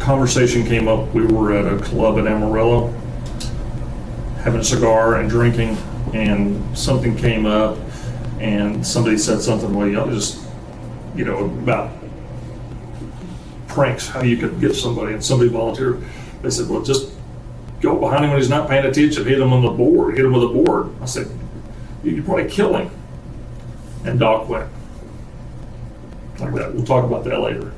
conversation came up. We were at a club in Amarillo, having a cigar and drinking, and something came up, and somebody said something, well, about pranks, how you could get somebody, and somebody volunteered. They said, well, just go behind him when he's not paying attention, hit him with a board. I said, you could probably kill him. And Doc went like that. We'll talk about that later.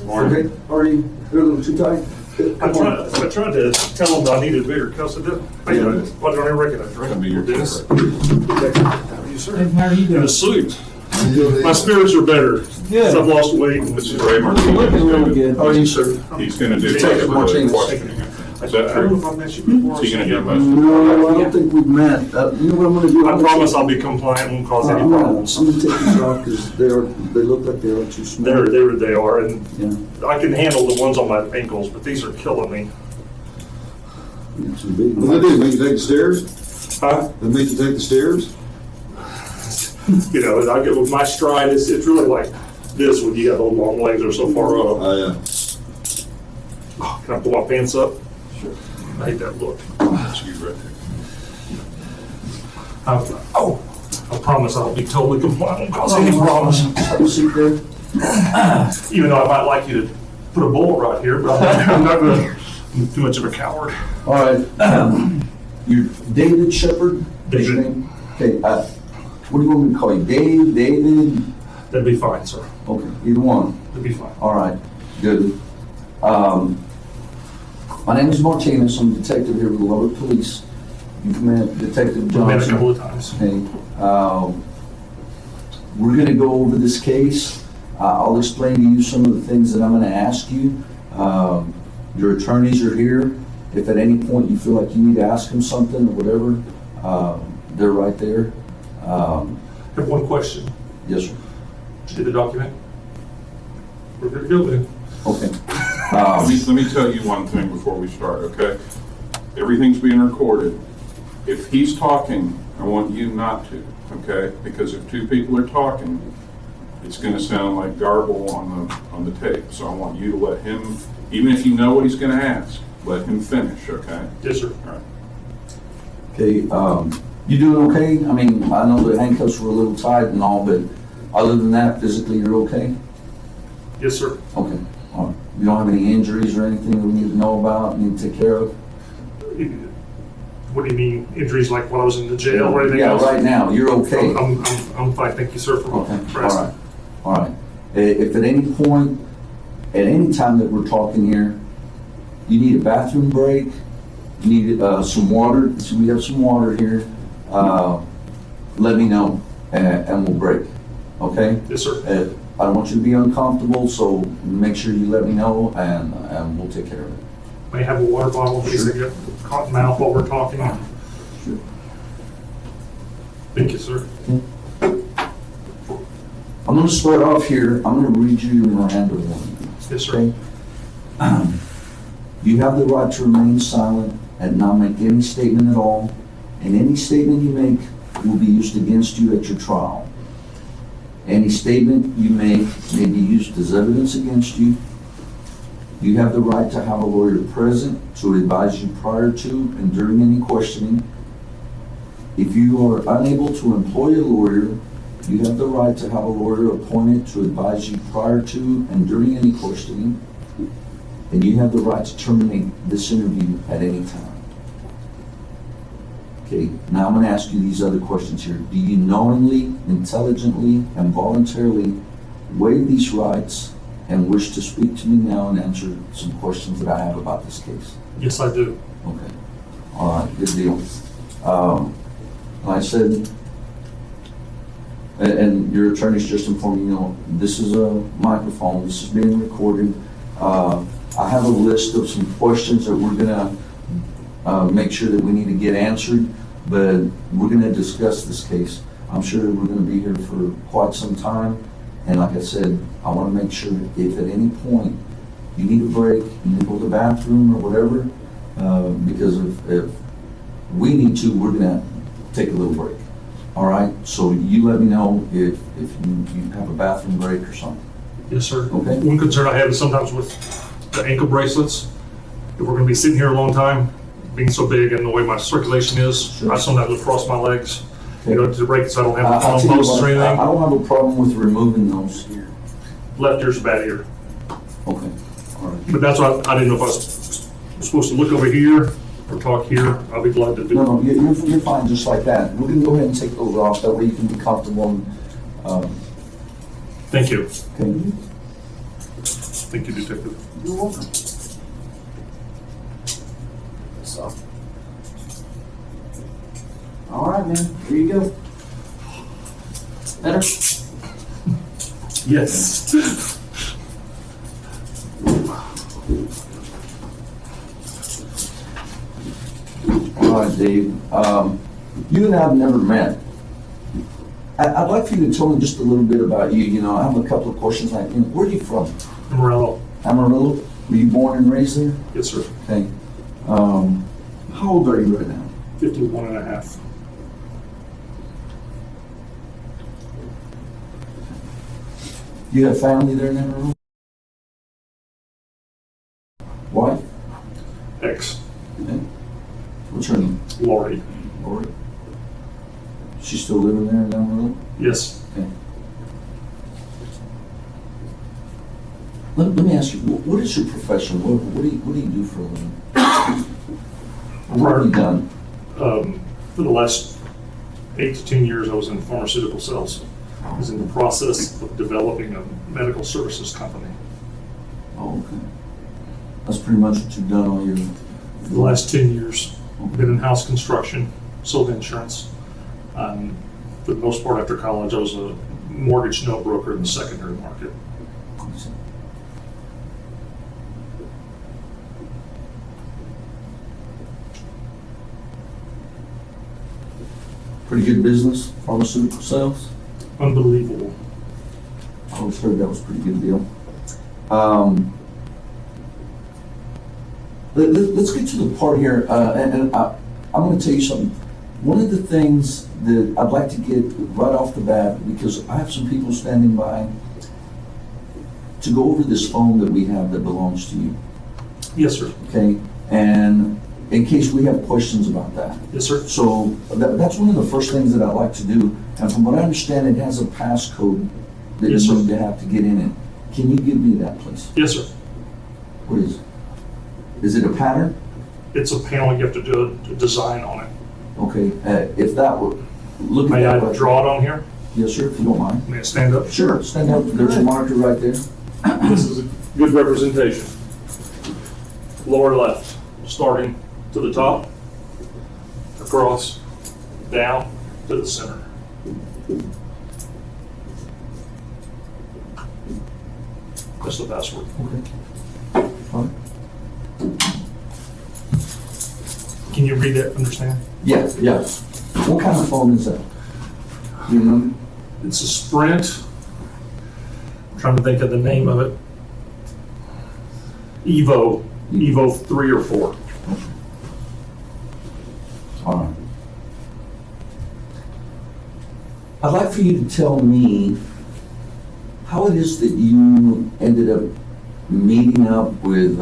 Okay, are you a little too tight? I tried to tell them I needed bigger cups of dip. Why don't I recognize? That'll be your Dennis. favorite. How are you, sir? How are you In doing? a suit. My spirits are better. Good. I've lost weight. This is Ray Martinez. Looking really good. How are you, sir? He's gonna do. Take it, Martinez. questioning. I Is that don't know true? if I met you before. Is he gonna do most? No, I don't think we've met. You know what I'm gonna do? I promise I'll be compliant, won't cause any I'm problems. gonna take these off because they look like they are too small. They are, and Yeah. I can handle the ones on my ankles, but these are killing me. It's a big What one. they do, make you take the stairs? Huh? They make you take the stairs? And I get with my stride, it's really like this when you got those long legs are so far up. Yeah. Can I pull my pants up? Sure. I hate that look. That's you right there. I promise I'll be totally compliant, won't cause any problems. Have a seat there. Even though I might like you to put a bullet right here, but I'm not gonna, I'm too much of a coward. All right. You're David Shepard? David. Your name? Okay, what do you want me to call you? Dave, David? That'd be fine, sir. Okay, either one. That'd be fine. All right, good. My name is Martinez. I'm a detective here with the Lubbock Police. You've met Detective I've met a Johnson. couple of times. Okay, we're going to go over this case. I'll explain to you some of the things that I'm going to ask you. Your attorneys are here. If at any point you feel like you need to ask them something or whatever, they're right there. I have one question. Yes, sir. Did you get the document? We're good to go then. Okay. Let me tell you one thing before we start, okay? Everything's being recorded. If he's talking, I want you not to, okay? Because if two people are talking, it's gonna sound like garble on the tape. So I want you to let him, even if you know what he's gonna ask, let him finish, okay? Yes, sir. All right. Okay, you doing okay? I mean, I know the handcuffs were a little tight and all, but other than that, physically, you're okay? Yes, sir. Okay, all right. You don't have any injuries or anything that we need to know about, need to take care of? What do you mean, injuries like while I was in the jail or anything Yeah, else? right now, you're okay? I'm fine, thank you, sir, for Okay, for all asking. right, all right. If at any point, at any time that we're talking here, you need a bathroom break, you need some water, so we have some water here, let me know and we'll break, okay? Yes, sir. I don't want you to be uncomfortable, so make sure you let me know and we'll take care of it. May I have a water bottle in case I get cotton mouth while we're talking. Sure. Thank you, sir. I'm gonna start off here, I'm gonna read you your Miranda warning. Yes, sir. Okay? You have the right to remain silent and not make any statement at all, and any statement you make will be used against you at your trial. Any statement you make may be used as evidence against you. You have the right to have a lawyer present to advise you prior to and during any questioning. If you are unable to employ a lawyer, you have the right to have a lawyer appointed to advise you prior to and during any questioning. And you have the right to terminate this interview at any time. Okay, now I'm going to ask you these other questions here. Do you knowingly, intelligently, and voluntarily waive these rights and wish to speak to me now and answer some questions that I have about this case? Yes, I do. Okay, all right, good deal. Like I said, and your attorney's just informed me, you know, this is a microphone, this is being recorded. I have a list of some questions that we're gonna make sure that we need to get answered. but we're gonna discuss this case. I'm sure we're gonna be here for quite some time, and like I said, I wanna make sure if at any point you need a break, you need to go to the bathroom or whatever, because if we need to, we're gonna take a little break. All right, so you let me know if you have a bathroom break or something. Yes, sir. Okay. One concern I have is sometimes with the ankle bracelets, if we're gonna be sitting here a long time, being so big and the way my circulation is, Sure. I sometimes will cross my legs, Okay. you know, to break it so I don't have I'll the thumb tell you posts or what, I anything. don't have a problem with removing those. Left ear's a bad ear. Okay, all right. But that's why I didn't know if I was supposed to look over here or talk here. I'll be glad to do No, it. no, you're fine just like that. We're gonna go ahead and take those off, that way you can be comfortable. Thank you. Okay? Thank you, Detective. You're welcome. So. All right, man. Here you go. Better? Yes. All right, Dave. You and I have never met. I'd like for you to tell me just a little bit about you. You know, I have a couple of questions. Like, where are you from? Amarillo. Amarillo? Were you born and raised there? Yes, sir. Okay. How old are you right now? 51 and a half. You have family there in Amarillo? Wife? Ex. Okay. What's her name? Lori. Lori? She's still living there in Amarillo? Yes. Okay. Let me ask you, what is your profession? What do you do for a living? What have you done? For the last 8 to 10 years, I was in pharmaceutical sales. I was in the process of developing a medical services company. Oh, okay. That's pretty much what you've done all your... For the last 10 years, been in house construction, sold insurance. For the most part, after college, I was a mortgage note broker in the secondary market. Pretty good business, pharmaceutical sales? Unbelievable. I always heard that was a pretty good deal. Let's get to the part here, and I'm going to tell you something. One of the things that I'd like to get right off the bat, because I have some people standing by, to go over this phone that we have that belongs to you, Yes, sir. okay? And in case we have questions about that. Yes, sir. So that's one of the first things that I like to do. And from what I understand, it has a passcode that Yes, you sir. need to have to get in it. Can you give me that, please? Yes, sir. What is it? Is it a pattern? It's a panel you have to do a design on it. Okay, if that were, look at May I that. draw it on here? Yes, sir, if you don't mind. May I stand up? Sure, stand up. There's a marker right there. This is a good representation. Lower left, starting to the top, across, down to the center. That's the password. Okay. All right. Can you read that, understand? Yeah, yeah. What kind of phone is that? Do you remember? It's a Sprint. I'm trying to think of the name of it. Evo 3 or 4. All right. I'd like for you to tell me how it is that you ended up meeting up with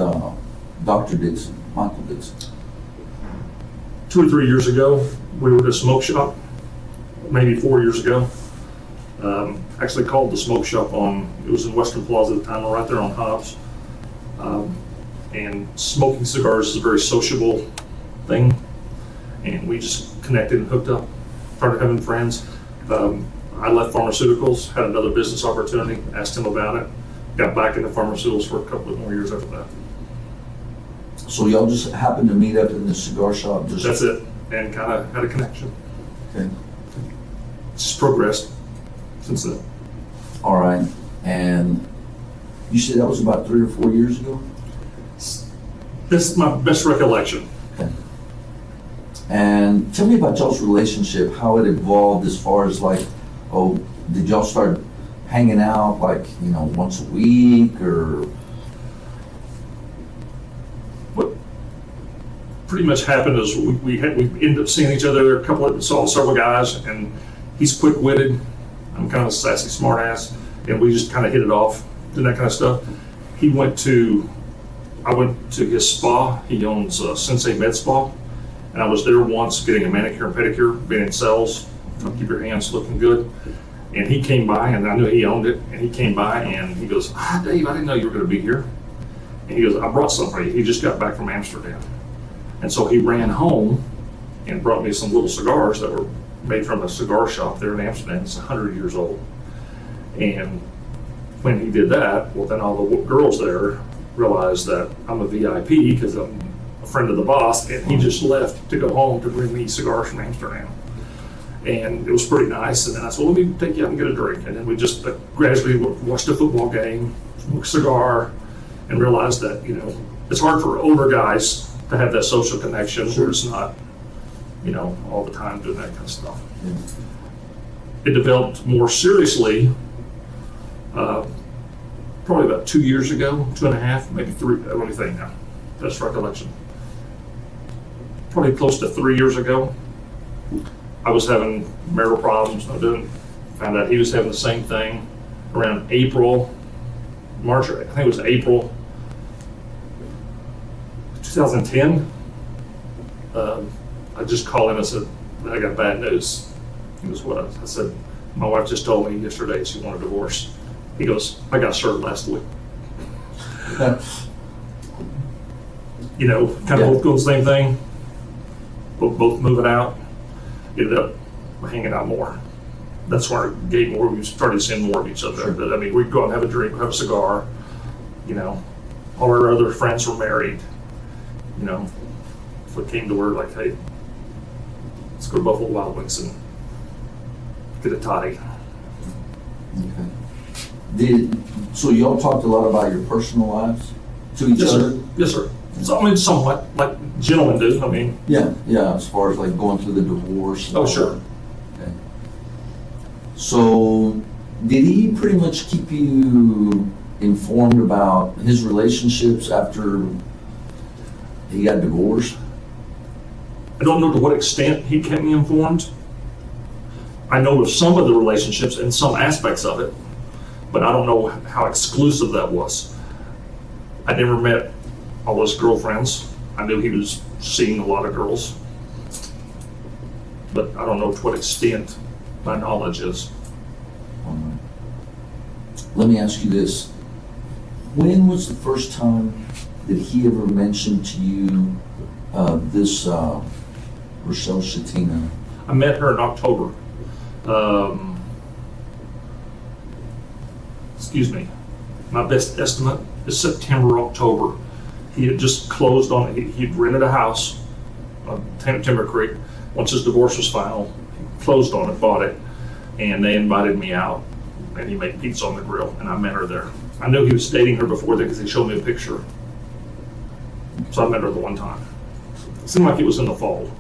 Dr. Dixon, Michael Dixon. 2 or 3 years ago, we were at a smoke shop, maybe 4 years ago. Actually called the smoke shop it was in Western Plaza at the time, right there on Hobbs. And smoking cigars is a very sociable thing. And we just connected and hooked up, started having friends. I left pharmaceuticals, had another business opportunity, asked him about it, got back into pharmaceuticals for a couple of more years after that. So y'all just happened to meet up in the cigar shop? That's it, and kind of had a connection. Okay. It's just progressed since then. All right. And you said that was about 3 or 4 years ago? This is my best recollection. Okay. And tell me about y'all's relationship, how it evolved as far as like, oh, did y'all start hanging out like, once a week or? What pretty much happened is we ended up seeing each other, saw several guys, and he's quick-witted. I'm kind of a sassy smartass, and we just kind of hit it off, doing that kind of stuff. I went to his spa. He owns Sensei Med Spa, and I was there once getting a manicure and pedicure, being in sales, trying to keep your hands looking good. And he came by, and I knew he owned it, and he came by and he goes, Dave, I didn't know you were gonna be here. And he goes, I brought something for you. He just got back from Amsterdam. And so he ran home and brought me some little cigars that were made from a cigar shop there in Amsterdam. It's 100 years old. And when he did that, well, then all the girls there realized that I'm a VIP because I'm a friend of the boss, and he just left to go home to bring me cigars from Amsterdam. And it was pretty nice. And then I said, well, let me take you out and get a drink. And then we just gradually watched a football game, smoked a cigar, and realized that, it's hard for older guys to have that social connection where it's not, all the time doing that kind of stuff. Yeah. It developed more seriously probably about 2 years ago, 2.5, maybe 3, let me think now, best recollection. Probably close to 3 years ago, I was having marital problems. Found out he was having the same thing around March, I think it was April 2010. I just called him and said, I got bad news. He goes, what? I said, my wife just told me yesterday she wanted a divorce. He goes, I got served last week. Kind of both doing the same thing, both moving out, ended up hanging out more. That's where it gave more, we started seeing more of each other. Sure. But we'd go out and have a drink, have a cigar, all our other friends were married, So it came to where like, hey, let's go to Buffalo Wild Wings and get a toddy. Okay. So y'all talked a lot about your personal lives to each Yes, other? sir. Yes, sir. So, somewhat like gentlemen do. Yeah, as far as like going through the divorce. and Oh, all sure. that. Okay. So, did he pretty much keep you informed about his relationships after he got divorced? I don't know to what extent he kept me informed. I know of some of the relationships and some aspects of it, but I don't know how exclusive that was. I never met all his girlfriends. I knew he was seeing a lot of girls, but I don't know to what extent my knowledge is. All right. Let me ask you this. When was the first time that he ever mentioned to you this Rochelle Shatina? I met her in October. Excuse me. My best estimate is September, October. He had just closed on it. He'd rented a house on Timber Creek. Once his divorce was final, he closed on it, bought it, and they invited me out. And he made pizza on the grill, and I met her there. I knew he was dating her before that because he showed me a picture. So I met her the one time. It seemed like it was in the fall.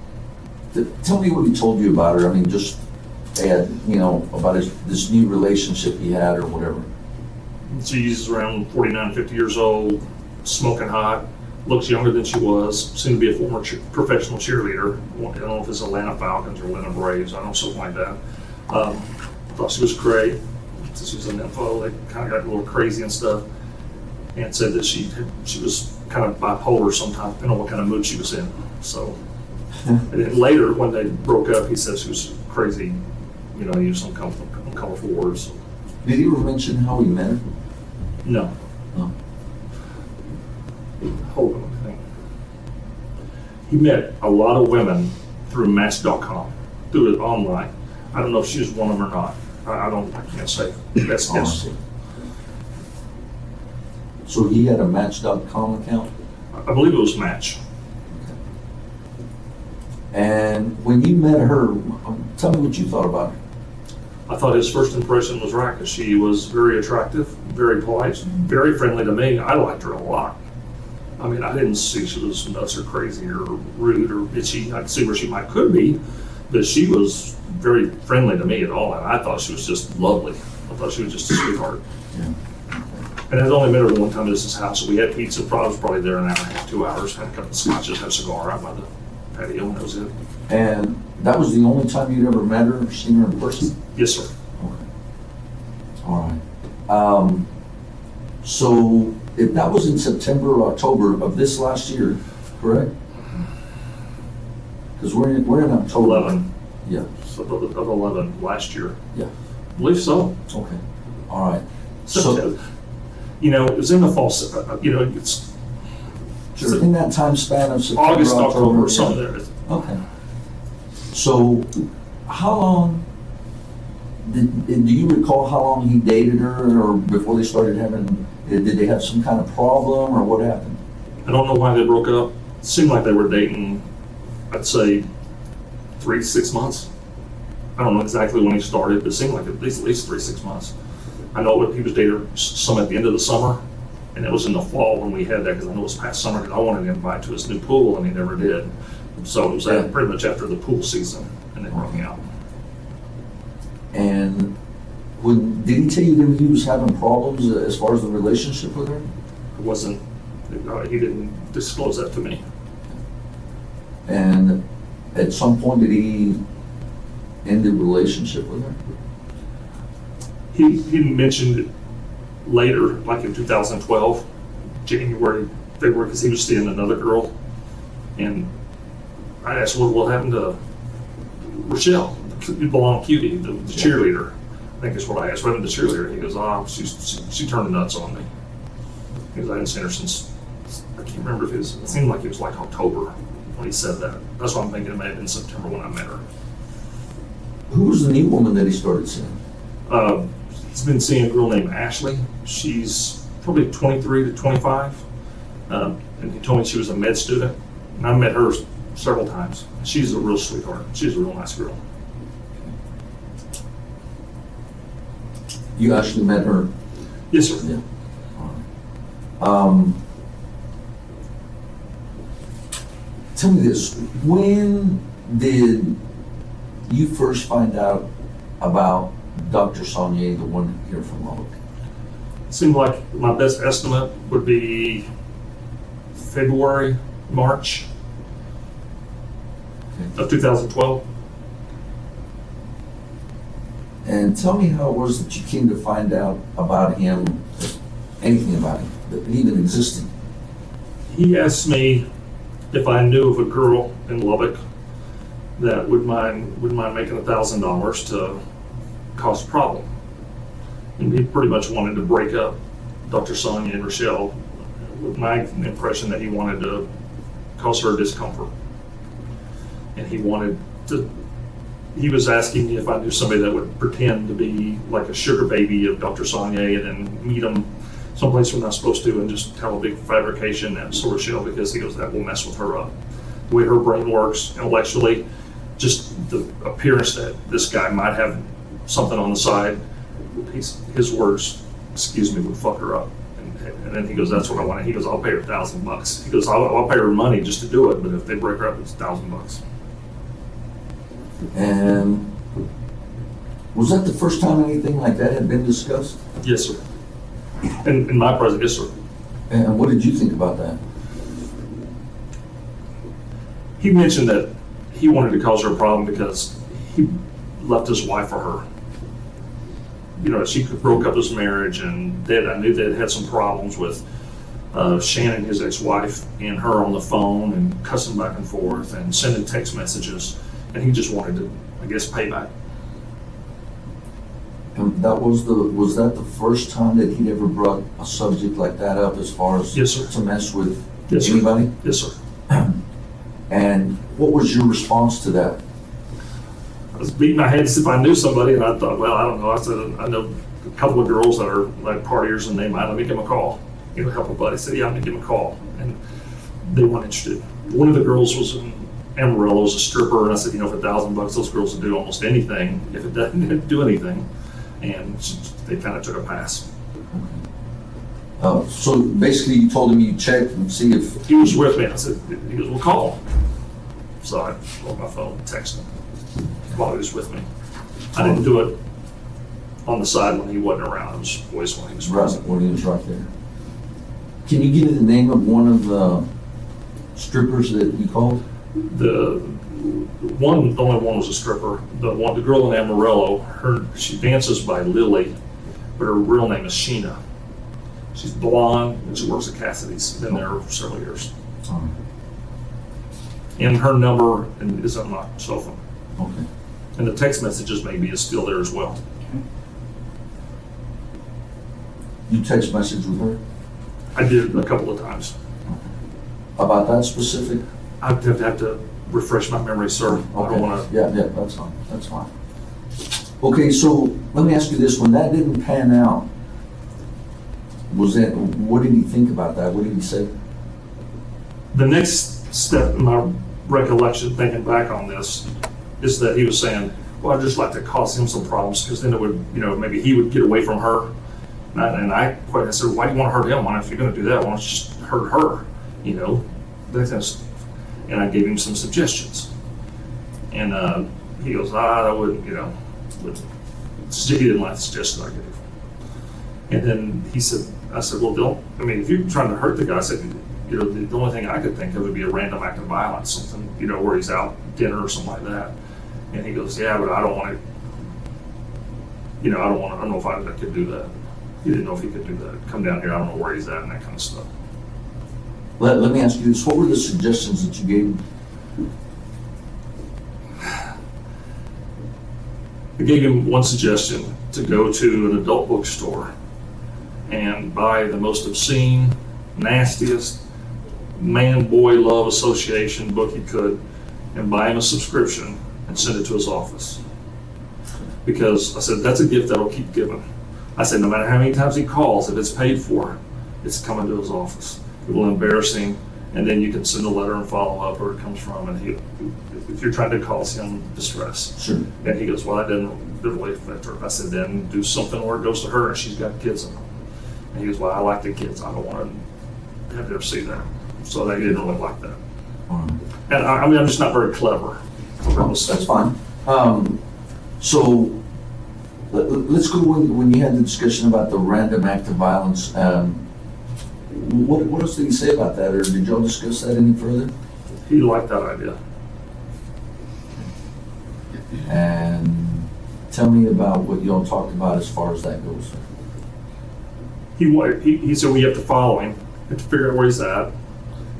Tell me what he told you about her. I mean, just about this new relationship he had or whatever. She's around 49, 50 years old, smoking hot, looks younger than she was, seemed to be a former professional cheerleader. I don't know if it's Atlanta Falcons or Atlanta Braves, I don't know, something like that. Thought she was great. Since she was in info, they kind of got a little crazy and stuff. And said that she was kind of bipolar sometimes, depending on what kind of mood she was in. So, and then later, when they broke up, he said she was crazy, used some colorful words. Did he ever mention how he met her? No. No. Hold on, let me think. He met a lot of women through Match.com, through it online. I don't know if she was one of them or not. I can't say. That's Oh, I guess. see. So he had a Match.com account? I believe it was Match. And when you met her, tell me what you thought about her. I thought his first impression was right because she was very attractive, very polite, very friendly to me. I liked her a lot. I mean, I didn't see she was nuts or crazy or rude or bitchy. I could see where she could be, but she was very friendly to me at all, and I thought she was just lovely. I thought she was just a sweetheart. Yeah. And I'd only met her one time at his house, so we had pizza. I was probably there an hour and a half, 2 hours, had a couple of scotches, had a cigar out by the patio, and that was it. And that was the only time you'd ever met her, seen her in person? Yes, sir. Okay. All right. So if that was in September or October of this last year, correct? Because we're in October. 11. Yeah, So of 11 last year. yeah. I believe so. Okay. All right. So, So, you know, it was in the fall, you know, it's in that time span of September, August, October, yeah. or something there. Okay. So, how long, do you recall how long he dated her, or before they started having, did they have some kind of problem, or what happened? I don't know why they broke up. It seemed like they were dating, I'd say, 3 to 6 months. I don't know exactly when he started, but it seemed like at least 3 to 6 months. I know he was dating some at the end of the summer, and it was in the fall when we had that, because I know it was past summer, because I wanted to invite to his new pool, and he never did. So it was Yeah. pretty much after the pool season, and they broke out. And did he tell you that he was having problems as far as the relationship with her? It wasn't, he didn't disclose that to me. And at some point, did he end the relationship with her? He mentioned it later, like in 2012, January, February, because he was seeing another girl. And I asked, well, what happened to Rochelle, the blonde cutie, the cheerleader? I think is what I asked. What happened to the cheerleader? He goes, she turned nuts on me. Because I hadn't seen her since, I can't remember if it seemed like it was like October when he said that. That's why I'm thinking it may have been September when I met her. Who was the new woman that he started seeing? He's been seeing a girl named Ashley. She's probably 23 to 25. And he told me she was a med student. And I met her several times. She's a real sweetheart. She's a real nice girl. You actually met her? Yes, sir. Yeah. All right. Tell me this, when did you first find out about Dr. Sonnier, the one here from Lubbock? It seemed like my best estimate would be February, March of 2012. And tell me how it was that you came to find out about him, anything about him, that he even existed. He asked me if I knew of a girl in Lubbock that would mind making $1,000 to cause a problem. And he pretty much wanted to break up Dr. Sonnier and Rochelle, with my impression that he wanted to cause her discomfort. And he was asking me if I knew somebody that would pretend to be like a sugar baby of Dr. Sonnier and then meet him someplace we're not supposed to and just have a big fabrication and so Rochelle, because he goes, that will mess with her up. The way her brain works intellectually, just the appearance that this guy might have something on the side, his words, excuse me, would fuck her up. And then he goes, that's what I want. He goes, I'll pay her $1,000. He goes, I'll pay her money just to do it, but if they break her up, it's $1,000. And was that the first time anything like that had been discussed? Yes, sir. In my presence, yes, sir. And what did you think about that? He mentioned that he wanted to cause her a problem because he left his wife for her. You know, she broke up his marriage, and I knew they had some problems with Shannon, his ex-wife, and her on the phone, and cussing back and forth, and sending text messages, and he just wanted to, I guess, pay back. And that was that the first time that he'd ever brought a subject like that up as far as Yes, sir. to mess with Yes, sir. anybody? Yes, sir. And what was your response to that? I was beating my head as if I knew somebody, and I thought, well, I don't know. I said, I know a couple of girls that are like partiers, and they might let me give them a call. You know, help a buddy. Said, yeah, I'm gonna give them a call, and they weren't interested. One of the girls was in Amarillo, was a stripper, and I said, you know, for $1,000, those girls will do almost anything if it doesn't do anything. And they kind of took a pass. So basically you told him you checked and see if, He was with me. I said, he goes, well, call him. So I pulled my phone, texted him while he was with me. I didn't do it on the side when he wasn't around. It was voice when he was right, present. when he was right there. Can you give me the name of one of the strippers that you called? The only one was a stripper. The girl in Amarillo, she dances by Lily, but her real name is Sheena. She's blonde and she works at Cassidy's. Been there for several years. And her number is on my cell phone. Okay. And the text messages maybe is still there as well. You text message with her I did a couple of times. about that specific? I'd have to refresh my memory, sir. I Okay, don't want to. yeah, that's fine, that's fine. Okay, so let me ask you this, when that didn't pan out, what did he think about that? What did he say? The next step in my recollection, thinking back on this, is that he was saying, well, I'd just like to cause him some problems because then it would, maybe he would get away from her. And I said, why do you want to hurt him? Why not, if you're going to do that, why don't you just hurt her? That kind of stuff. And I gave him some suggestions. And he goes, I wouldn't, he didn't like the suggestion I gave. And then I said, well, if you're trying to hurt the guy, I said, the only thing I could think of would be a random act of violence, something, where he's out dinner or something like that. And he goes, yeah, but I don't want to, I don't know if I could do that. He didn't know if he could do that. Come down here, I don't know where he's at and that kind of stuff. Let me ask you this, what were the suggestions that you gave him? I gave him one suggestion, to go to an adult bookstore and buy the most obscene, nastiest man-boy love association book he could and buy him a subscription and send it to his office. Because I said, that's a gift that'll keep giving. I said, no matter how many times he calls, if it's paid for, it's coming to his office. It will embarrass him, and then you can send a letter and follow up where it comes from, and if you're trying to cause him distress. Sure. And he goes, well, that didn't really affect her. I said, then do something where it goes to her and she's got kids in them. And he goes, well, I like the kids. I don't want to have her see that. So they didn't really like that. And I'm just not very clever. That's fine. So let's go when you had the discussion about the random act of violence. What else did he say about that, or did y'all discuss that any further? He liked that idea. And tell me about what y'all talked about as far as that goes. He said we have to follow him, have to figure out where he's at,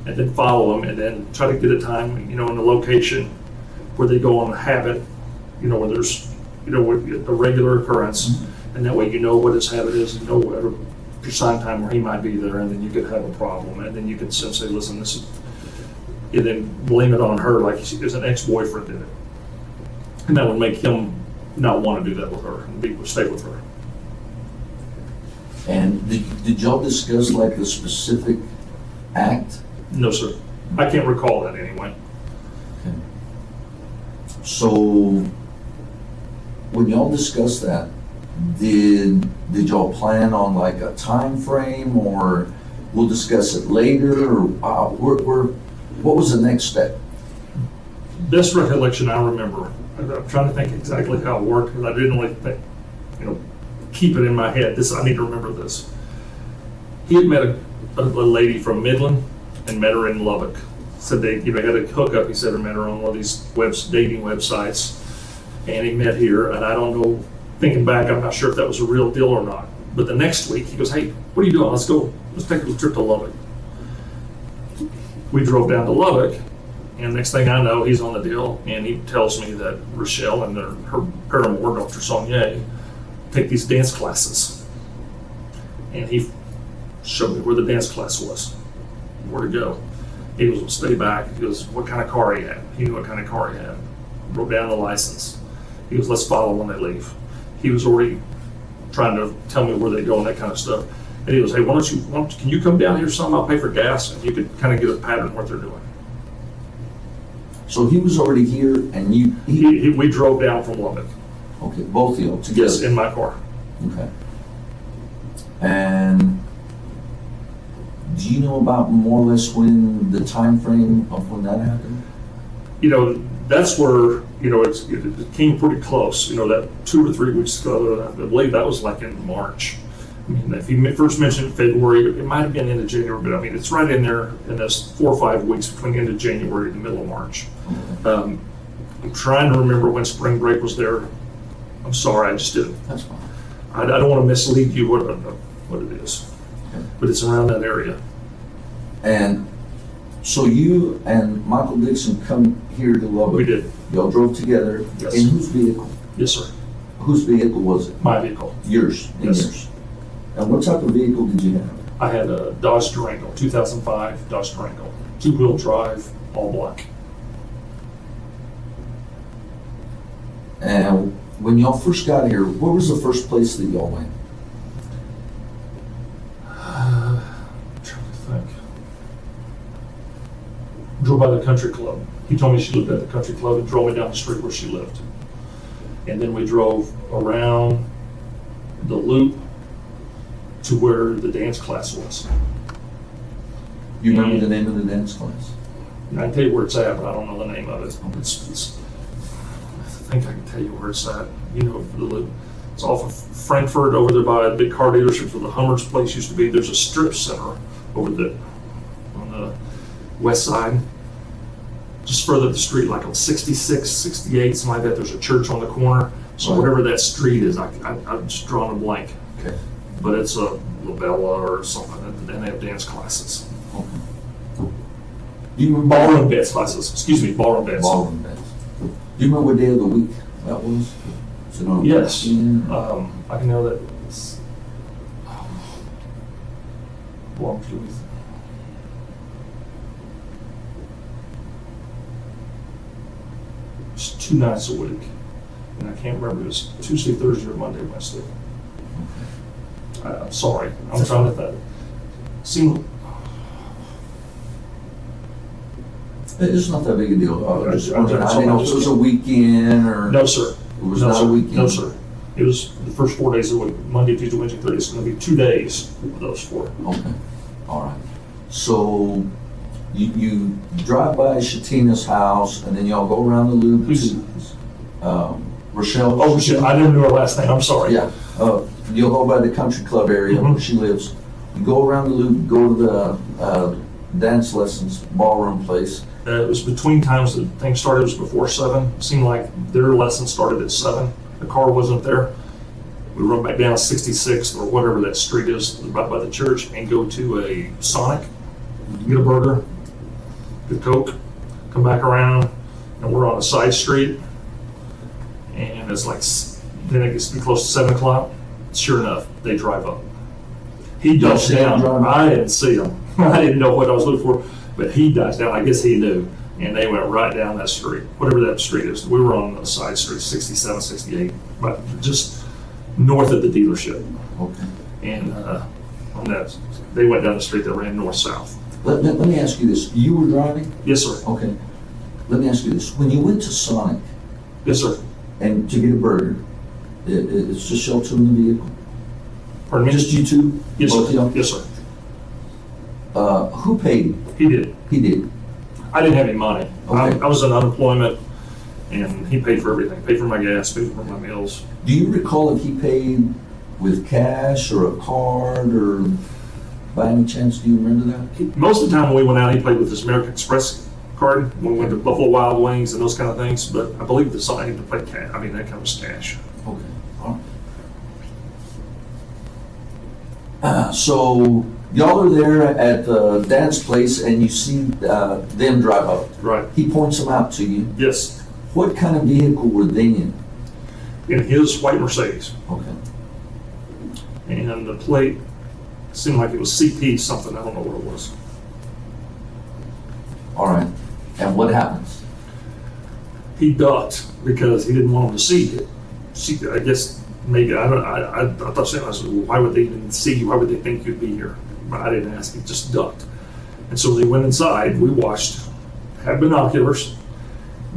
and then follow him, and then try to get a time, in the location where they go on a habit, where there's, a regular occurrence, and that way what his habit is, and what a precise time where he might be there, and then you could have a problem, and then you could say, listen, this is, and then blame it on her like as an ex-boyfriend did it. And that would make him not want to do that with her and stay with her. And did y'all discuss like the specific act? No, sir. I can't recall that anyway. Okay. So when y'all discussed that, did y'all plan on like a time frame, or we'll discuss it later, or what was the next step? Best recollection I remember, I'm trying to think exactly how it worked, because I didn't really think, keep it in my head. I need to remember this. He had met a lady from Midland and met her in Lubbock. Said they had a hookup. He said he met her on one of these dating websites, and he met here. And I don't know, thinking back, I'm not sure if that was a real deal or not. But the next week he goes, hey, what are you doing? Let's take a trip to Lubbock. We drove down to Lubbock, and next thing I know, he's on the deal, and he tells me that Rochelle and her paramour, Dr. Sonnier, take these dance classes. And he showed me where the dance class was, where to go. He goes, well, stay back. He goes, what kind of car he had? He knew what kind of car he had. Wrote down the license. He goes, let's follow when they leave. He was already trying to tell me where they go and that kind of stuff. And he goes, hey, can you come down here some? I'll pay for gas, and you could kind of get a pattern of what they're doing. So he was already here, and We drove down from Lubbock. Okay, both of y'all together? Yes, in my car. Okay. And Do you know about more or less when the time frame of when that happened? You know, that's where, you know, it came pretty close, you know, that 2 or 3 weeks ago, I believe that was like in March. I mean, if you first mentioned February, it might have been into January, but I mean, it's right in there in those 4 or 5 weeks between the end of January and the middle of March. I'm trying to remember when spring break was there. I'm sorry, I just didn't. That's fine. I don't want to mislead you what it is, Okay. but it's around that area. And so you and Michael Dixon come here to Lubbock. We did. Y'all drove together. Yes. In whose vehicle? Yes, sir. Whose vehicle was it? My vehicle. Yours. And Yes. yours. And what type of vehicle did you have? I had a Dodge Durango, 2005 Dodge Durango, 2-wheel drive, all black. And when y'all first got here, where was the first place that y'all went? I'm trying to think. Drove by the country club. He told me she lived at the country club and drove me down the street where she lived. And then we drove around the loop to where the dance class was. You remember the name of the dance class? And I can tell you where it's at, but I don't know the name of it. It's I think I can tell you where it's at. You know, the loop. It's off of Frankfurt over there by a big car dealership where the Hummer's place used to be. There's a strip center over there on the west side. Just further up the street, like on 66, 68, something like that. There's a church on the corner. So Right. whatever that street is, I'm just drawing a blank. Okay. But it's a Labella or something, and they have dance classes. Okay. Do you remember? Ballroom dance classes, excuse me, ballroom dance. Ballroom dance. Do you remember what day of the week that was? Was it on a Yes, weekend? I can know that it's, well, I'm trying to- it's 2 nights a week, and I can't remember, it was Tuesday, Thursday, or Monday, Wednesday. I'm sorry, I'm trying to think. Seemed, It's not that big a deal. I was just I'm wondering, I sorry. didn't know if it was a weekend or. no, sir. It was No, not sir. a weekend? No, sir. It was the first 4 days of the week, Monday, Tuesday, Wednesday, Thursday. It's gonna be 2 days of those 4. Okay, all right. So you drive by Shatina's house and then y'all go around the loop Who's- to, Rochelle? Oh, shit, I didn't know her last name, I'm sorry. Yeah, you'll go by the country club area where Mhm. she lives. You go around the loop, go to the, dance lessons ballroom place. It was between times that things started, it was before 7. Seemed like their lesson started at 7. The car wasn't there. We run back down 66th or whatever that street is, right by the church, and go to a Sonic, get a burger, get a Coke, come back around, and we're on a side street. And it's like, then it gets to be close to 7 o'clock. Sure enough, they drive up. He Y'all ducks see him down. drive up? I didn't see him. I didn't know what I was looking for, but he ducks down. I guess he knew. And they went right down that street, whatever that street is. We were on the side street, 67, 68, but just north of the dealership. Okay. And on that, they went down the street that ran north-south. Let me ask you this. You were driving? Yes, sir. Okay. Let me ask you this. When you went to Sonic Yes, sir. and to get a burger, it's just y'all two in the vehicle? Pardon me? Just you two? Yes, Both of sir. y'all? Yes, sir. Who paid? He did. He did. I didn't have any money. Okay. I was in unemployment, and he paid for everything. Paid for my gas, paid for my meals. Do you recall if he paid with cash or a card or by any chance, do you remember that? Most of the time when we went out, he played with his American Express card when we went to Buffalo Wild Wings and those kind of things. But I believe the sign to play cash. I mean, that kind of cash. Okay, all right. So y'all are there at the dance place and you see them drive up. Right. He points them out to you. Yes. What kind of vehicle were they in? In his white Mercedes, Okay. and the plate seemed like it was CP something. I don't know what it was. All right. And what happens? He ducked because he didn't want him to see it. See, I guess maybe I don't. I thought I said, well, why would they even see you? Why would they think you'd be here? But I didn't ask. He just ducked. And so they went inside. We watched. Had binoculars.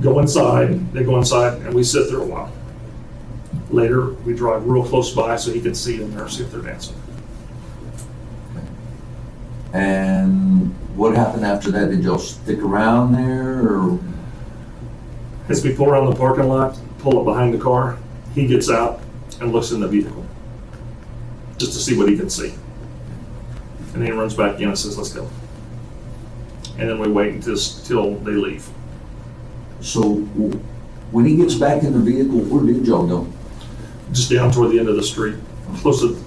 Go inside. They go inside, and we sit there a while. Later, we drive real close by so he can see in there, see if they're dancing. And what happened after that? Did y'all stick around there, or? As we pull around the parking lot, pull up behind the car, he gets out and looks in the vehicle just to see what he can see. And then he runs back in and says, let's go. And then we wait until they leave. So when he gets back in the vehicle, where did y'all go? Just down toward the end of the street, close to,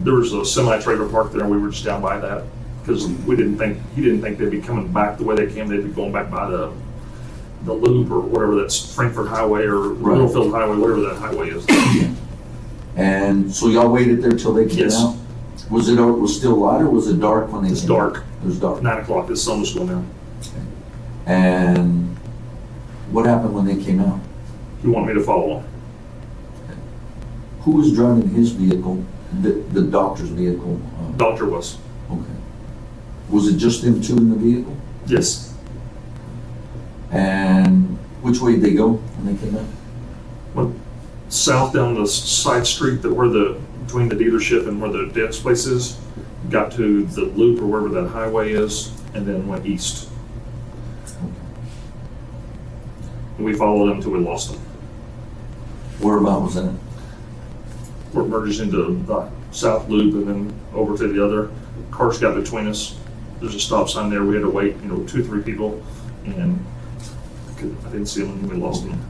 there was a semi-trailer park there, and we were just down by that. Because he didn't think they'd be coming back the way they came, they'd be going back by the loop or whatever, that's Frankfurt Highway or Right. Littlefield Highway, whatever that highway is. And so y'all waited there till they came Yes. out? Was still light, or was it dark when they came It's out? dark. It was dark. 9 o'clock, the sun was going down. And what happened when they came out? He wanted me to follow him. Who was driving his vehicle, the doctor's vehicle? Doctor was. Okay. Was it just them two in the vehicle? Yes. And which way did they go when they came out? Went south down the side street between the dealership and where the dance place is, got to the loop or wherever that highway is, and then went east. And we followed him until we lost him. Whereabout was that? We're merged into the south loop and then over to the other. Cars got between us. There's a stop sign there. We had to wait, 2 or 3 people, and I didn't see him and we lost him.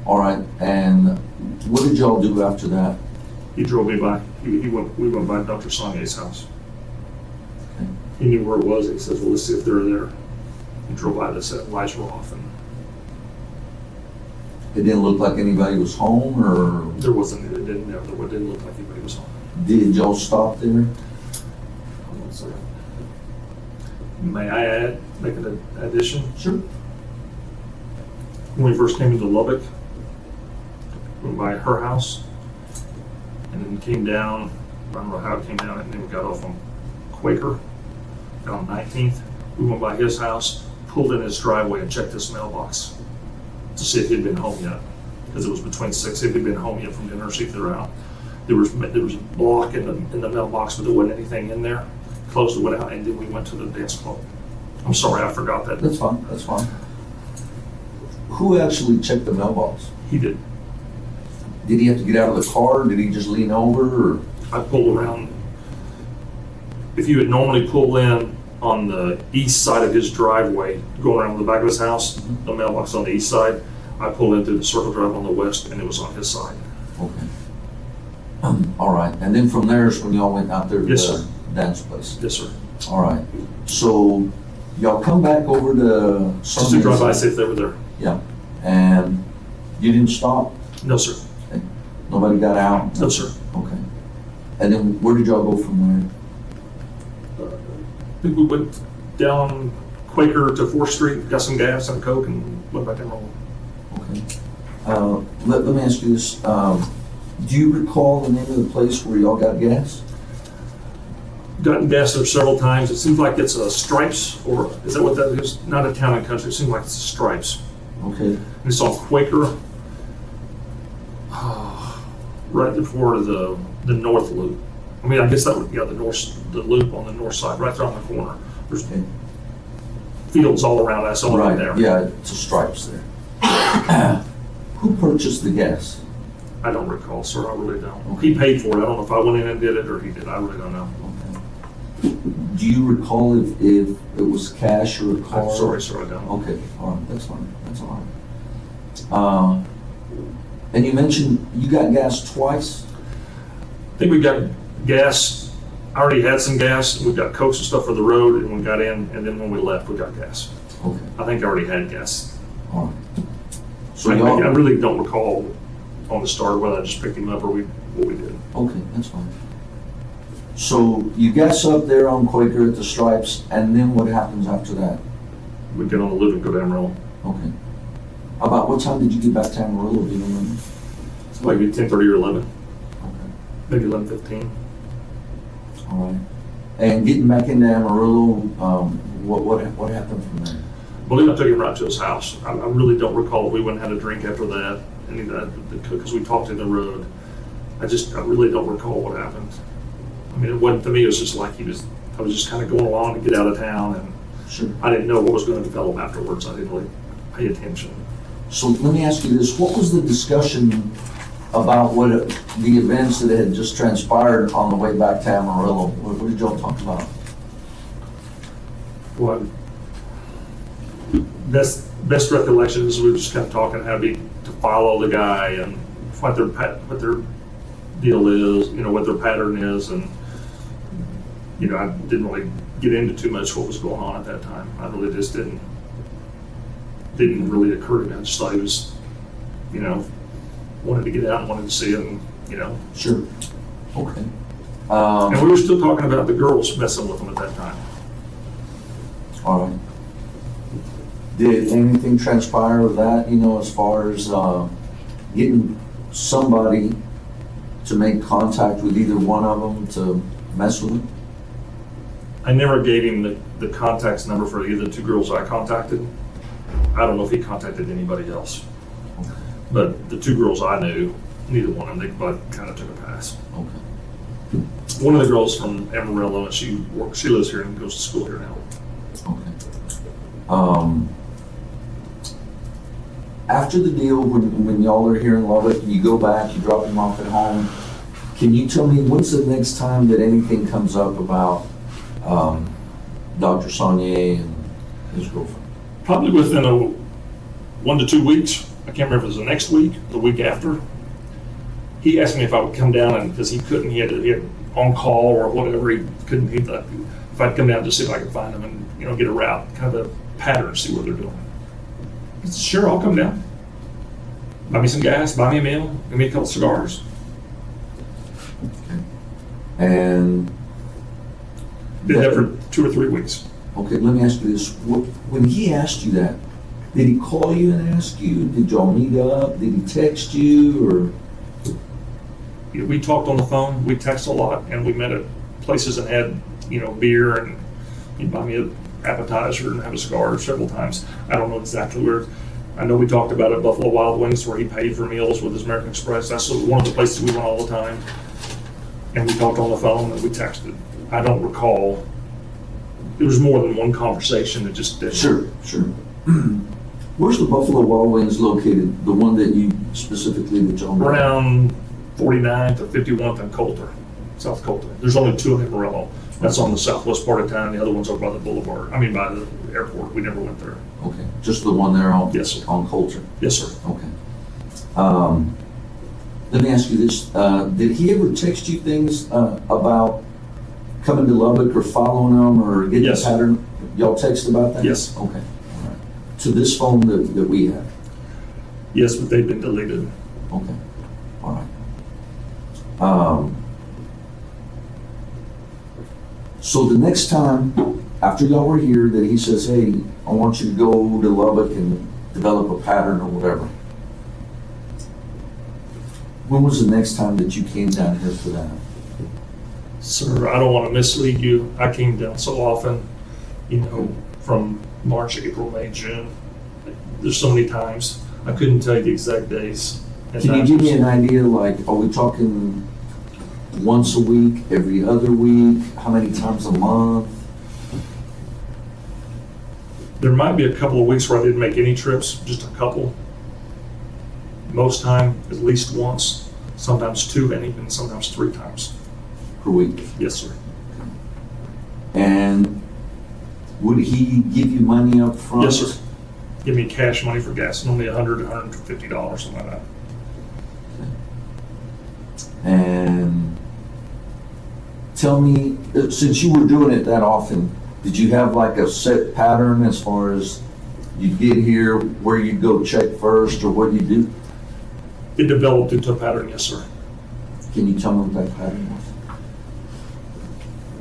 All right, and what did y'all do after that? He drove me by. We went by Dr. Sonnier's house. Okay. He knew where it was. He says, well, let's see if they're there. He drove by, this lights were off, and It didn't look like anybody was home, or there wasn't, it didn't look like anybody was home. did y'all stop there? Hold on a second. May I make an addition? Sure. When we first came into Lubbock, we went by her house, and then came down, I don't know how it came down, and then we got off on Quaker, down 19th. We went by his house, pulled in his driveway and checked his mailbox to see if he'd been home yet, because it was between 6, if he'd been home yet from dinner, see if they're out. There was a block in the mailbox, but there wasn't anything in there. Closed it, went out, and then we went to the dance club. I'm sorry, I forgot that. That's fine, that's fine. Who actually checked the mailbox? He did. Did he have to get out of the car? Did he just lean over, or? I pulled around. If you would normally pull in on the east side of his driveway, going around the back of his house, the mailbox on the east side, I pulled in through the circle drive on the west, and it was on his side. Okay. All right, and then from there is when y'all went out there to Yes, the sir. dance place? Yes, sir. All right, so y'all come back over to Just to drive by, see if they were there. Yeah, and you didn't stop? No, sir. Okay. Nobody got out? No, sir. Okay. And then where did y'all go from I think we went down Quaker to 4th Street, got some gas and a Coke, and went back down home. there? Okay. Let me ask you this. Do you recall the name of the place where y'all got gas? Gotten gas there several times. It seems like it's a Stripes, or is that what that is? Not a Town and Country. It seems like it's a Stripes. Okay. And it's on Quaker, right before the north loop. I mean, I guess that would be the loop on the north side, right there on the corner. There's Okay. fields all around us, all right there. Yeah, it's a Stripes there. Who purchased the gas? I don't recall, sir. I really don't. Okay. He paid for it. I don't know if I went in and did it or he did. I really don't know. Okay. Do you recall if it was cash or a card? I'm sorry, sir. I don't. Okay, all right, that's fine, that's all right. And you mentioned you got gas twice? I think we got gas. I already had some gas. We got Cokes and stuff for the road, and we got in, and then when we left, we got gas. Okay, I think I already had gas. all right. So I y'all, really don't recall on the start whether I just picked him up or what we did. okay, that's fine. So you gas up there on Quaker at the Stripes, and then what happens after that? We'd get on the loop and go to Amarillo. Okay. About what time did you get back to Amarillo, do you remember? Maybe 10:30 or 11, Okay, maybe 11:15. all right. And getting back into Amarillo, what happened from there? I believe I took him right to his house. I really don't recall if we went and had a drink after that, any of that, because we talked in the road. I really don't recall what happened. I mean, it wasn't, to me, it was just like he was I was just kind of going along to get out of town, and Sure. I didn't know what was going to develop afterwards. I didn't really pay attention. So let me ask you this, what was the discussion about the events that had just transpired on the way back to Amarillo? What did y'all talk about? What best recollections, we were just kind of talking how to follow the guy and what their deal is, what their pattern is, and I didn't really get into too much what was going on at that time. I really just didn't really occur to me. I just thought he was, wanted to get out and wanted to see him, Sure. Okay. And we were still talking about the girls messing with him at that time. All right. Did anything transpire with that, as far as getting somebody to make contact with either one of them to mess with them? I never gave him the contacts number for either the two girls I contacted. I don't know if he contacted anybody else. But the two girls I knew, neither one of them, they both kind of took a pass. Okay. One of the girls from Amarillo, and she lives here and goes to school here now. Okay. After the deal, when y'all are here in Lubbock, you go back, you drop him off at home. Can you tell me when's the next time that anything comes up about Dr. Sonnier and his girlfriend? Probably within 1 to 2 weeks. I can't remember if it was the next week, the week after. He asked me if I would come down, and because he couldn't, he had on call or whatever. He couldn't. If I'd come down to see if I could find him and get a route, kind of a pattern, see what they're doing. I said, sure, I'll come down. Buy me some gas, buy me a meal, give me a couple cigars. And Did that for 2 or 3 weeks. okay, let me ask you this. When he asked you that, did he call you and ask you? Did y'all meet up? Did he text you? Or We talked on the phone, we texted a lot, and we met at places and had, beer, and he'd buy me an appetizer and have a cigar several times. I don't know exactly where. I know we talked about it, Buffalo Wild Wings, where he paid for meals with his American Express. That's one of the places we went all the time. And we talked on the phone and we texted. I don't recall. There was more than one conversation that just didn't. Sure. Where's the Buffalo Wild Wings located? The one that you specifically that y'all met? Around 49th or 51th and Coulter, South Coulter. There's only two in Amarillo. That's on the southwest part of town. The other one's over by the boulevard. I mean, by the airport. We never went there. Okay, just the one there on? Yes, sir. On Coulter? Yes, sir. Okay. Let me ask you this. Did he ever text you things about coming to Lubbock or following them or getting Yes. a pattern? Y'all text about that? Yes. Okay. All right. To this phone that we have? Yes, but they've been deleted. Okay. All right. So the next time, after y'all were here, that he says, hey, I want you to go to Lubbock and develop a pattern or whatever. When was the next time that you came down here for that? Sir, I don't want to mislead you. I came down so often, from March, April, May, June. There's so many times. I couldn't tell you the exact days. and Can you times. give me an idea, like, are we talking once a week, every other week? How many times a month? There might be a couple of weeks where I didn't make any trips, just a couple. Most time, at least once, sometimes 2, and even sometimes 3 times. Per week? Yes, sir. And would he give you money up front? Yes, sir. Give me cash money for gas, normally $100 to $150, something like that. And tell me, since you were doing it that often, did you have like a set pattern as far as you'd get here, where you'd go check first, or what you do? It developed into a pattern, yes, sir. Can you tell me what that pattern was?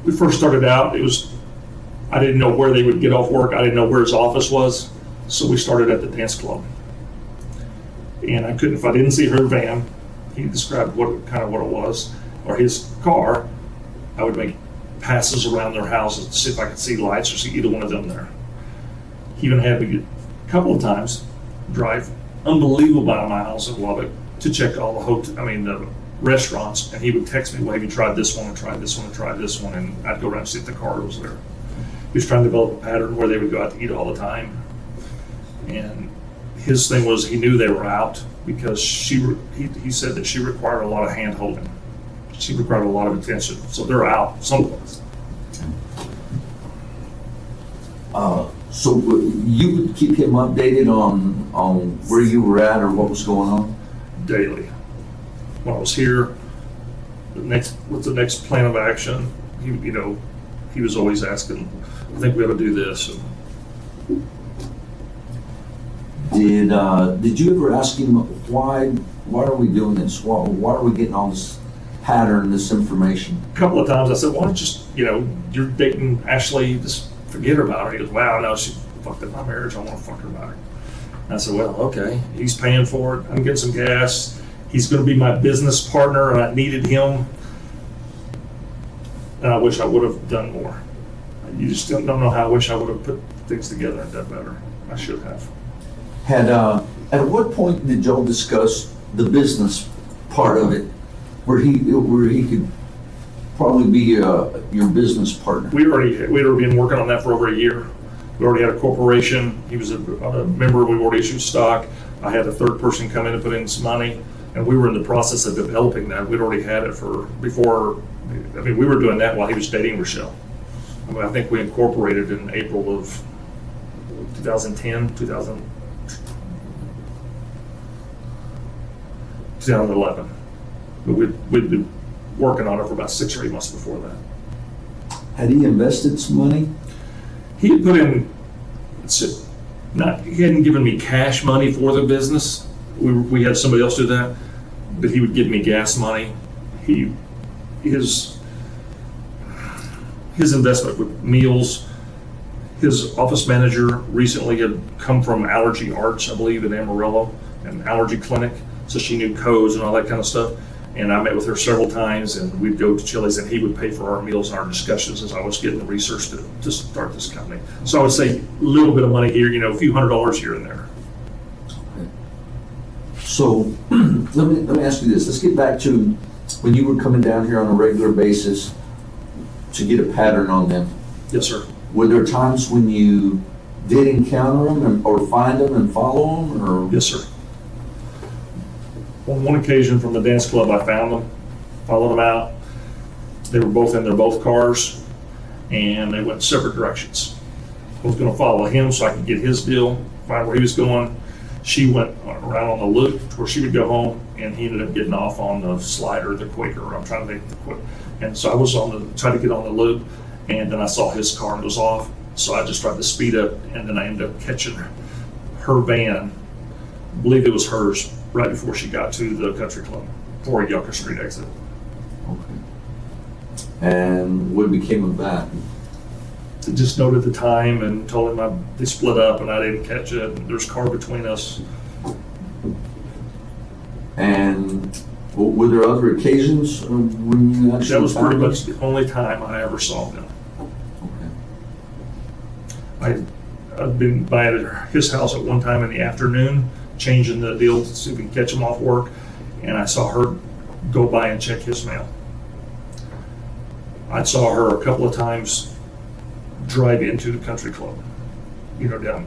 We first started out, I didn't know where they would get off work. I didn't know where his office was. So we started at the dance club. And if I didn't see her van, he described what it was, or his car, I would make passes around their houses to see if I could see lights or see either one of them there. He even had me a couple of times drive unbelievable amount of miles in Lubbock to check all the restaurants, and he would text me, well, have you tried this one, and tried this one, and tried this one, and I'd go around and see if the card was there. He was trying to develop a pattern where they would go out to eat all the time. And his thing was, he knew they were out because he said that she required a lot of hand holding. She required a lot of attention, so they're out someplace. So you would keep him updated on where you were at or what was going on? Daily. When I was here, what's the next plan of action? He was always asking, I think we ought to do this. Did you ever ask him why are we doing this? Why are we getting all this pattern, this information? A couple of times I said, why don't you just, you're dating Ashley, just forget about her. He goes, wow, no, she fucked up my marriage. I want to fuck her about her. I said, well, okay. He's paying for it. I'm getting some gas. He's going to be my business partner, and I needed him. And I wish I would have done more. You just don't know how I wish I would have put things together and done better. I should have. At what point did y'all discuss the business part of it, where he could probably be your business partner? We'd already been working on that for over a year. We already had a corporation. He was a member. We already issued stock. I had a third person come in and put in some money, and we were in the process of developing that. We'd already had it before. We were doing that while he was dating Rochelle. I think we incorporated in April of 2010, 2011. But we'd been working on it for about 6 or 8 months before that. Had he invested some money? He had put in, he hadn't given me cash money for the business. We had somebody else do that, but he would give me gas money. His investment with meals. His office manager recently had come from Allergy Arts, I believe, in Amarillo, an allergy clinic. So she knew codes and all that kind of stuff. And I met with her several times, and we'd go to Chili's, and he would pay for our meals and our discussions as I was getting the research to start this company. So I would say a little bit of money here, a few $100s here and there. Okay. So let me ask you this. Let's get back to when you were coming down here on a regular basis to get a pattern on them. Yes, sir. Were there times when you did encounter them or find them and follow them? Or? Yes, sir. On one occasion from the dance club, I found them, followed them out. They were both in their both cars, and they went separate directions. I was going to follow him so I could get his deal, find where he was going. She went around on the loop to where she would go home, and he ended up getting off on the Slider, the Quaker. I'm trying to think the Quaker. And so I was trying to get on the loop, and then I saw his car and it was off. So I just tried to speed up, and then I ended up catching her van. I believe it was hers, right before she got to the country club, before Yucca Street exit. Okay. And what became of that? I just noted the time and told him they split up and I didn't catch it. There's a car between us. And were there other occasions when you actually That was pretty found much them? the only time I ever saw them. Okay. I'd been by at his house at one time in the afternoon, changing the deal to see if we can catch him off work, and I saw her go by and check his mail. I saw her a couple of times drive into the country club, down.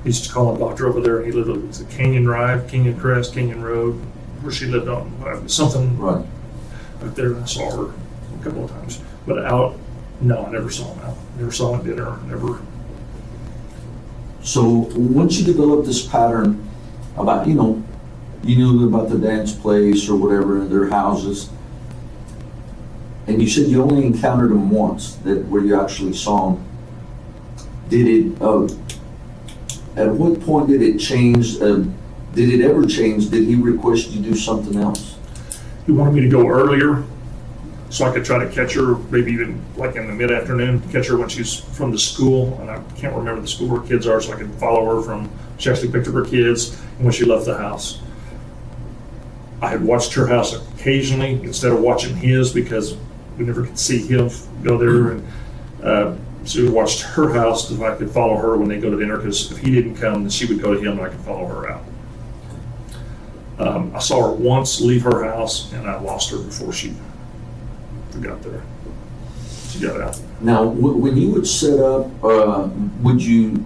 He used to call a doctor over there, and he lived on Canyon Drive, Canyon Crest, Canyon Road, where she lived on, something Right. up there. I saw her a couple of times, but out, no, I never saw him out. Never saw him at dinner, never. So once you developed this pattern about, you knew about the dance place or whatever, their houses, and you said you only encountered them once, where you actually saw them. Did it, at what point did it change? Did it ever change? Did he request you do something else? He wanted me to go earlier so I could try to catch her, maybe even like in the mid-afternoon, catch her when she's from the school, and I can't remember the school where kids are, so I could follow her from, she actually picked up her kids, and when she left the house. I had watched her house occasionally instead of watching his, because we never could see him go there, and so we watched her house so I could follow her when they go to dinner, because if he didn't come, then she would go to him and I could follow her out. I saw her once leave her house, and I lost her before she got there. She got out. Now, when you would set up, would you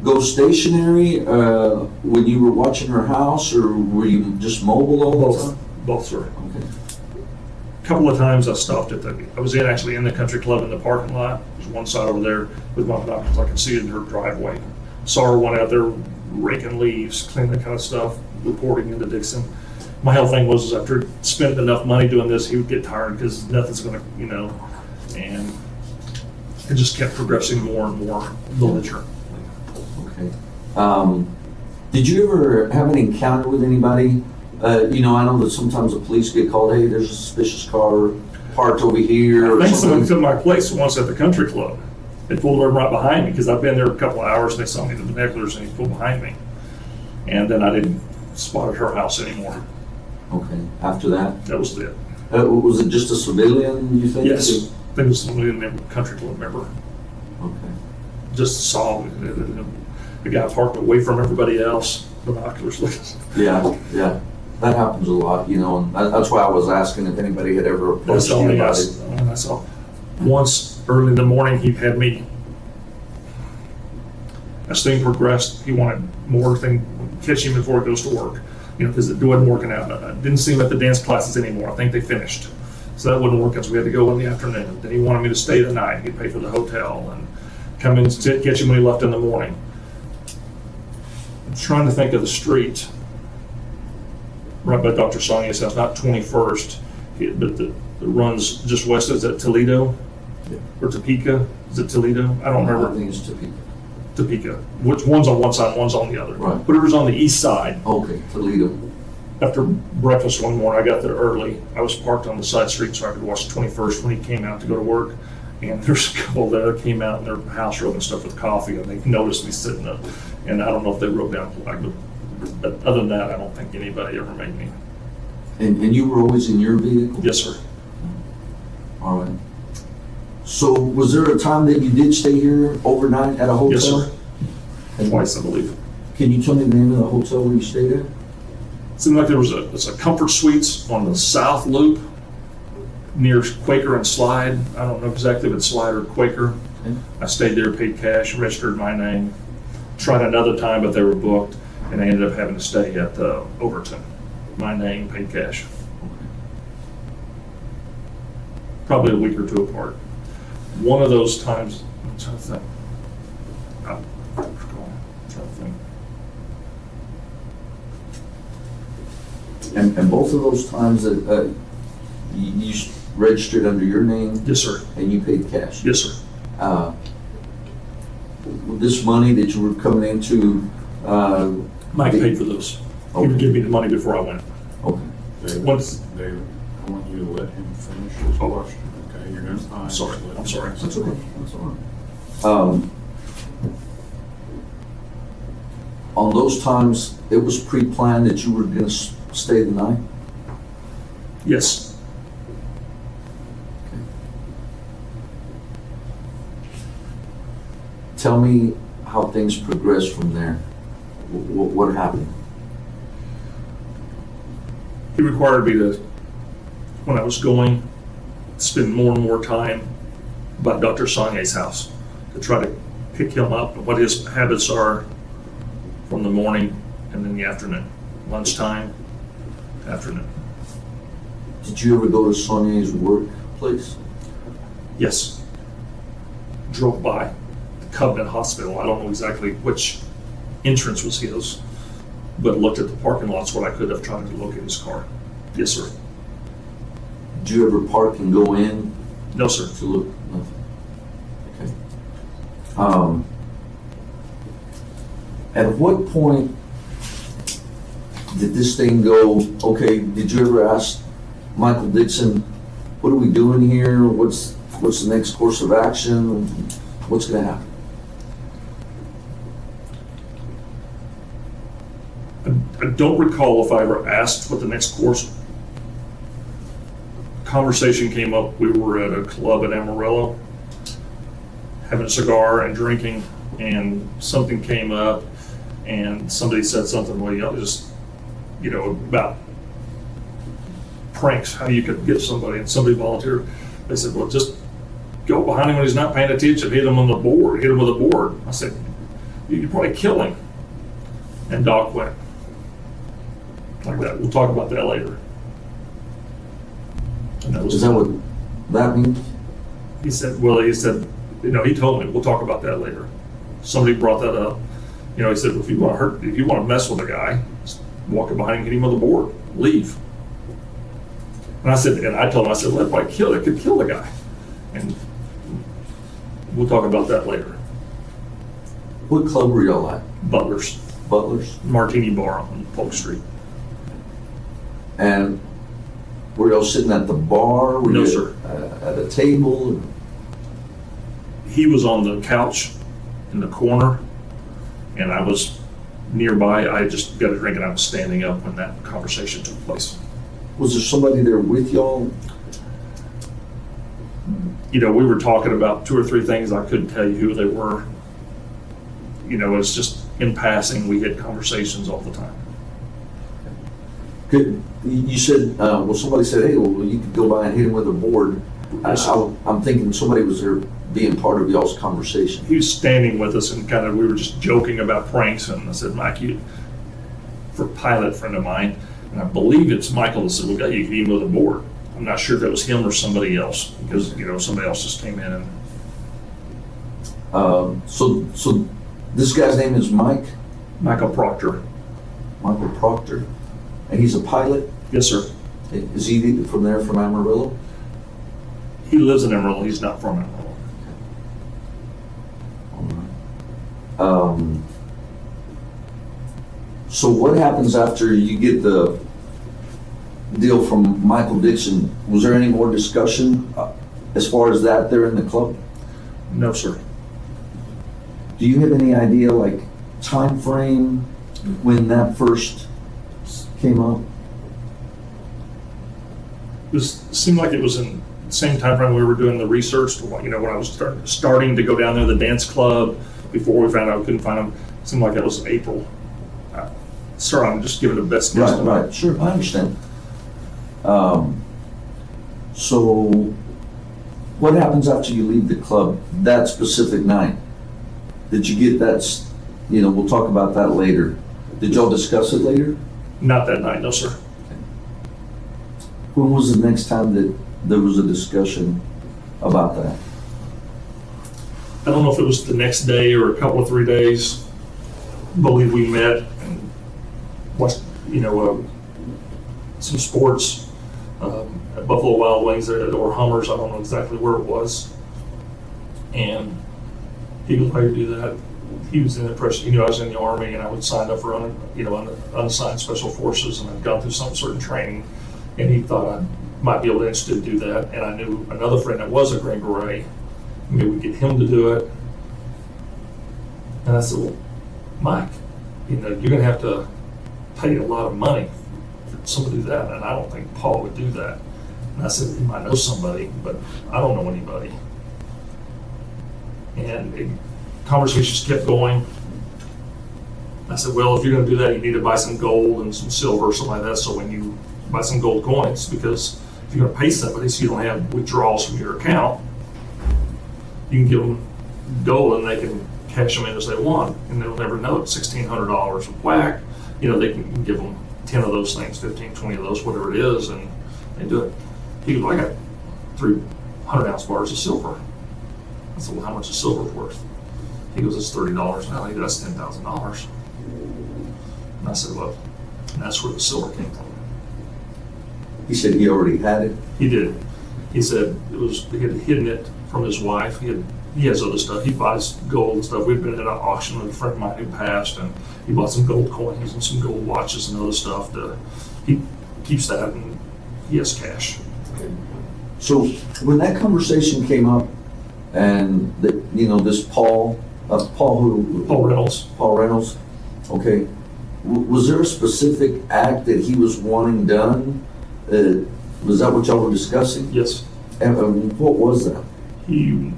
go stationary when you were watching her house, or were you just mobile all the time? Both, sir. Okay. A couple of times I stopped I was actually in the country club in the parking lot. There's one side over there with my binoculars. I could see it in her driveway. Saw her one out there raking leaves, cleaning that kind of stuff, reporting into Dixon. My whole thing was after spending enough money doing this, he would get tired because nothing's gonna, and it just kept progressing more and more belligerent. Okay. Did you ever have an encounter with anybody? I know that sometimes the police get called, hey, there's a suspicious car parked over here. I or think someone something. took my place once at the country club. They pulled over right behind me because I've been there a couple of hours and they saw me in the binoculars and he pulled behind me. And then I didn't spot at her house anymore. Okay, after that? That was it. Was it just a civilian, you think? Yes, I think it was someone in the country club member. Okay. Just saw the guy parked away from everybody else, binoculars looking. Yeah. That happens a lot, and that's why I was asking if anybody had ever approached That's all you I about it. I saw. Once early in the morning, he had me, as things progressed, he wanted more thing, catch him before he goes to work, because it wasn't working out. I didn't see him at the dance classes anymore. I think they finished. So that wouldn't work out, so we had to go in the afternoon. Then he wanted me to stay the night. He'd pay for the hotel and come in and catch him when he left in the morning. I'm trying to think of the street right by Dr. Sonia's house, not 21st, but the runs just west. Is that Toledo? Yeah. Or Topeka? Is it Toledo? I don't I remember. think it's Topeka. Topeka. Which one's on one side, one's on the other. Right. Whatever's on the east side. Okay, Toledo. After breakfast one morning, I got there early. I was parked on the side street so I could watch 21st when he came out to go to work. And there's a couple there that came out in their house rubbing stuff with coffee, and they noticed me sitting up. And I don't know if they wrote down flag, but other than that, I don't think anybody ever made me. And you were always in your vehicle? Yes, sir. All right. So was there a time that you did stay here overnight at a hotel? Yes, sir. And Twice, I believe. Can you tell me the name of the hotel where you stayed at? It seemed like it's a Comfort Suites on the South Loop near Quaker and Slide. I don't know exactly if it's Slide or Quaker. Okay. I stayed there, paid cash, registered my name. Tried another time, but they were booked, and I ended up having to stay at Overton. My name, paid cash. Probably a week or two apart. One of those times, I'm trying to think. I'm trying to think. And both of those times that you registered under your name Yes, sir. and you paid cash? Yes, sir. This money that you were coming into, Mike paid for those. He would Okay. give me the money before I went. okay. David, Once- David, I want you to let him finish his question, okay? You're gonna time. Sorry, Let I'm him sorry. finish. That's okay. That's all right. On those times, it was pre-planned that you were gonna stay the night? Yes. Tell me how things progressed from there. What happened? He required me to, when I was going, spend more and more time by Dr. Sonnier's house to try to pick him up and what his habits are from the morning and then the afternoon, lunchtime, afternoon. Did you ever go to Sonnier's workplace? Yes. Drove by the Covenant Hospital. I don't know exactly which entrance was his, but looked at the parking lots what I could have tried to locate his car. Yes, sir. Did you ever park and go in No, sir. to look? Nothing. Okay. At what point did this thing go, okay, did you ever ask Michael Dixon, what are we doing here? What's the next course of action? What's gonna happen? I don't recall if I ever asked what the next course. Conversation came up. We were at a club in Amarillo, having a cigar and drinking, and something came up, and somebody said something. Well, you about pranks, how you could get somebody, and somebody volunteered. They said, well, just go behind him when he's not paying attention, hit him on the board, hit him with a board. I said, you could probably kill him. And Doc went like that. We'll talk about that later. And that was Is that what that means? he said, he told me, we'll talk about that later. Somebody brought that up. He said, if you want to mess with a guy, just walk up behind him, hit him with a board, leave. And I told him, I said, well, it could kill the guy. And we'll talk about that later. What club were y'all at? Butler's, Butler's? Martini Bar on Polk Street. And were y'all sitting at the bar? Were No, you sir. At a table? He was on the couch in the corner, and I was nearby. I just got a drink, and I was standing up when that conversation took place. Was there somebody there with y'all? We were talking about 2 or 3 things. I couldn't tell you who they were. It's just in passing. We had conversations all the time. You said, somebody said, hey, well, you could go by and hit him with a board. Yes, sir. I'm thinking somebody was there being part of y'all's conversation. He was standing with us, and we were just joking about pranks. And I said, Mike, for a pilot friend of mine, and I believe it's Michael that said, well, you can hit him with a board. I'm not sure if it was him or somebody else, because, somebody else just came in and. So this guy's name is Michael Proctor. Michael Proctor, and he's a pilot? Yes, sir. Is he from Amarillo? He lives in Amarillo. He's not from Amarillo. All right. So what happens after you get the deal from Michael Dixon? Was there any more discussion as far as that there in the club? No, sir. Do you have any idea, like, time frame when that first came up? It seemed like it was in the same time frame we were doing the research. When I was starting to go down there, the dance club, before we found out we couldn't find them. It seemed like it was April. Sir, I'm just giving the best guess. Right, sure, I understand. So what happens after you leave the club that specific night? Did you get that, we'll talk about that later. Did y'all discuss it later? Not that night, no, sir. When was the next time that there was a discussion about that? I don't know if it was the next day or a couple of 3 days. I believe we met and watched, some sports at Buffalo Wild Wings or Hummers. I don't know exactly where it was. And he was ready to do that. He was in the press. I was in the Army, and I would sign up for unassigned special forces, and I'd gone through some certain training. And he thought I might be able to interested to do that. And I knew another friend that was a Green Beret. Maybe we get him to do it. And I said, well, Mike, you're going to have to pay a lot of money for someone to do that, and I don't think Paul would do that. And I said, he might know somebody, but I don't know anybody. And conversations kept going. I said, well, if you're going to do that, you need to buy some gold and some silver or something like that, so when you buy some gold coins, because if you're going to pay somebody so you don't have withdrawals from your account, you can give them gold and they can cash them in as they want, and they'll never know it's $1,600 of whack. They can give them 10 of those things, 15, 20 of those, whatever it is, and they do it. He goes, I got 3 100-ounce bars of silver. I said, well, how much is silver worth? He goes, it's $30 now. He goes, that's $10,000. And I said, well, and that's where the silver came from. He said he already had it? He did. He said he had hidden it from his wife. He has other stuff. He buys gold and stuff. We'd been at an auction with a friend of mine who passed, and he bought some gold coins and some gold watches and other stuff. He keeps that, and he has cash. So when that conversation came up, and this Paul Reynolds, okay, was there a specific act that he was wanting done? Was that what y'all were discussing? Yes. And what was that? He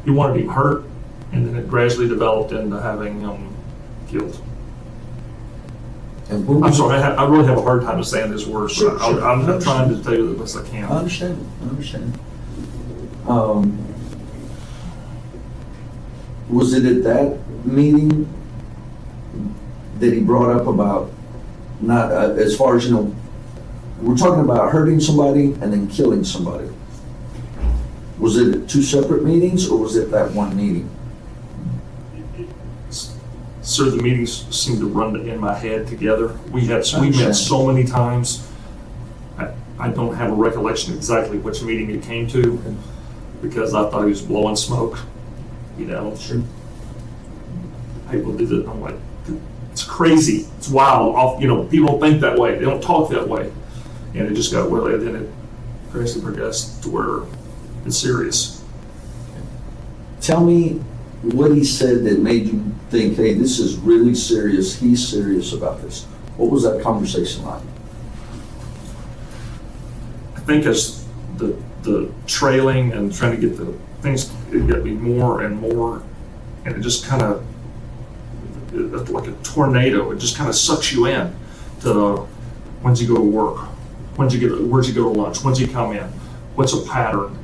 wanted him hurt, and then it gradually developed into having him killed. And when I'm was sorry, I really have a hard time saying his words, Sure, but sure. I'm trying to tell you the best I I can. understand, I understand. Was it at that meeting that he brought up about not, as far as, you know, we're talking about hurting somebody and then killing somebody? Was it at two separate meetings, or was it that one meeting? Sir, the meetings seem to run in my head together. We met understand. so many times. I don't have a recollection exactly which meeting it came to, because I thought he was blowing smoke, you know. Sure. People do that, I'm like, it's crazy, it's wild, you know, people don't think that way, they don't talk that way. And it just got really, then it gradually progressed to where it's serious. Tell me what he said that made you think, hey, this is really serious, he's serious about this. What was that conversation like? I think as the trailing and trying to get the things, it got me more and more, and it just kind of, like a tornado, it just kind of sucks you in to when's you go to work, where'd you go to lunch, when's you come in, what's a pattern.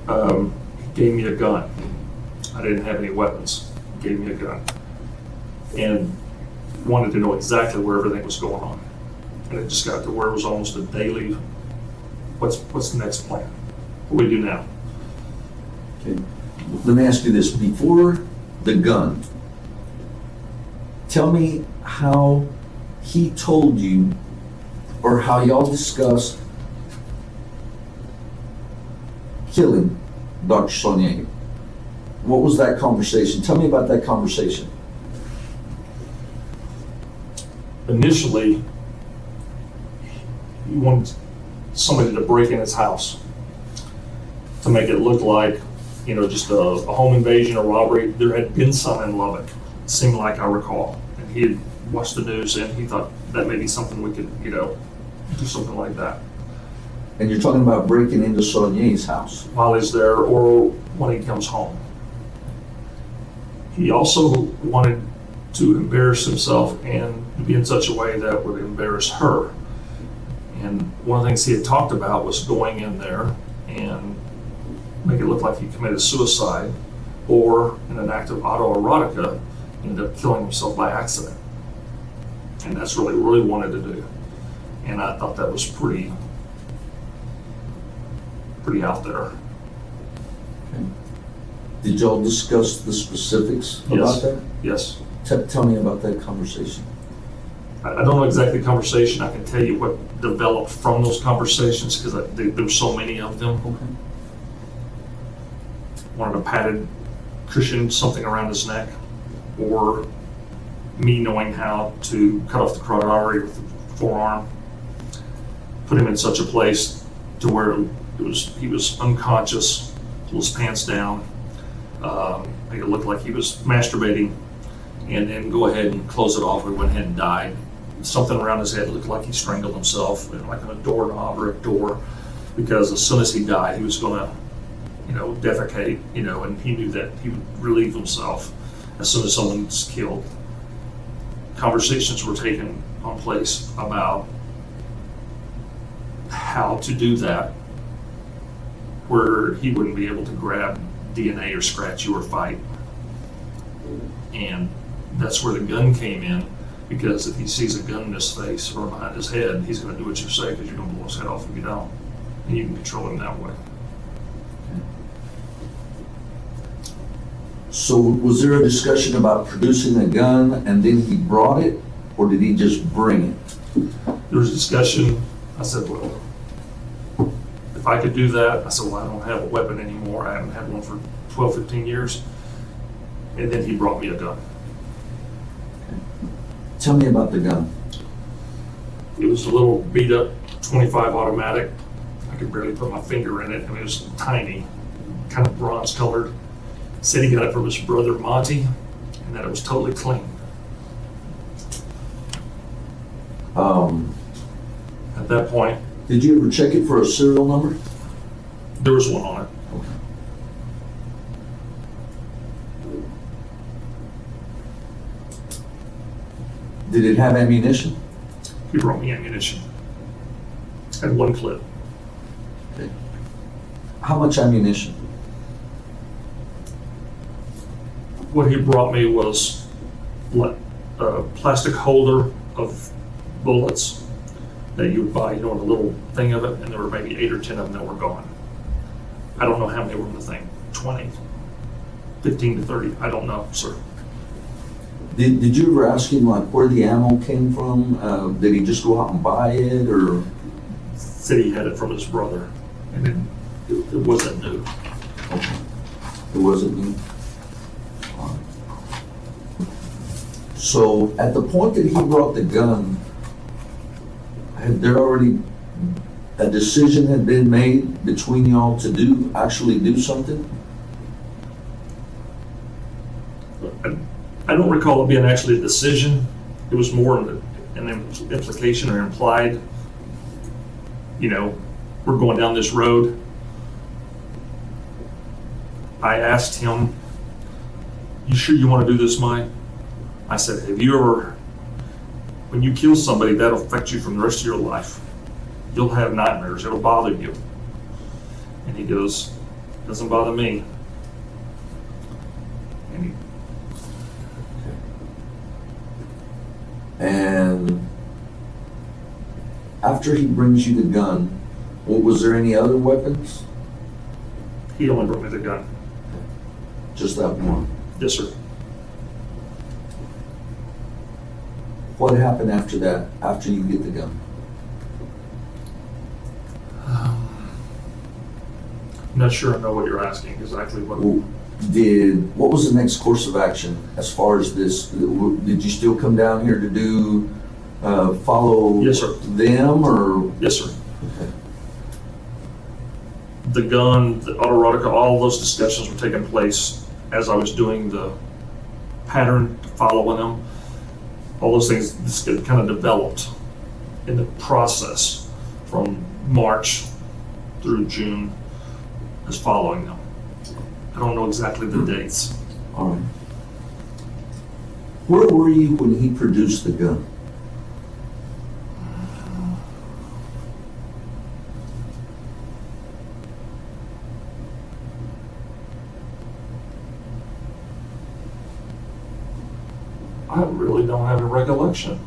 He gave me a gun. I didn't have any weapons. He gave me a gun and wanted to know exactly where everything was going on. And it just got to where it was almost a daily, what's the next plan? What do we do now? Okay. Let me ask you this, before the gun, tell me how he told you, or how y'all discussed killing Dr. Sonnier. What was that conversation? Tell me about that conversation. Initially, he wanted somebody to break in his house to make it look like, you know, just a home invasion or robbery. There had been some in Lubbock, it seemed like I recall. And he had watched the news and he thought that may be something we could, you know, do something like that And you're talking about breaking into Sonnier's house. while he's there or when he comes home. He also wanted to embarrass himself and to be in such a way that would embarrass her. And one of the things he had talked about was going in there and make it look like he committed suicide, or in an act of autoerotica, ended up killing himself by accident. And that's what he really wanted to do. And I thought that was pretty out there. Did y'all discuss the specifics about Yes. that? Yes. Tell me about that conversation. I don't know exactly the conversation. I can tell you what developed from those conversations because there's so many of them. Okay. Wanted a padded cushion, something around his neck, or me knowing how to cut off the carotid artery with the forearm, put him in such a place to where he was unconscious, pull his pants down, make it look like he was masturbating, and then go ahead and close it off. We went ahead and died. Something around his head looked like he strangled himself, like on a doorknob or a door, because as soon as he died, he was going to, defecate, and he knew that he would relieve himself as soon as someone's killed. Conversations were taken on place about how to do that where he wouldn't be able to grab DNA or scratch you or fight. And that's where the gun came in, because if he sees a gun in his face or behind his head, he's going to do what you say because you're going to blow his head off if you don't. And you can control him that way. So was there a discussion about producing a gun and then he brought it, or did he just bring it? There was a discussion. I said, well, if I could do that, I said, well, I don't have a weapon anymore. I haven't had one for 12, 15 years. And then he brought me a gun. Tell me about the gun. It was a little beat up 25 automatic. I could barely put my finger in it. I mean, it was tiny, kind of bronze colored. Said he got it from his brother Monty, and that it was totally clean. At that point, Did you ever check it for a serial number? there was one on it. Did it have ammunition? He brought me ammunition. And one clip. Okay. How much ammunition? What he brought me was a plastic holder of bullets that you would buy, you know, in a little thing of it, and there were maybe 8 or 10 of them that were gone. I don't know how many were in the thing, 20, 15 to 30, I don't know, sir. Did you ever ask him like where the ammo came from? Did he just go out and buy it, or? Said he had it from his brother, and it wasn't new. Okay. It wasn't me? So at the point that he brought the gun, had there already a decision had been made between y'all to actually do something? I don't recall it being actually a decision. It was more an implication or implied, you know, we're going down this road. I asked him, you sure you want to do this, Mike? I said, have you ever, when you kill somebody, that'll affect you from the rest of your life. You'll have nightmares, it'll bother you. And he goes, doesn't bother me. And he, And after he brings you the gun, was there any other weapons? he only brought me the gun. Just that one? Yes, sir. What happened after that, after you get the gun? I'm not sure I know what you're asking exactly. What What was the next course of action as far as this? Did you still come down here to do, follow Yes, sir. them, or? Yes, sir. Okay. The gun, the autoerotica, all those discussions were taking place as I was doing the pattern, following them. All those things just get kind of developed in the process from March through June as following them. I don't know exactly the dates. All right. Where were you when he produced the gun? I really don't have a recollection.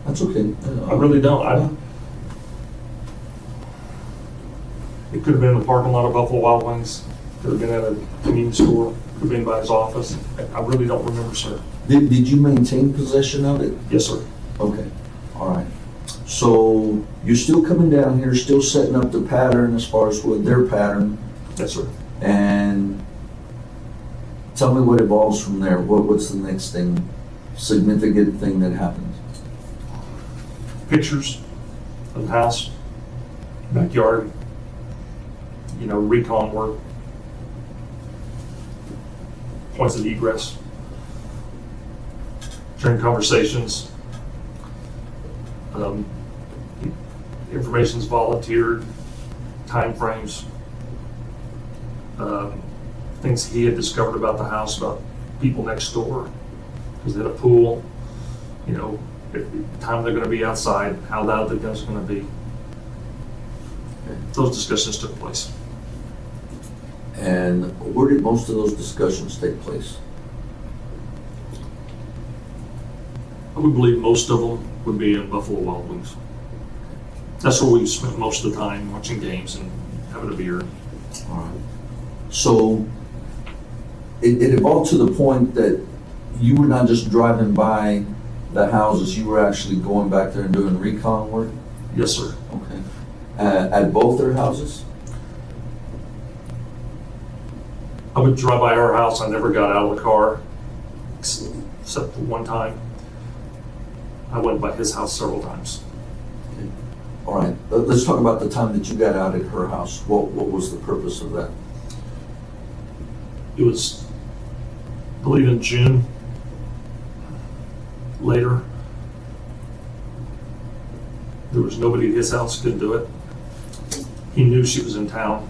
That's okay. I really don't. It could have been in the parking lot of Buffalo Wild Wings. Could have been at a convenience store. Could have been by his office. I really don't remember, sir. Did you maintain possession of it? Yes, sir. Okay, all right. So you're still coming down here, still setting up the pattern as far as what their pattern, Yes, sir. and tell me what evolves from there. What's the next thing, significant thing that happens? Pictures of the house, backyard, you know, recon work, points of egress, during conversations, information's volunteered, timeframes, things he had discovered about the house, about people next door, because they had a pool, you know, the time they're gonna be outside, how loud the gun's gonna be. Those discussions took place. And where did most of those discussions take place? I would believe most of them would be in Buffalo Wild Wings. That's where we spent most of the time, watching games and having a beer. All right. So it evolved to the point that you were not just driving by the houses, you were actually going back there and doing recon work? Yes, sir. Okay. At both their houses? I would drive by our house. I never got out of the car, except for one time. I went by his house several times. Okay. All right. Let's talk about the time that you got out at her house. What was the purpose of that? It was, I believe, in June. Later, there was nobody at his house, couldn't do it. He knew she was in town,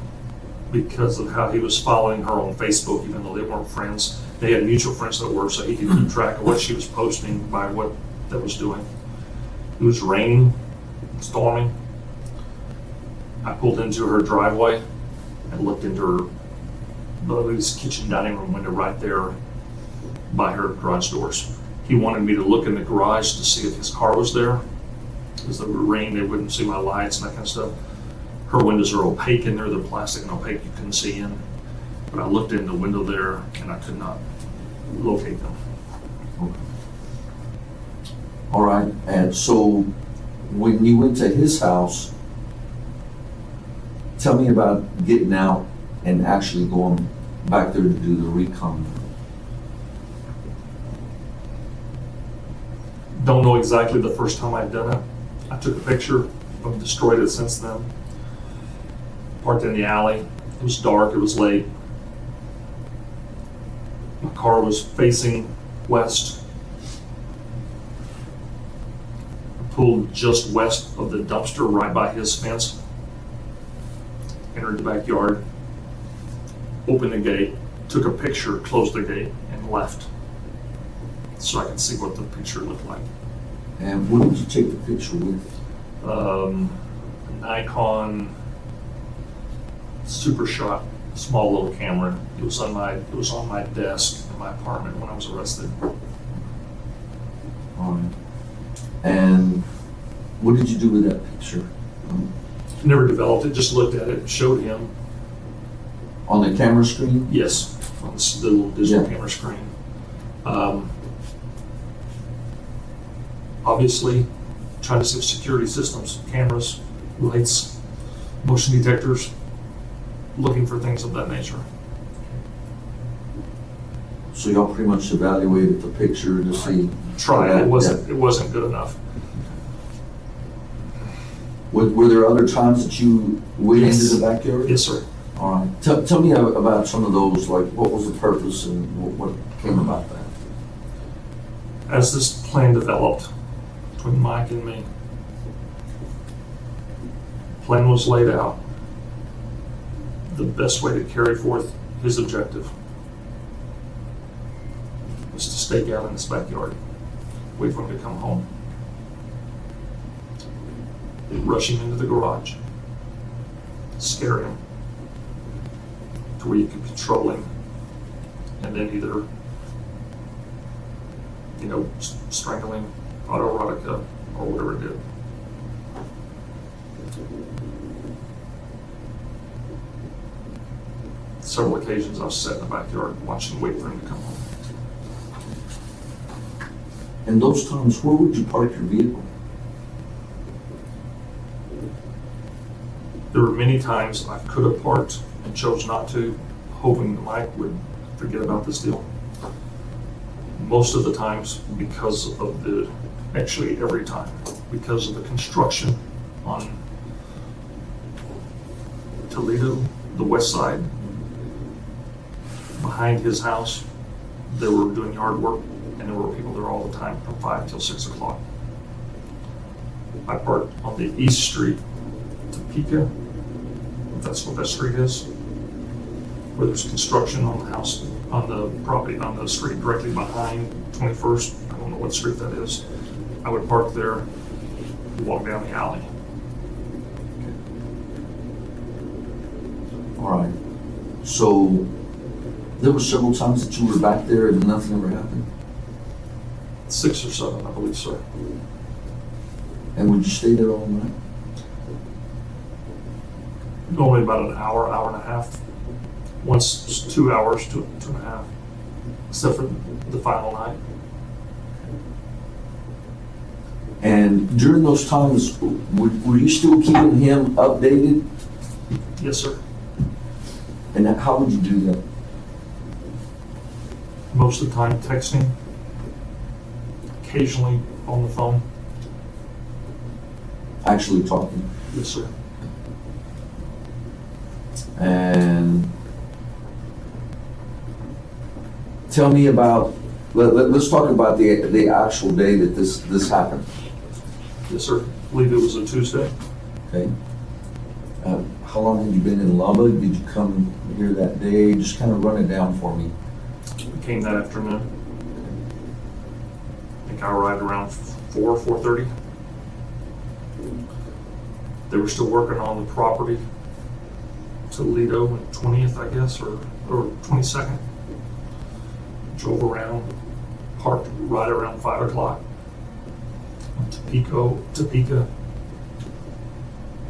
because of how he was following her on Facebook, even though they weren't friends. They had mutual friends that were, so he could keep track of what she was posting by what that was doing. It was raining, storming. I pulled into her driveway and looked into her Lily's kitchen dining room window right there by her garage doors. He wanted me to look in the garage to see if his car was there. Because the rain, they wouldn't see my lights and that kind of stuff. Her windows are opaque in there, they're plastic and opaque, you couldn't see in. But I looked in the window there and I could not locate them. All right, and so when you went to his house, tell me about getting out and actually going back there to do the recon. Don't know exactly the first time I'd done it. I took a picture, I've destroyed it since then. Parked in the alley, it was dark, it was late. My car was facing west. I pulled just west of the dumpster right by his fence. Entered the backyard, opened the gate, took a picture, closed the gate, and left. So I could see what the picture looked like. And what did you take the picture with? An Nikon Super Shot, small little camera. It was on my desk in my apartment when I was arrested. All right. And what did you do with that picture? Never developed it, just looked at it, showed him. On the camera screen? Yes, on the little digital Yeah. camera screen. Obviously, trying to see security systems, cameras, lights, motion detectors, looking for things of that nature. So y'all pretty much evaluated the picture to see. Tried, it Yeah. wasn't good enough. Were there other times that you went Yes. into the backyard? Yes, sir. All right. Tell me about some of those, like what was the purpose and what came about that? As this plan developed between Mike and me, plan was laid out. The best way to carry forth his objective was to stake out in this backyard, wait for him to come home, rush him into the garage, scare him to where you could control him, and then either strangling, autoerotica, or whatever it did. Several occasions I was sat in the backyard watching, waiting for him to come home. And those times, where would you park your vehicle? There were many times I could have parked and chose not to, hoping that Mike would forget about this deal. Most of the times actually every time, because of the construction on Toledo, the west side, behind his house, they were doing yard work, and there were people there all the time from 5 till 6 o'clock. I parked on the East Street, Topeka, if that's what that street is, where there's construction on the house, on the property, on the street directly behind 21st. I don't know what street that is. I would park there, walk down the alley. All right. So there were several times that you were back there and nothing ever happened? 6 or 7, I believe, sir. And would you stay there all night? Normally about an hour, hour and a half. Once it's 2 hours, two and a half, except for the final night. And during those times, were you still keeping him updated? Yes, sir. And how would you do that? Most of the time texting, occasionally on the phone. Actually talking? Yes, sir. And tell me about, let's talk about the actual day that this happened. Yes, sir. I believe it was a Tuesday. Okay. How long had you been in Lubbock? Did you come here that day? Just kind of run it down for me. We came that afternoon. I think I arrived around 4:30. They were still working on the property. Toledo and 20th, I guess, or 22nd. Drove around, parked right around 5 o'clock. Went to Topeka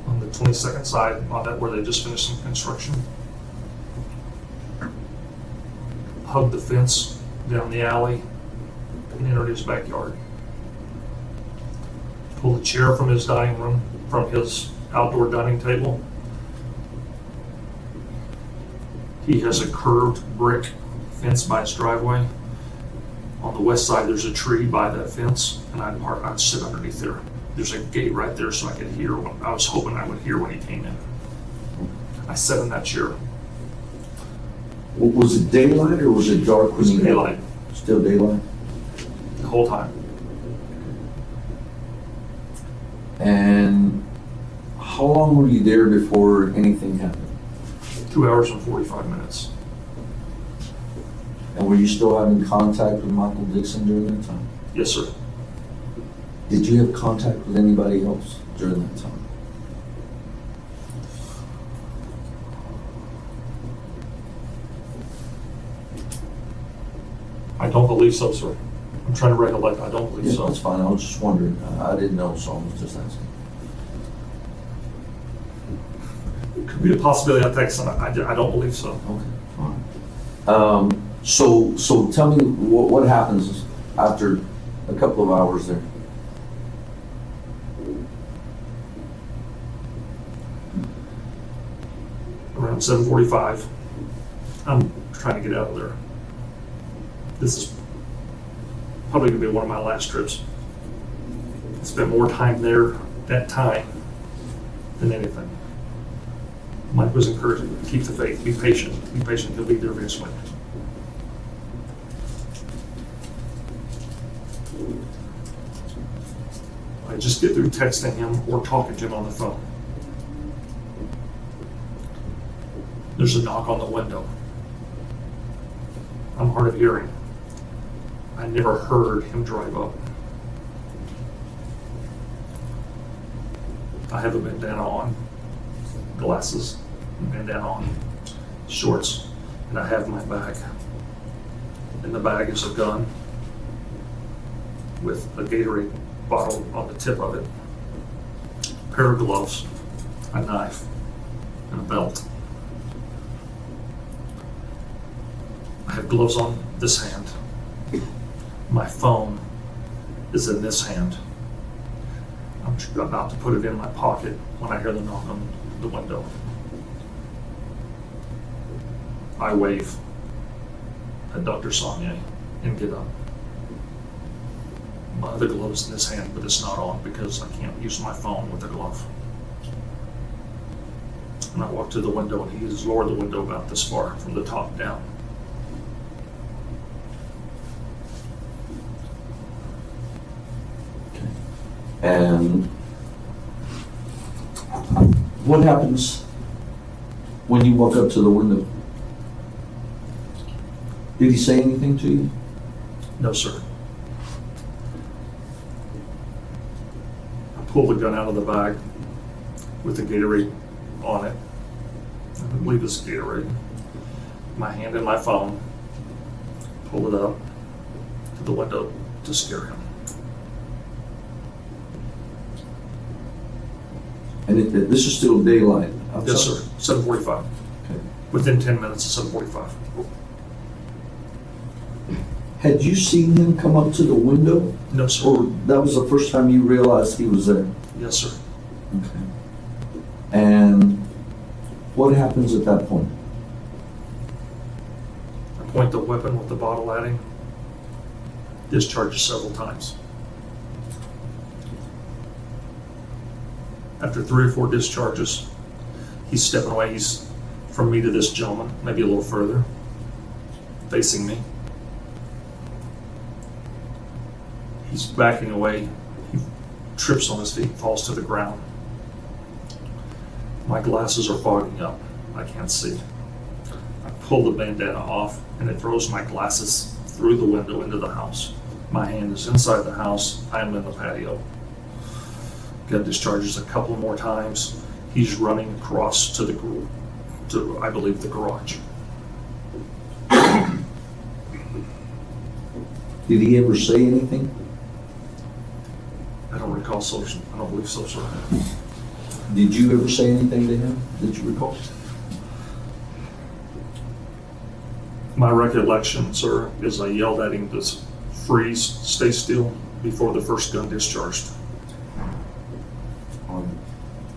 on the 22nd side, on that where they just finished some construction. Hugged the fence down the alley and entered his backyard. Pulled a chair from his dining room, from his outdoor dining table. He has a curved brick fence by his driveway. On the west side, there's a tree by that fence, and I'd sit underneath there. There's a gate right there so I could hear I was hoping I would hear when he came in. I sat in that chair. Was it daylight or was it dark when you? Daylight Still daylight? the whole time. And how long were you there before anything happened? 2 hours and 45 minutes. And were you still having contact with Michael Dixon during that time? Yes, sir. Did you have contact with anybody else during that time? I don't believe so, sir. I'm trying to recollect. I don't believe Yeah, so. that's fine. I was just wondering. I didn't know, so I was just asking. It could be a possibility I text him. I don't believe so. Okay, fine. So tell me what happens after a couple of hours there? Around 7:45, I'm trying to get out of there. This is probably gonna be one of my last trips. I spent more time there that time than anything. Mike was encouraging, keep the faith, be patient, he'll be there eventually. I just get through texting him or talking to him on the phone. There's a knock on the window. I'm hard of hearing. I never heard him drive up. I have a bandana on, glasses, bandana on, shorts, and I have my bag. In the bag is a gun with a Gatorade bottle on the tip of it, a pair of gloves, a knife, and a belt. I have gloves on this hand. My phone is in this hand. I'm about to put it in my pocket when I hear the knock on the window. I wave at Dr. Sonnier and get up. My other glove is in this hand, but it's not on because I can't use my phone with the glove. And I walk to the window, and he has lowered the window about this far from the top down. And what happens when you walk up to the window? Did he say anything to you? No, sir. I pulled the gun out of the bag with the Gatorade on it. I believe it's Gatorade. My hand in my phone. Pulled it up to the window to scare him. And this is still daylight outside? Yes, sir. 7:45. Okay. Within 10 minutes of 7:45. Had you seen him come up to the window? No, sir. Or that was the first time you realized he was there? Yes, sir. Okay. And what happens at that point? I point the weapon with the bottle at him. Discharges several times. After 3 or 4 discharges, he's stepping away. He's from me to this gentleman, maybe a little further, facing me. He's backing away. He trips on his feet, falls to the ground. My glasses are fogging up. I can't see. I pull the bandana off and it throws my glasses through the window into the house. My hand is inside the house. I am in the patio. Gun discharges a couple more times. He's running across to I believe, the garage. Did he ever say anything? I don't recall social. I don't believe so, sir. Did you ever say anything to him that you recall? My recollection, sir, is I yelled at him to freeze, stay still, before the first gun discharged.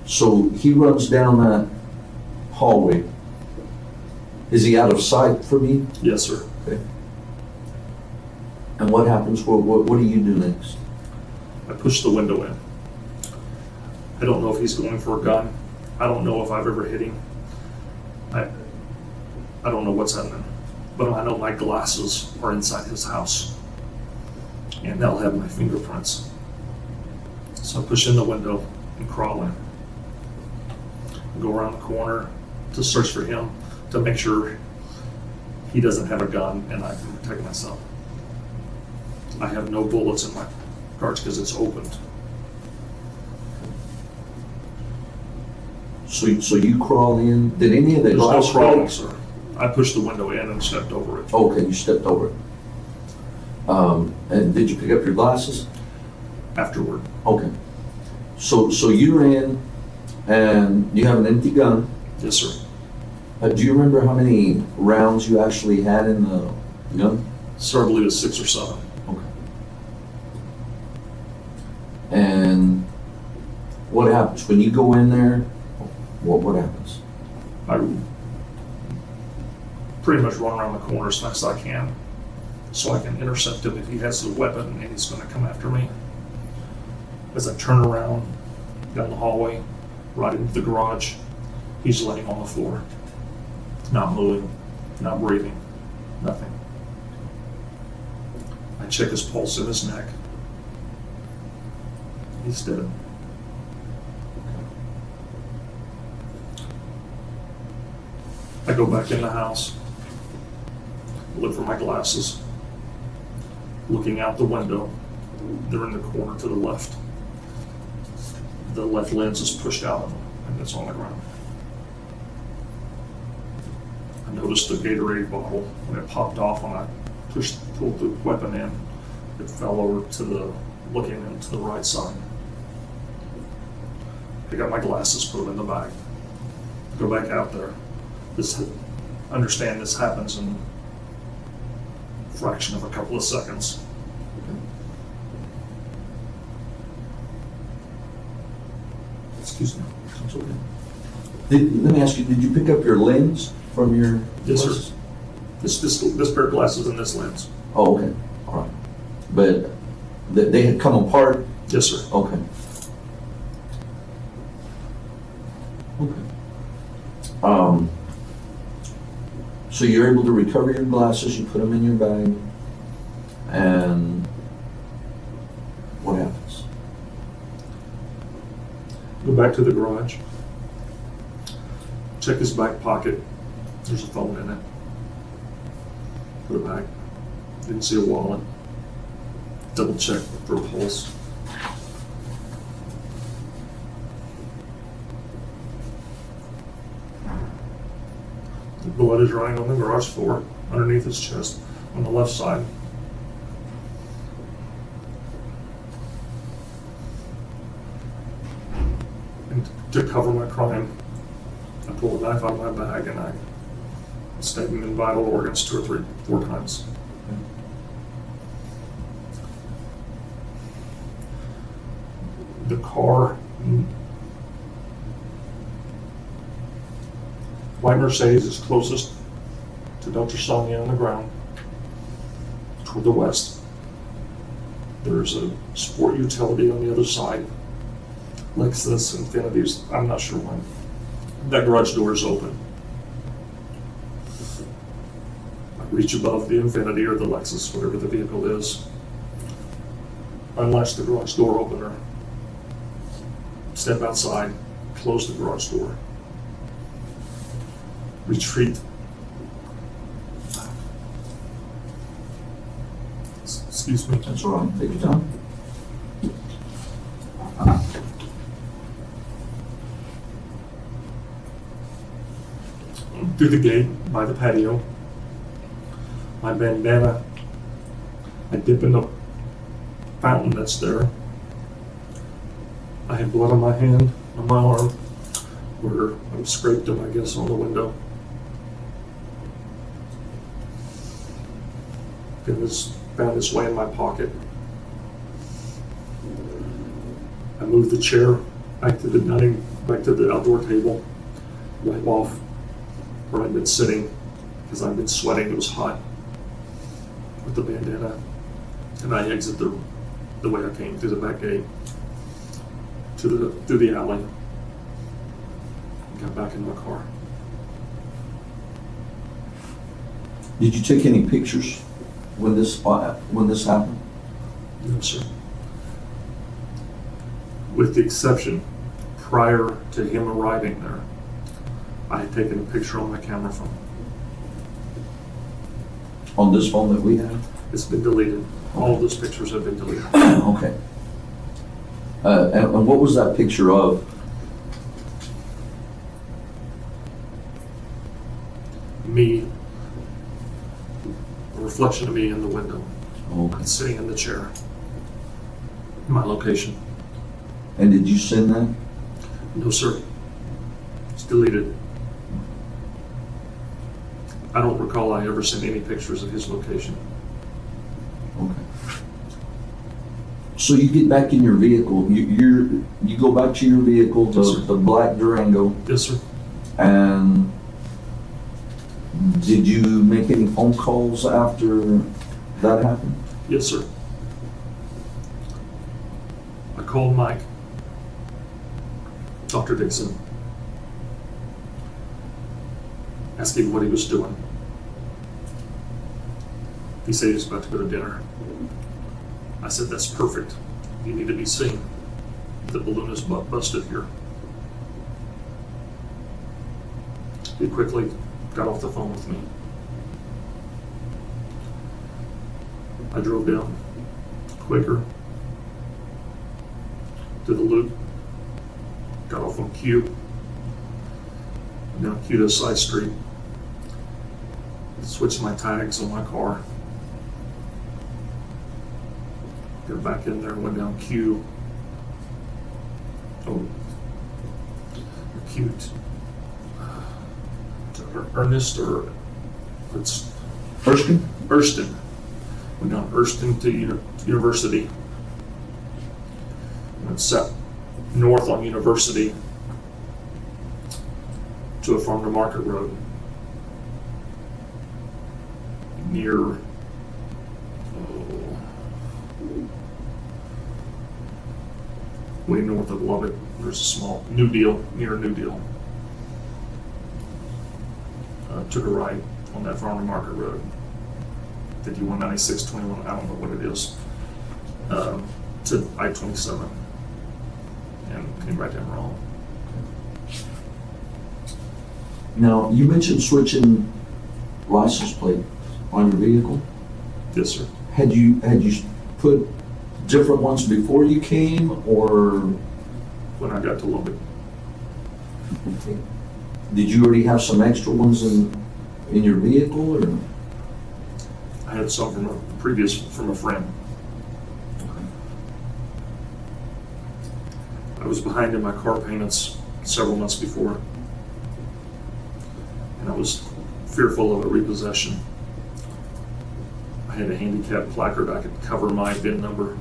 So he runs down that hallway. Is he out of sight from you? Yes, sir. Okay. And what happens? What do you do next? I push the window in. I don't know if he's going for a gun. I don't know if I've ever hit him. I don't know what's happening. But I know my glasses are inside his house. And they'll have my fingerprints. So I push in the window and crawl in. I go around the corner to search for him, to make sure he doesn't have a gun and I can protect myself. I have no bullets in my cards because it's opened. So you crawl in. Did any of the There's no glass crawling, break? sir. I pushed the window in and stepped over it. Okay, you stepped over it. And did you pick up your glasses? Afterward. Okay. So you ran, and you have an empty gun. Yes, sir. Do you remember how many rounds you actually had in the gun? Sir, I believe it's 6 or 7. Okay. And what happens when you go in there? What happens? I pretty much run around the corner as fast as I can so I can intercept him if he has a weapon and he's going to come after me. As I turn around down the hallway, right into the garage, he's laying on the floor, not moving, not breathing, nothing. I check his pulse in his neck. He's dead. I go back in the house, look for my glasses, looking out the window. They're in the corner to the left. The left lens is pushed out and it's on the ground. I noticed the Gatorade bottle when it popped off when I pulled the weapon in. It fell over to looking into the right side. I got my glasses, put them in the bag. Go back out there. Understand this happens in a fraction of a couple of seconds. Excuse me. It's okay. Let me ask you, did you pick up your lens from your Yes, glasses? sir. This pair of glasses and this lens. Oh, okay, all right. But they had come apart? Yes, sir. Okay. Okay. So you're able to recover your glasses, you put them in your bag, and what happens? Go back to the garage. Check his back pocket. There's a phone in it. Put it back. Didn't see a wallet. Double check for a pulse. The blood is running on the garage floor underneath his chest on the left side. And to cover my crime, I pulled a knife out of my bag and I stabbed him in vital organs 2 or 4 times. The car, white Mercedes, is closest to Dr. Sonnier on the ground, toward the west. There's a sport utility on the other side. Lexus, Infinities, I'm not sure when. That garage door is open. I reach above the Infinity or the Lexus, whatever the vehicle is. Unlatch the garage door opener. Step outside, close the garage door. retreat. Excuse me. That's all right, take your time. Through the gate by the patio. My bandana. I dip in the fountain that's there. I had blood on my hand, on my arm, where I scraped them, I guess, on the window. Found its way in my pocket. I moved the chair back to the outdoor table, wipe off where I'd been sitting, because I'd been sweating, it was hot, with the bandana. And I exit the way I came, through the back gate, through the alley, and got back in my car. Did you take any pictures when this happened? No, sir. With the exception, prior to him arriving there, I had taken a picture on my camera phone. On this phone that we have? It's been deleted. All of those pictures have been deleted. Okay. And what was that picture of? Me, a reflection of me in the window, Okay. sitting in the chair. My location. And did you send that? No, sir. It's deleted. I don't recall I ever sent any pictures of his location. Okay. So you get back in your vehicle, you go back to your vehicle, Yes, sir. the black Durango, Yes, sir. and did you make any phone calls after that happened? Yes, sir. I called Mike, Dr. Dixon, asking what he was doing. He said he was about to go to dinner. I said, that's perfect. You need to be seen. The balloon is busted here. He quickly got off the phone with me. I drove down quicker to the loop, got off on Q, down Q to a side street, switched my tags on my car, got back in there, went down Q, Q to Ernest, or it's Erskine? Erston. Went down Erston to University. Went set north on University to a farm to market road near way north of Lubbock. There's a small New Deal, near New Deal. Took a right on that farm to market road. 5196, 21, I don't know what it is, to I-27, and came right down wrong. Now, you mentioned switching license plate on your vehicle. Yes, sir. Had you put different ones before you came, or When I got to Lubbock. did you already have some extra ones in your vehicle, or? I had some from a friend. I was behind in my car payments several months before, and I was fearful of a repossession. I had a handicap placard I could cover my VIN number,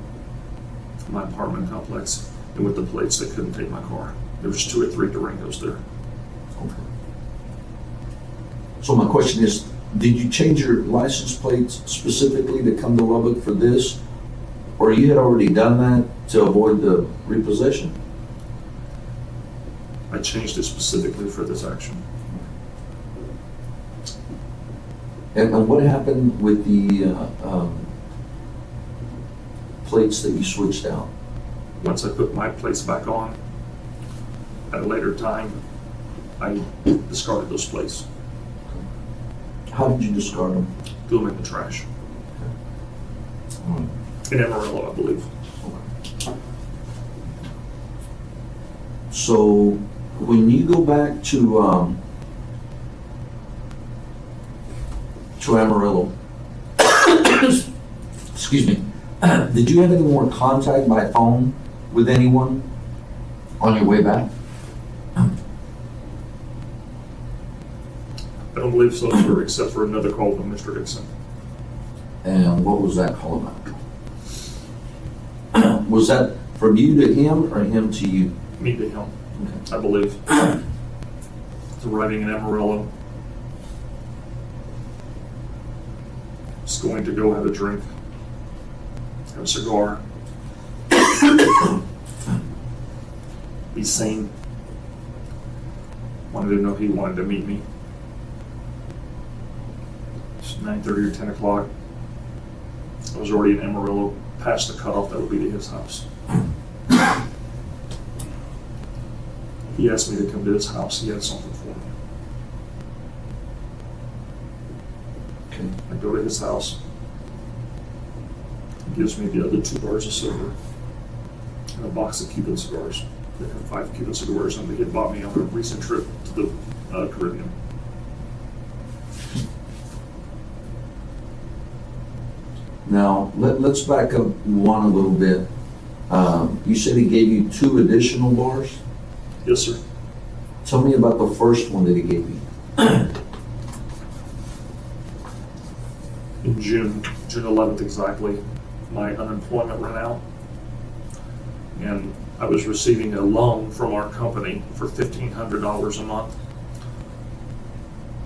my apartment complex, and with the plates they couldn't take my car. There was 2 or 3 Durangos there. Okay. So my question is, did you change your license plates specifically to come to Lubbock for this? Or you had already done that to avoid the repossession? I changed it specifically for this action. And what happened with the plates that you switched out? Once I put my plates back on, at a later time, I discarded those plates. How did you discard them? Threw them in the trash. In Amarillo, I believe. So when you go back to Amarillo, excuse me, did you have any more contact by phone with anyone on your way back? I don't believe so, sir, except for another call from Mr. Dixon. And what was that call about? Was that from you to him or him to you? Me to him, Okay. I believe. Arriving in Amarillo. Just going to go have a drink, have a cigar, be seen. Wanted to know if he wanted to meet me. It's 9:30 or 10 o'clock. I was already in Amarillo, past the cutoff that would be to his house. He asked me to come to his house. He had something for me. Okay. I go to his house. He gives me the other 2 bars of silver and a box of Cuban cigars. They had 5 Cuban cigars and they had bought me on a recent trip to the Caribbean. Now, let's back up one a little bit. You said he gave you 2 additional bars? Yes, sir. Tell me about the first one that he gave you. In June 11th exactly, my unemployment ran out. And I was receiving a loan from our company for $1,500 a month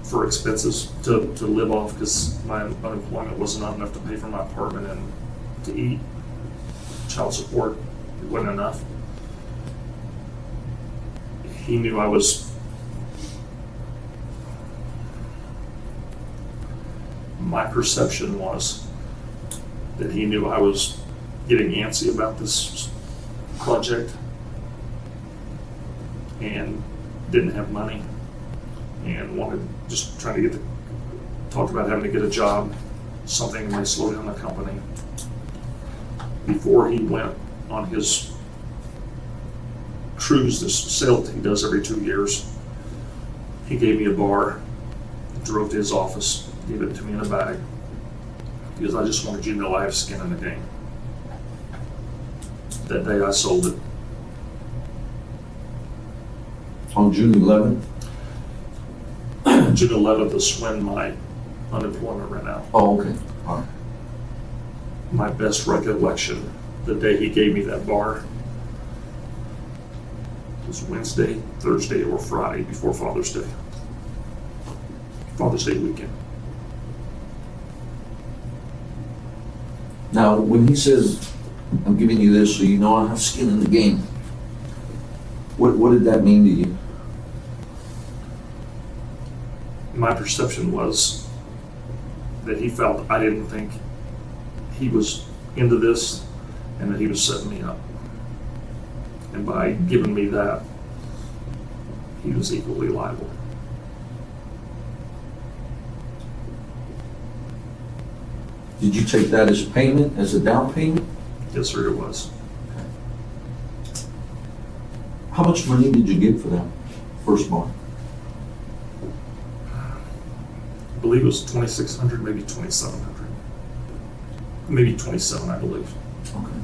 for expenses to live off because my unemployment was not enough to pay for my apartment and to eat. Child support, it wasn't enough. He knew I was my perception was that he knew I was getting antsy about this project and didn't have money and wanted, just trying to talked about having to get a job, something that may slow down the company. Before he went on his cruise, this sail that he does every 2 years, he gave me a bar, drove to his office, gave it to me in a bag, because I just wanted you to know I have skin in the game. That day I sold it. On June 11th? June 11th is when my unemployment ran out. Oh, okay. All right. My best recollection, the day he gave me that bar, was Wednesday, Thursday, or Friday before Father's Day. Father's Day weekend. Now, when he says, I'm giving you this so you know I have skin in the game, what did that mean to you? My perception was that he felt I didn't think he was into this and that he was setting me up. And by giving me that, he was equally liable. Did you take that as a payment, as a down payment? Yes, sir, it was. How much money did you get for that first bar? I believe it was 2,600, maybe 2,700. Maybe 27, I believe. Okay.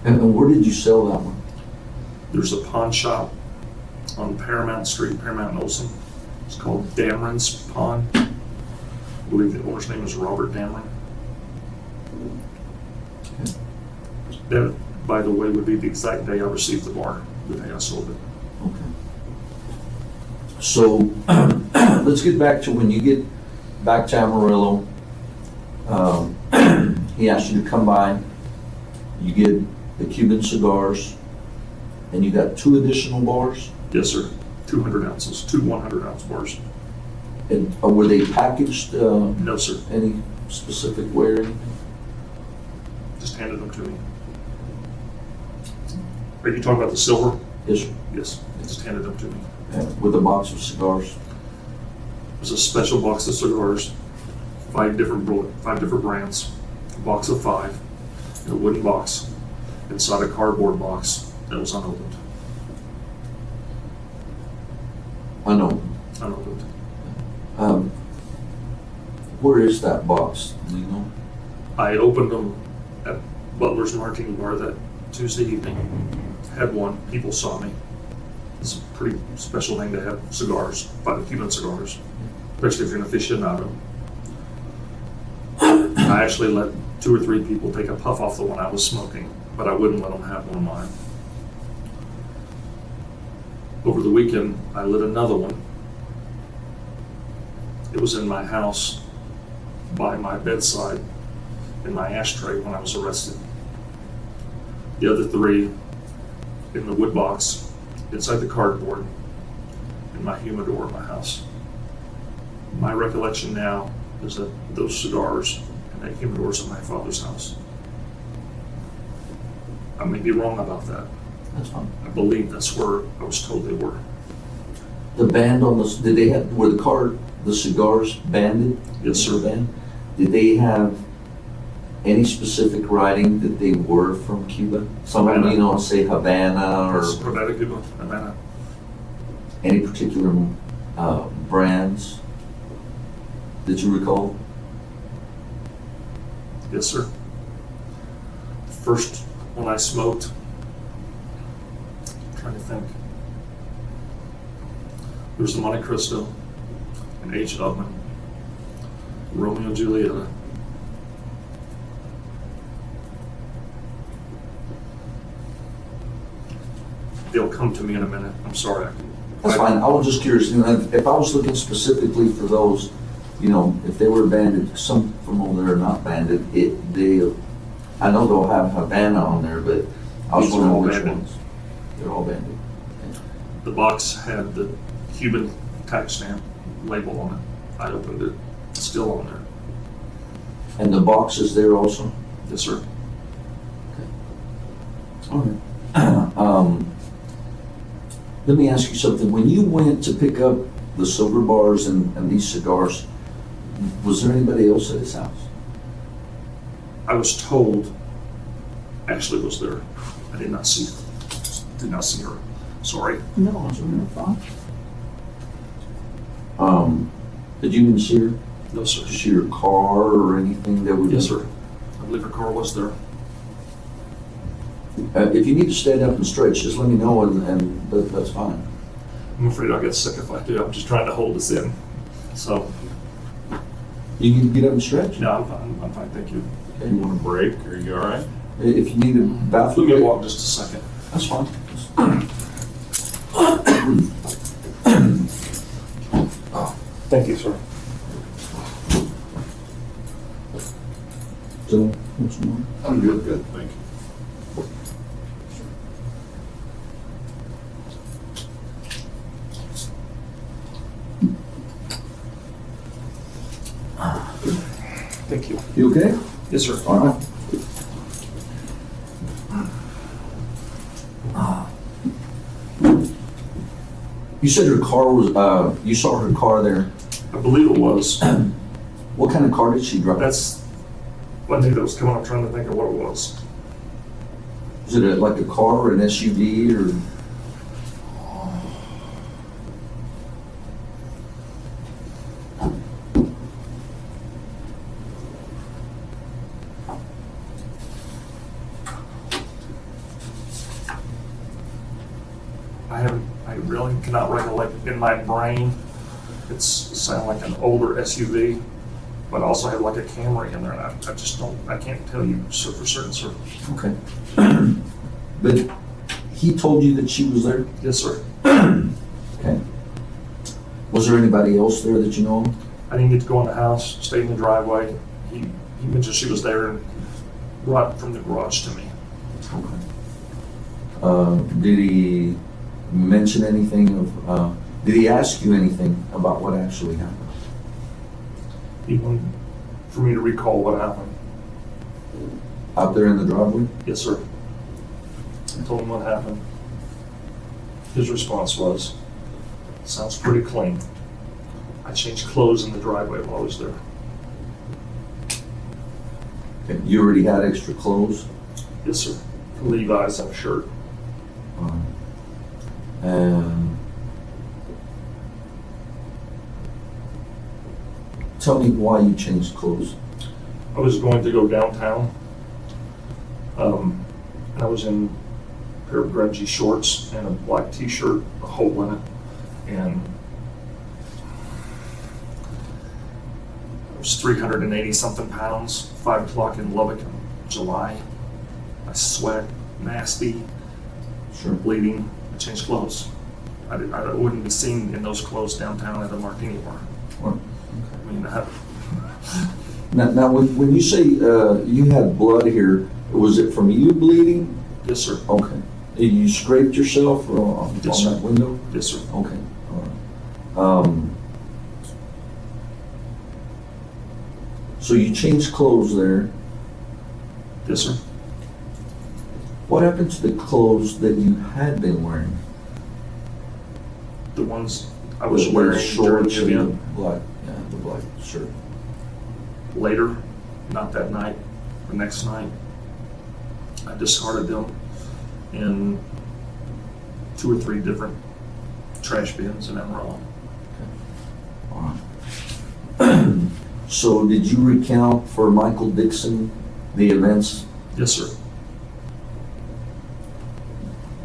And where did you sell that one? There's a pawn shop on Paramount Street, Paramount and Olson. It's called Dameron's Pawn. I believe the owner's name is Robert Dameron. Okay. That, by the way, would be the exact day I received the bar, the day I sold it. Okay. So let's get back to when you get back to Amarillo. He asked you to come by. You get the Cuban cigars, and you got 2 additional bars. Yes, sir. 200 ounces, 2 100-ounce bars. And were they packaged No, sir. any specific way or anything? Just handed them to me. Are you talking about the silver? Yes, sir. Yes, just handed them to me. With a box of cigars. It was a special box of cigars five different brands, a box of 5, in a wooden box, inside a cardboard box that was unopened. Unopened. Where is that box? Do you know? I opened them at Butler's Martini Bar that Tuesday evening. Had one, people saw me. It's a pretty special thing to have cigars, 5 Cuban cigars, especially if you're an aficionado. I actually let 2 or 3 people take a puff off the one I was smoking, but I wouldn't let them have one of mine. Over the weekend, I lit another one. It was in my house, by my bedside, in my ashtray when I was arrested. The other 3 in the wood box, inside the cardboard, in my humidor in my house. My recollection now is that those cigars and that humidor's in my father's house. I may be wrong about that. That's fine. I believe that's where I was told they were. The band on the, did they have, were the cigars banded? Yes, sir. Band? Did they have any specific writing that they were from Cuba? Some of them, Havana. you know, say Havana or Havana, Cuba, Havana. any particular brands that you recall? Yes, sir. The first one I smoked, I'm trying to think. There was the Monte Cristo, an H. Upman, Romeo and Julieta. They'll come to me in a minute. I'm sorry. That's fine. I was just curious, you know, if I was looking specifically for those, you know, if they were banded, some from over there are not banded, I know they'll have Havana on there, but I was These are wondering all which banded. ones. They're all banded. The box had the Cuban tax stamp label on it. I opened it. It's still on there. And the box is there also? Yes, sir. All right. Let me ask you something. When you went to pick up the silver bars and these cigars, was there anybody else at his house? I was told Ashley was there. I did not see her. Sorry. No, it's fine. Did you even see her? No, sir. Did you see her car or anything that would? Yes, sir. I believe her car was there. If you need to stand up and stretch, just let me know and that's fine. I'm afraid I'll get sick if I do. I'm just trying to hold this in. So, You need to get up and stretch? no, I'm fine. I'm fine. Thank you. Okay. You want a break? Are you all right? If you need a Let bathroom me break, walk just a second. that's fine. Thank you, sir. So, what's more? I'm good, thank you. Thank you. You okay? Yes, sir. All right. You said her car was, you saw her car there. I believe it was. What kind of car did she drive? That's one thing that was coming up, trying to think of what it was. Was it like a car or an SUV or? I really cannot recollect in my brain. It's sounding like an older SUV, but also had like a Camry in there, and I just don't, I can't tell you for certain, sir. Okay. But he told you that she was there? Yes, sir. Okay. Was there anybody else there that you know of? I didn't get to go in the house, stayed in the driveway. He mentioned she was there and brought it from the garage to me. Okay. Did he mention anything of, did he ask you anything about what actually happened? He wanted for me to recall what happened. Out there in the driveway? Yes, sir. I told him what happened. His response was, "Sounds pretty clean. I changed clothes in the driveway while I was there." Okay. You already had extra clothes? Yes, sir. Levi's and a shirt. And tell me why you changed clothes. I was going to go downtown. And I was in a pair of grungy shorts and a black t-shirt, a hole in it. And I was 380 something pounds, 5 o'clock in Lubbock in July. I sweat, nasty, Sure. bleeding. I changed clothes. I wouldn't be seen in those clothes downtown at a martini bar. Well, I mean, Now, when you say you had blood here, was it from you bleeding? yes, sir. Okay. You scraped yourself on Yes, sir. that window? Yes, sir. Okay. All right. So you changed clothes there. Yes, sir. What happened to the clothes that you had been wearing? The ones I was The wearing during shorts the and the event. black, yeah, the black shirt. Later, not that night, the next night, I discarded them in 2 or 3 different trash bins in Amarillo. All right. So did you recount for Michael Dixon the events? Yes, sir.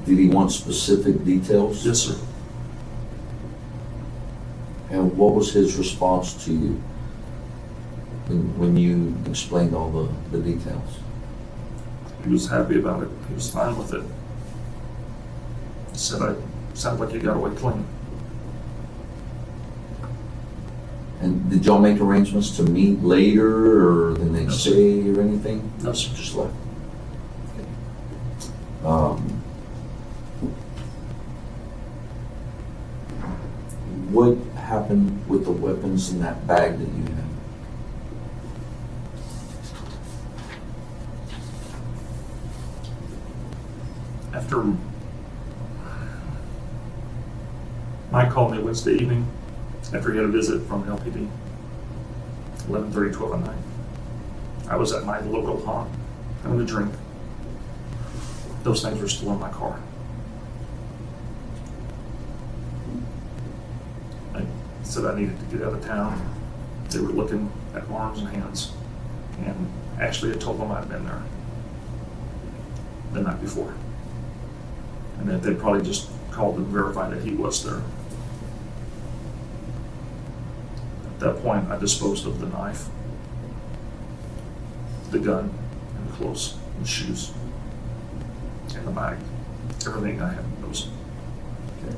Did he want specific details? Yes, sir. And what was his response to you when you explained all the details? He was happy about it. He was fine with it. He said, I sound like you got away clean. And did y'all make arrangements to meet later or the No, next sir. day or anything? No, sir. Just left. What happened with the weapons in that bag that you had? After Mike called me Wednesday evening, after he had a visit from LPD, 11:30, 12 at night. I was at my local haunt, having a drink. Those things were still in my car. I said I needed to get out of town. They were looking at arms and hands, and actually I told them I'd been there the night before, and that they'd probably just called and verified that he was there. At that point, I disposed of the knife, the gun, and the clothes, and the shoes, and the bag, everything I had that was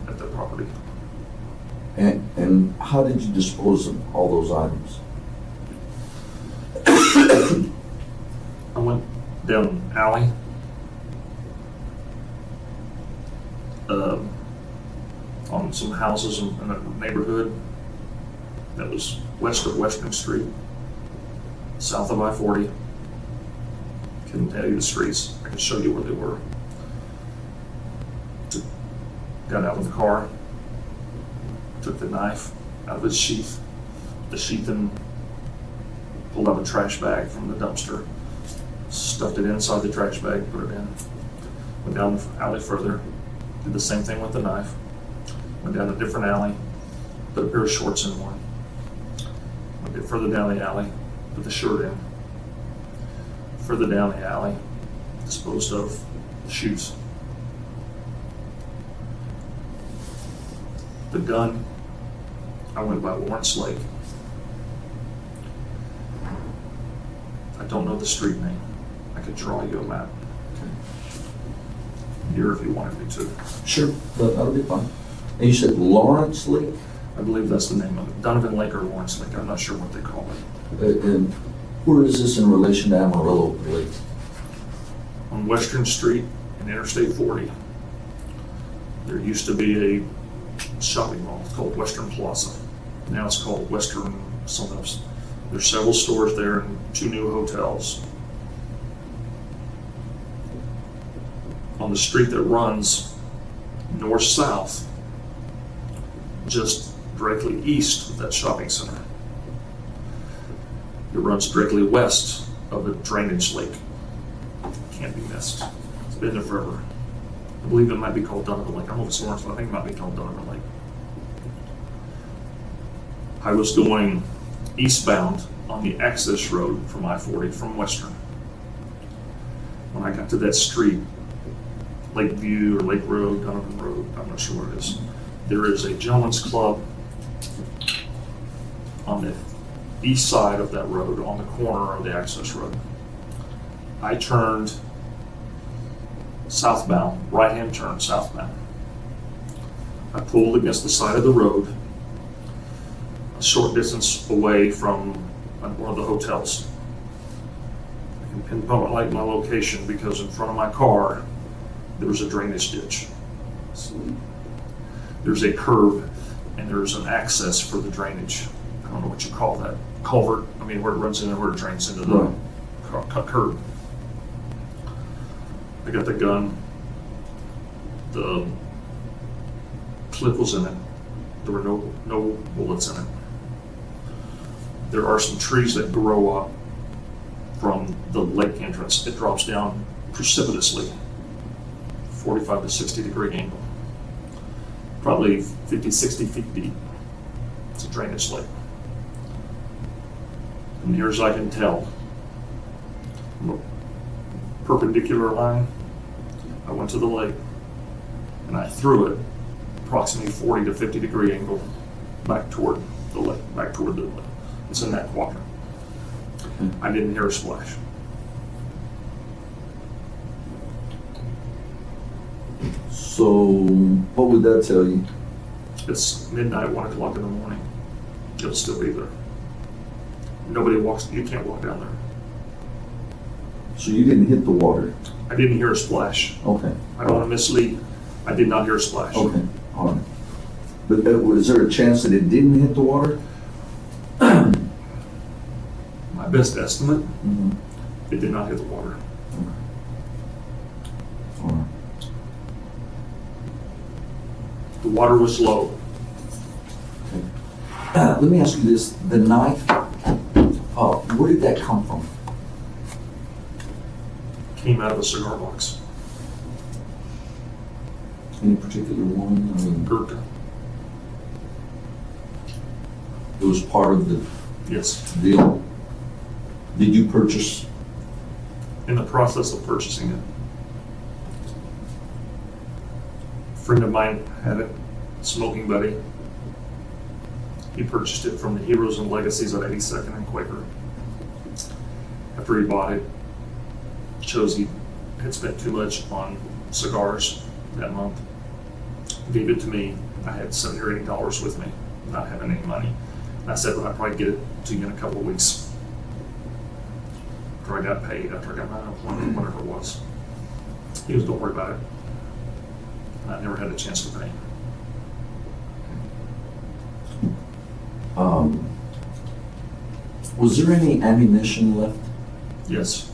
at the property. And how did you dispose of all those items? I went down an alley, on some houses in a neighborhood that was west of Western Street, south of I-40. Couldn't tell you the streets. I could show you where they were. Got out of the car, took the knife out of its sheath, the sheathing, pulled out a trash bag from the dumpster, stuffed it inside the trash bag, put it in. Went down the alley further, did the same thing with the knife. Went down a different alley, put a pair of shorts in one. Went a bit further down the alley, put the shirt in. Further down the alley, disposed of the shoes. The gun, I went by Lawrence Lake. I don't know the street name. I could draw you a map here if you wanted me to. Sure, that'll be fine. And you said Lawrence Lake? I believe that's the name of it. Donovan Lake or Lawrence Lake. I'm not sure what they call it. And where is this in relation to Amarillo Lake? On Western Street and Interstate 40, there used to be a shopping mall called Western Plaza. Now it's called Western something else. There's several stores there and 2 new hotels. On the street that runs north-south, just directly east of that shopping center. It runs directly west of a drainage leak. Can't be missed. It's been there forever. I believe it might be called Donovan Lake. I don't know if it's Lawrence, but I think it might be called Donovan Lake. I was going eastbound on the access road from I-40 from Western. When I got to that street, Lakeview or Lake Road, Donovan Road, I'm not sure what it is. There is a gentleman's club on the east side of that road, on the corner of the access road. I turned southbound, right-hand turn southbound. I pulled against the side of the road, a short distance away from one of the hotels. I can pinpoint my location because in front of my car, there was a drainage ditch. There's a curb and there's an access for the drainage. I don't know what you call that. Culvert, I mean, where it runs in and where it drains into the curb. I got the gun. The clip was in it. There were no bullets in it. There are some trees that grow up from the lake entrance. It drops down precipitously, 45 to 60 degree angle. Probably 50, 60 feet deep. It's a drainage lake. And near as I can tell, from a perpendicular line, I went to the lake and I threw it approximately 40 to 50 degree angle back toward the lake, back toward the lake. It's in that quadrant. I didn't hear a splash. So what would that tell you? It's midnight, 1 o'clock in the morning. It'll still be there. Nobody walks, you can't walk down there. So you didn't hit the water? I didn't hear a splash. Okay. I don't want to mislead. I did not hear a splash. Okay, all right. But was there a chance that it didn't hit the water? My best estimate, Mm-hmm. it did not hit the water. All right. The water was low. Let me ask you this, the knife, where did that come from? Came out of a cigar box. Any particular one? I mean, Gurkha. it was part of the Yes. deal. Did you purchase? In the process of purchasing it. A friend of mine had it, smoking buddy. He purchased it from the Heroes and Legacies at 82nd and Quaker. After he bought it, chose he had spent too much on cigars that month. Gave it to me. I had $70 or $80 with me, not having any money. And I said, well, I'll probably get it to you in a couple of weeks. After I got paid, after I got my unemployment, whatever it was. He was, don't worry about it. And I never had a chance to pay him. Was there any ammunition left? Yes.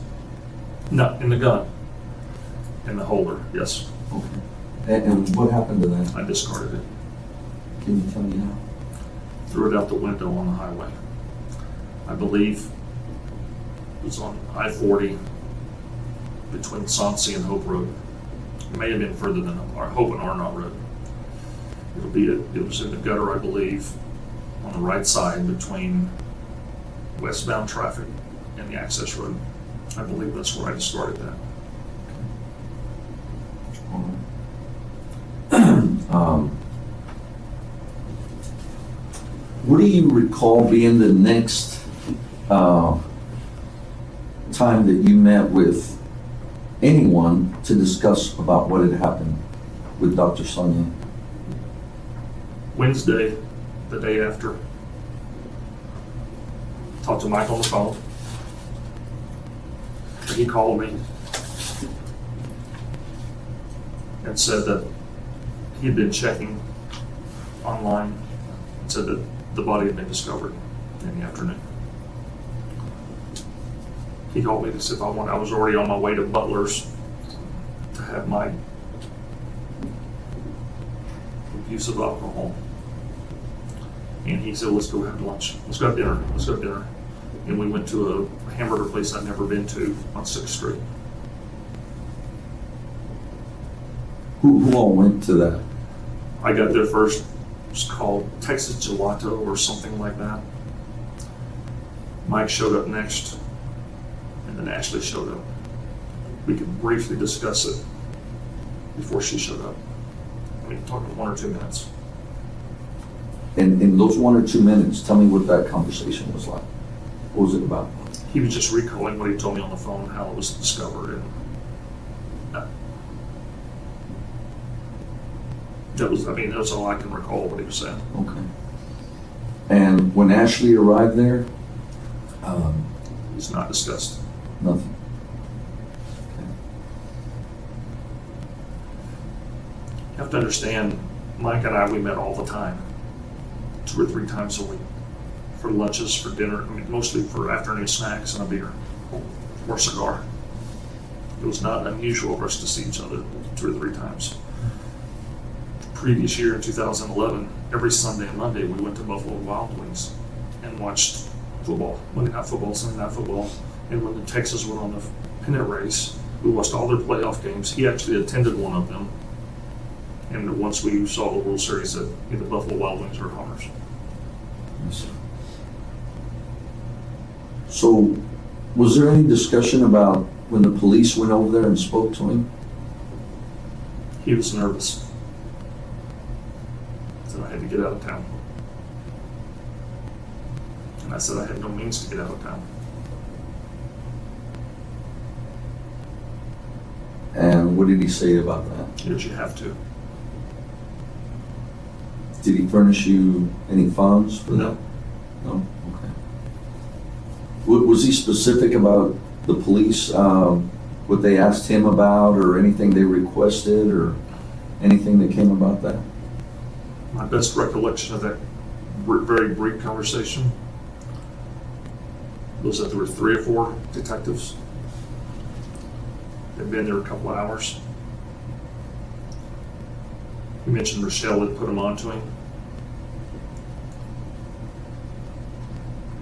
No, in the gun. In the holder, yes. Okay. And what happened to that? I discarded it. Can you tell me how? Threw it out the window on the highway. I believe it was on I-40 between Sonnier and Hope Road. It may have been further than Hope and Arnott Road. It was in the gutter, I believe, on the right side between westbound traffic and the access road. I believe that's where I discarded that. What do you recall being the next time that you met with anyone to discuss about what had happened with Dr. Sonnier? Wednesday, the day after, talked to Mike on the phone. He called me and said that he had been checking online and said that the body had been discovered in the afternoon. He called me to see if I wanted. I was already on my way to Butler's to have my use of alcohol. And he said, let's go have lunch. Let's go have dinner. Let's go have dinner. And we went to a hamburger place I'd never been to on 6th Street. Who all went to that? I got there first. It was called Texas Gelato or something like that. Mike showed up next, and then Ashley showed up. We could briefly discuss it before she showed up. I mean, talking 1 or 2 minutes. And in those 1 or 2 minutes, tell me what that conversation was like. What was it about? He was just recalling what he told me on the phone, how it was discovered, and that's all I can recall what he was saying. Okay. And when Ashley arrived there, It's not discussed. nothing. You have to understand, Mike and I, we met all the time, 2 or 3 times a week, for lunches, for dinner, I mean, mostly for afternoon snacks and a beer or cigar. It was not unusual for us to see each other 2 or 3 times. The previous year in 2011, every Sunday and Monday, we went to Buffalo Wild Wings and watched football, Monday Night Football, Sunday Night Football. And when the Texas went on the pennant race, we watched all their playoff games. He actually attended one of them. And once we saw the World Series, that the Buffalo Wild Wings were hunters. Yes. So, was there any discussion about when the police went over there and spoke to him? He was nervous. Said I had to get out of town. And I said I had no means to get out of town. And what did he say about that? Did you have to? Did he furnish you any funds for that? No. No? Okay. Was he specific about the police, what they asked him about, or anything they requested, or anything that came about that? My best recollection of that very brief conversation was that there were 3 or 4 detectives. They'd been there a couple of hours. He mentioned Rochelle had put them on to him.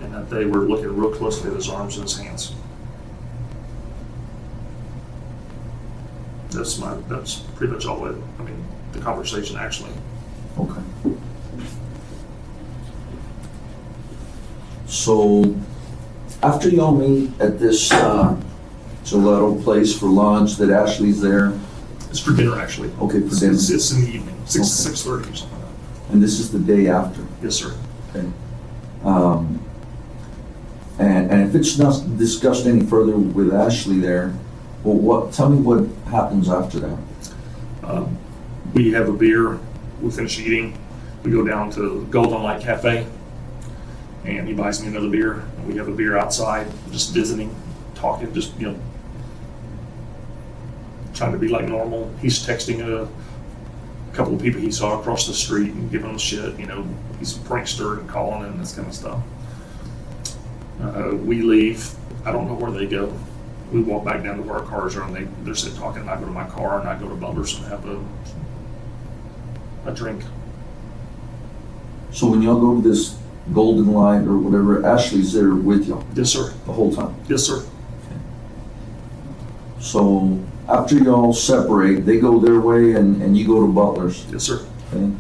And that they were looking real closely at his arms and his hands. That's pretty much all it, the conversation actually. Okay. So, after y'all meet at this gelato place for lunch, that Ashley's there, It's for dinner actually. okay, for dinner, It's in the evening, 6:30 Okay. or something like that. and this is the day after, Yes, sir. okay? And if it's not discussed any further with Ashley there, well, tell me what happens after that. We have a beer, we finish eating, we go down to Golden Light Cafe, and he buys me another beer, and we have a beer outside, just visiting, talking, just, trying to be like normal. He's texting a couple of people he saw across the street and giving them shit, he's a prankster and calling and this kind of stuff. We leave, I don't know where they go. We walk back down to where our cars are, and they're sitting talking, and I go to my car, and I go to Butler's and have a drink. So when y'all go to this Golden Light or whatever, Ashley's there with y'all Yes, sir. the whole time? Yes, sir. So after y'all separate, they go their way and you go to Butler's, Yes, sir. okay?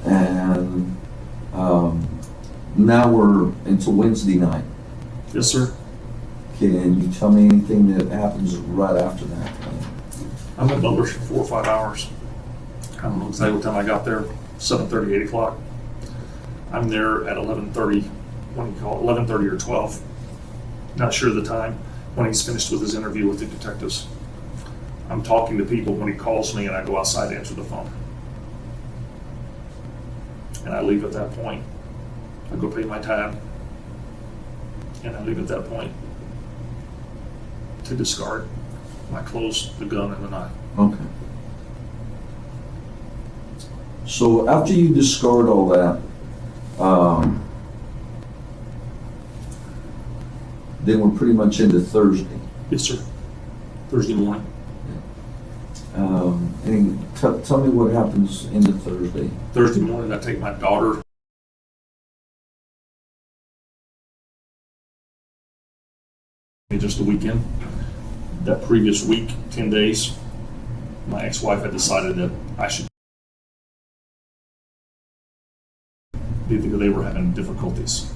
And now we're into Wednesday night. Yes, sir. Can you tell me anything that happens right after that? I'm at Butler's for 4 or 5 hours. I don't know exactly what time I got there, 7:30, 8 o'clock. I'm there at 11:30, 11:30 or 12. Not sure of the time, when he's finished with his interview with the detectives. I'm talking to people when he calls me, and I go outside to answer the phone. And I leave at that point. I go pay my tab, and I leave at that point to discard my clothes, the gun, and the knife. Okay. So after you discard all that, then we're pretty much into Thursday. Yes, sir. Thursday morning. And tell me what happens into Thursday. Thursday morning, I take my daughter just a weekend. That previous week, 10 days, my ex-wife had decided that I should, because they were having difficulties.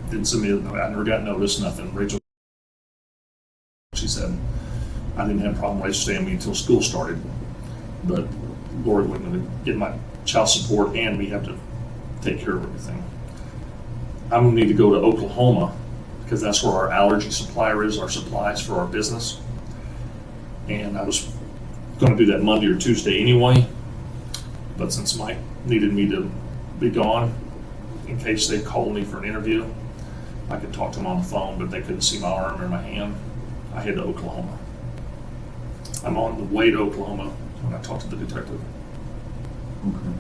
Didn't send me, I never got notice, nothing. Rachel, she said, I didn't have a problem with staying with me until school started, but Lord wouldn't get my child support and we have to take care of everything. I'm gonna need to go to Oklahoma because that's where our allergy supplier is, our supplies for our business. And I was gonna do that Monday or Tuesday anyway, but since Mike needed me to be gone, in case they called me for an interview, I could talk to them on the phone, but they couldn't see my arm or my hand. I head to Oklahoma. I'm on the way to Oklahoma when I talked to the detective. Okay.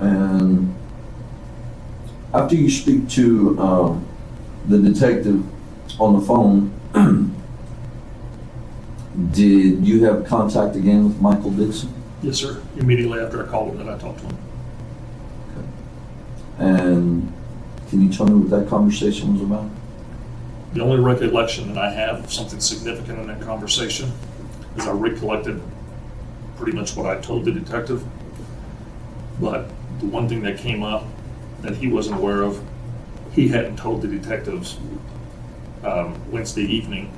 And after you speak to the detective on the phone, did you have contact again with Michael Dixon? Yes, sir. Immediately after I called him, that I talked to him. And can you tell me what that conversation was about? The only recollection that I have of something significant in that conversation is I recollected pretty much what I told the detective. But the one thing that came up that he wasn't aware of, he hadn't told the detectives Wednesday evening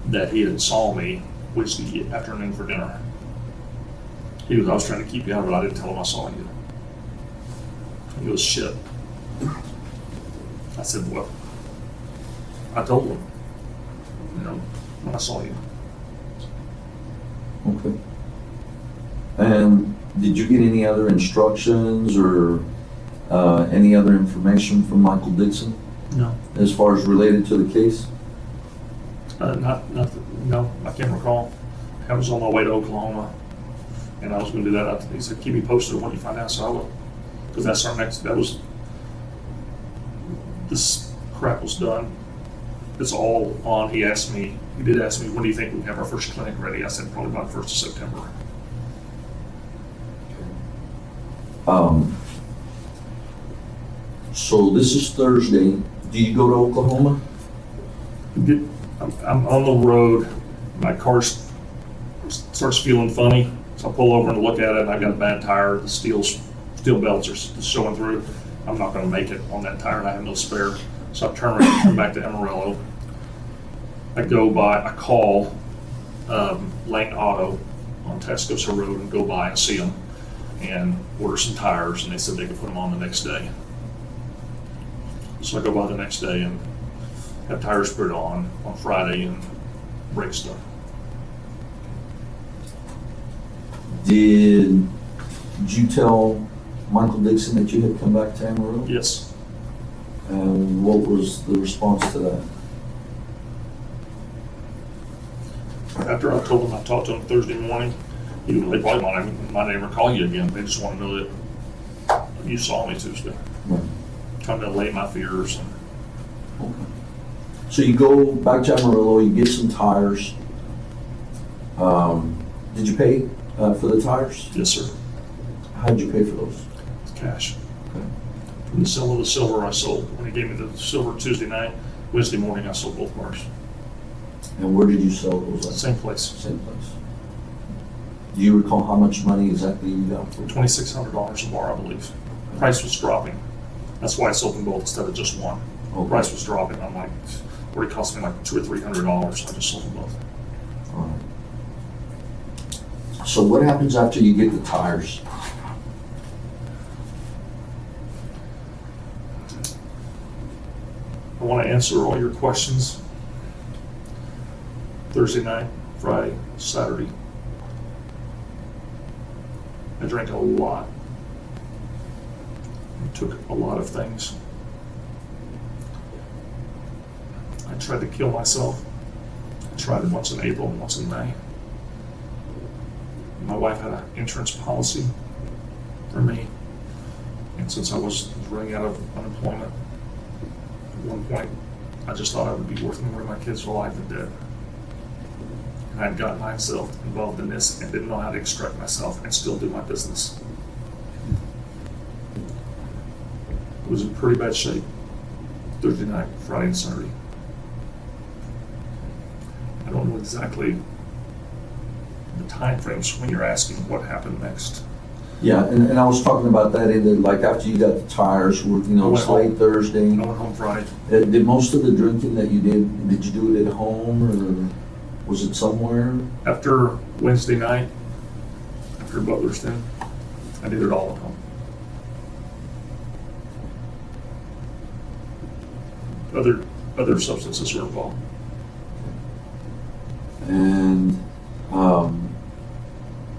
that he had saw me Wednesday afternoon for dinner. He goes, I was trying to keep you out of it. I didn't tell him I saw you. He goes, shit. I said, well, I told him, when I saw you. Okay. And did you get any other instructions or any other information from Michael Dixon No. as far as related to the case? Nothing. No, I can't recall. I was on my way to Oklahoma, and I was going to do that. He said, keep me posted when you find out, so I will. Because that's our next, this crap was done. It's all on. He did ask me, when do you think we can have our first clinic ready? I said, probably by the 1st of September. So this is Thursday. Do you go to Oklahoma? I'm on the road. My car starts feeling funny, so I pull over and look at it, and I've got a bad tire. The steel belts are showing through. I'm not going to make it on that tire, and I have no spare. So I turn around and come back to Amarillo. I call Lane Auto on Tascosa Road and go by and see them and order some tires, and they said they could put them on the next day. So I go by the next day and have tires put on Friday and brakes done. Did you tell Michael Dixon that you had come back to Amarillo? Yes. And what was the response to that? After I told them I talked to him Thursday morning, they probably might never call you again. They just want to know that you saw me Tuesday. Right. Trying to allay my fears. Okay. So you go back to Amarillo, you get some tires. Did you pay for the tires? Yes, sir. How did you pay for those? Cash. Okay. From the sale of the silver I sold. When he gave me the silver Tuesday night, Wednesday morning I sold both cars. And where did you sell those at? Same place. Same place. Do you recall how much money exactly you got for them? $2,600 a bar, I believe. The price was dropping. That's why I sold them both instead of just one. Okay. The price was dropping. I'm like, it already cost me like $200 or $300, so I just sold them both. All right. So what happens after you get the tires? I want to answer all your questions. Thursday night, Friday, Saturday. I drank a lot. I took a lot of things. I tried to kill myself. I tried it once in April and once in May. My wife had an insurance policy for me. And since I was running out of unemployment, at one point, I just thought I would be worth more to my kids' life than dead. And I had gotten myself involved in this and didn't know how to extract myself and still do my business. It was in pretty bad shape. Thursday night, Friday and Saturday. I don't know exactly the time frames when you're asking what happened next. Yeah, and I was talking about that in the, like, after you got the tires, you know, I it's went late home. Thursday. I went home Friday. Did most of the drinking that you did you do it at home, or was it somewhere? After Wednesday night, after Butler's then, I did it all at home. Other substances were involved. And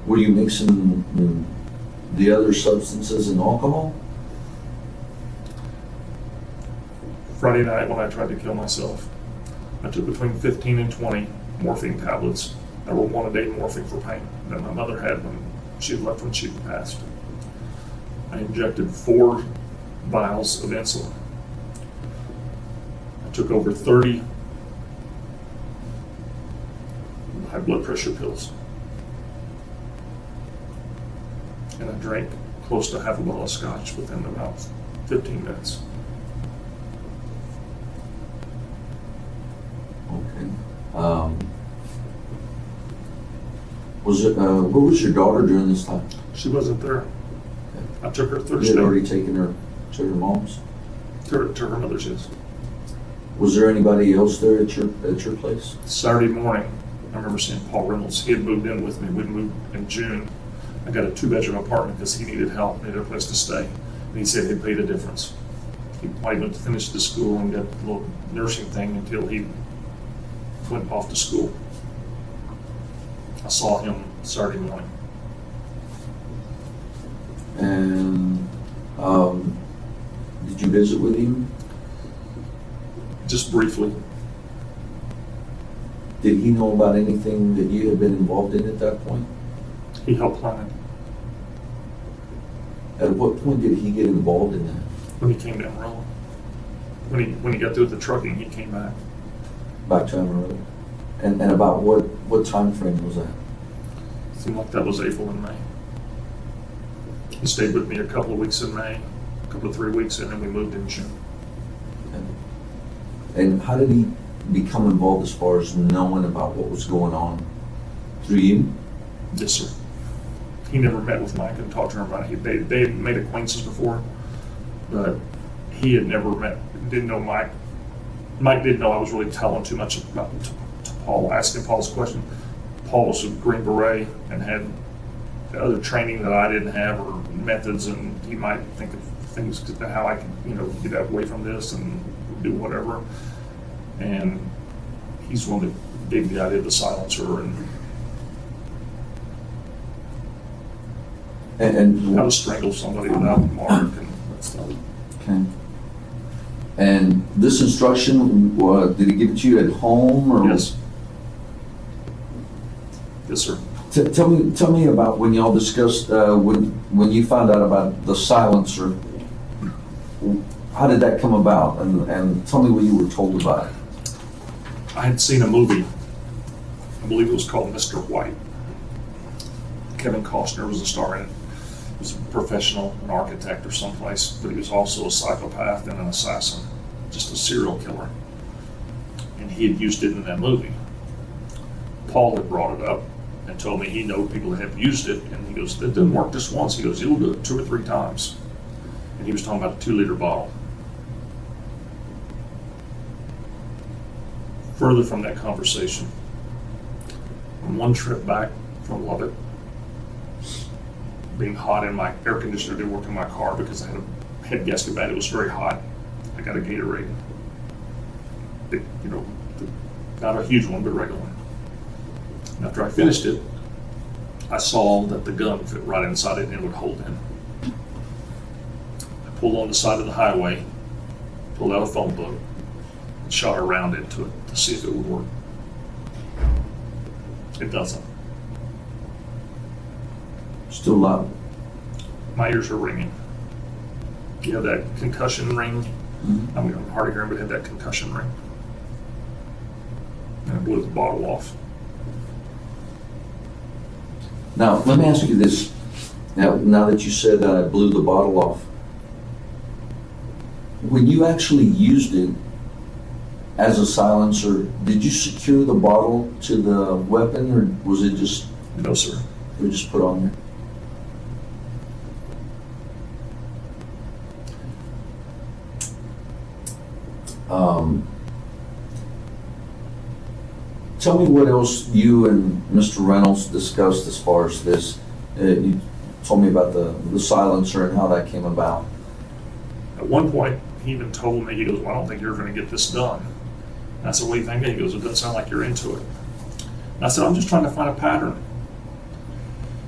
were you mixing the other substances and alcohol? Friday night when I tried to kill myself, I took between 15 and 20 morphine tablets that were 1 a day morphine for pain that my mother had when she had left when she had passed. I injected 4 vials of insulin. I took over 30 high blood pressure pills. And I drank close to half a bottle of scotch within about 15 minutes. Okay. Where was your daughter during this time? She wasn't there. I took her You had Thursday already taken her to her mom's? to her mother's house. Was there anybody else there at your place? Saturday morning, I remember seeing Paul Reynolds. He had moved in with me. We'd moved in June. I got a 2-bedroom apartment because he needed help, needed a place to stay. And he said he'd pay the difference. He probably went to finish the school and got a little nursing thing until he went off to school. I saw him Saturday morning. And did you visit with him? Just briefly. Did he know about anything that you had been involved in at that point? He helped plan it. At what point did he get involved in that? When he came to Amarillo. When he got through with the trucking, he came back. Back to Amarillo? And about what time frame was that? Seemed like that was April and May. He stayed with me a couple of weeks in May, a couple of 3 weeks, and then we moved in June. And how did he become involved as far as knowing about what was going on? Through you? Yes, sir. He never met with Mike and talked to him about it. They had made acquaintances before, but he had never met, didn't know Mike. Mike didn't know I was really telling too much about to Paul, asking Paul's question. Paul was a Green Beret and had other training that I didn't have, or methods, and he might think of things to how I could, get away from this and do whatever. And he's one that gave the idea of the silencer and how to strangle somebody without the mark and that stuff. Okay. And this instruction, did he give it to you at home, or? Yes. Yes, sir. Tell me about when y'all discussed, when you found out about the silencer. How did that come about? And tell me what you were told about it. I had seen a movie, I believe it was called Mr. White. Kevin Costner was the star in it. He was a professional, an architect or someplace, but he was also a psychopath and an assassin, just a serial killer. And he had used it in that movie. Paul had brought it up and told me he knew people that have used it, and he goes, "It didn't work just once." He goes, "You'll do it 2 or 3 times." And he was talking about a 2-liter bottle. Further from that conversation, on one trip back from Lubbock, being hot in my air conditioner didn't work in my car because I had a head gasket bad. It was very hot. I got a Gatorade. Big, not a huge one, but a regular one. And after I finished it, I saw that the gun fit right inside it and it would hold in. I pulled on the side of the highway, pulled out a phone book, and shot a round into it to see if it would work. It doesn't. Still loud? My ears are ringing. You have that concussion ring. Mm-hmm. I'm hard of hearing, but it had that concussion ring. And I blew the bottle off. Now, let me ask you this. Now that you said that I blew the bottle off, when you actually used it as a silencer, did you secure the bottle to the weapon, or was it just, No, sir. it was just put on there? Tell me what else you and Mr. Reynolds discussed as far as this. You told me about the silencer and how that came about. At one point, he even told me, he goes, well, I don't think you're gonna get this done. And I said, what do you think? He goes, it doesn't sound like you're into it. And I said, I'm just trying to find a pattern.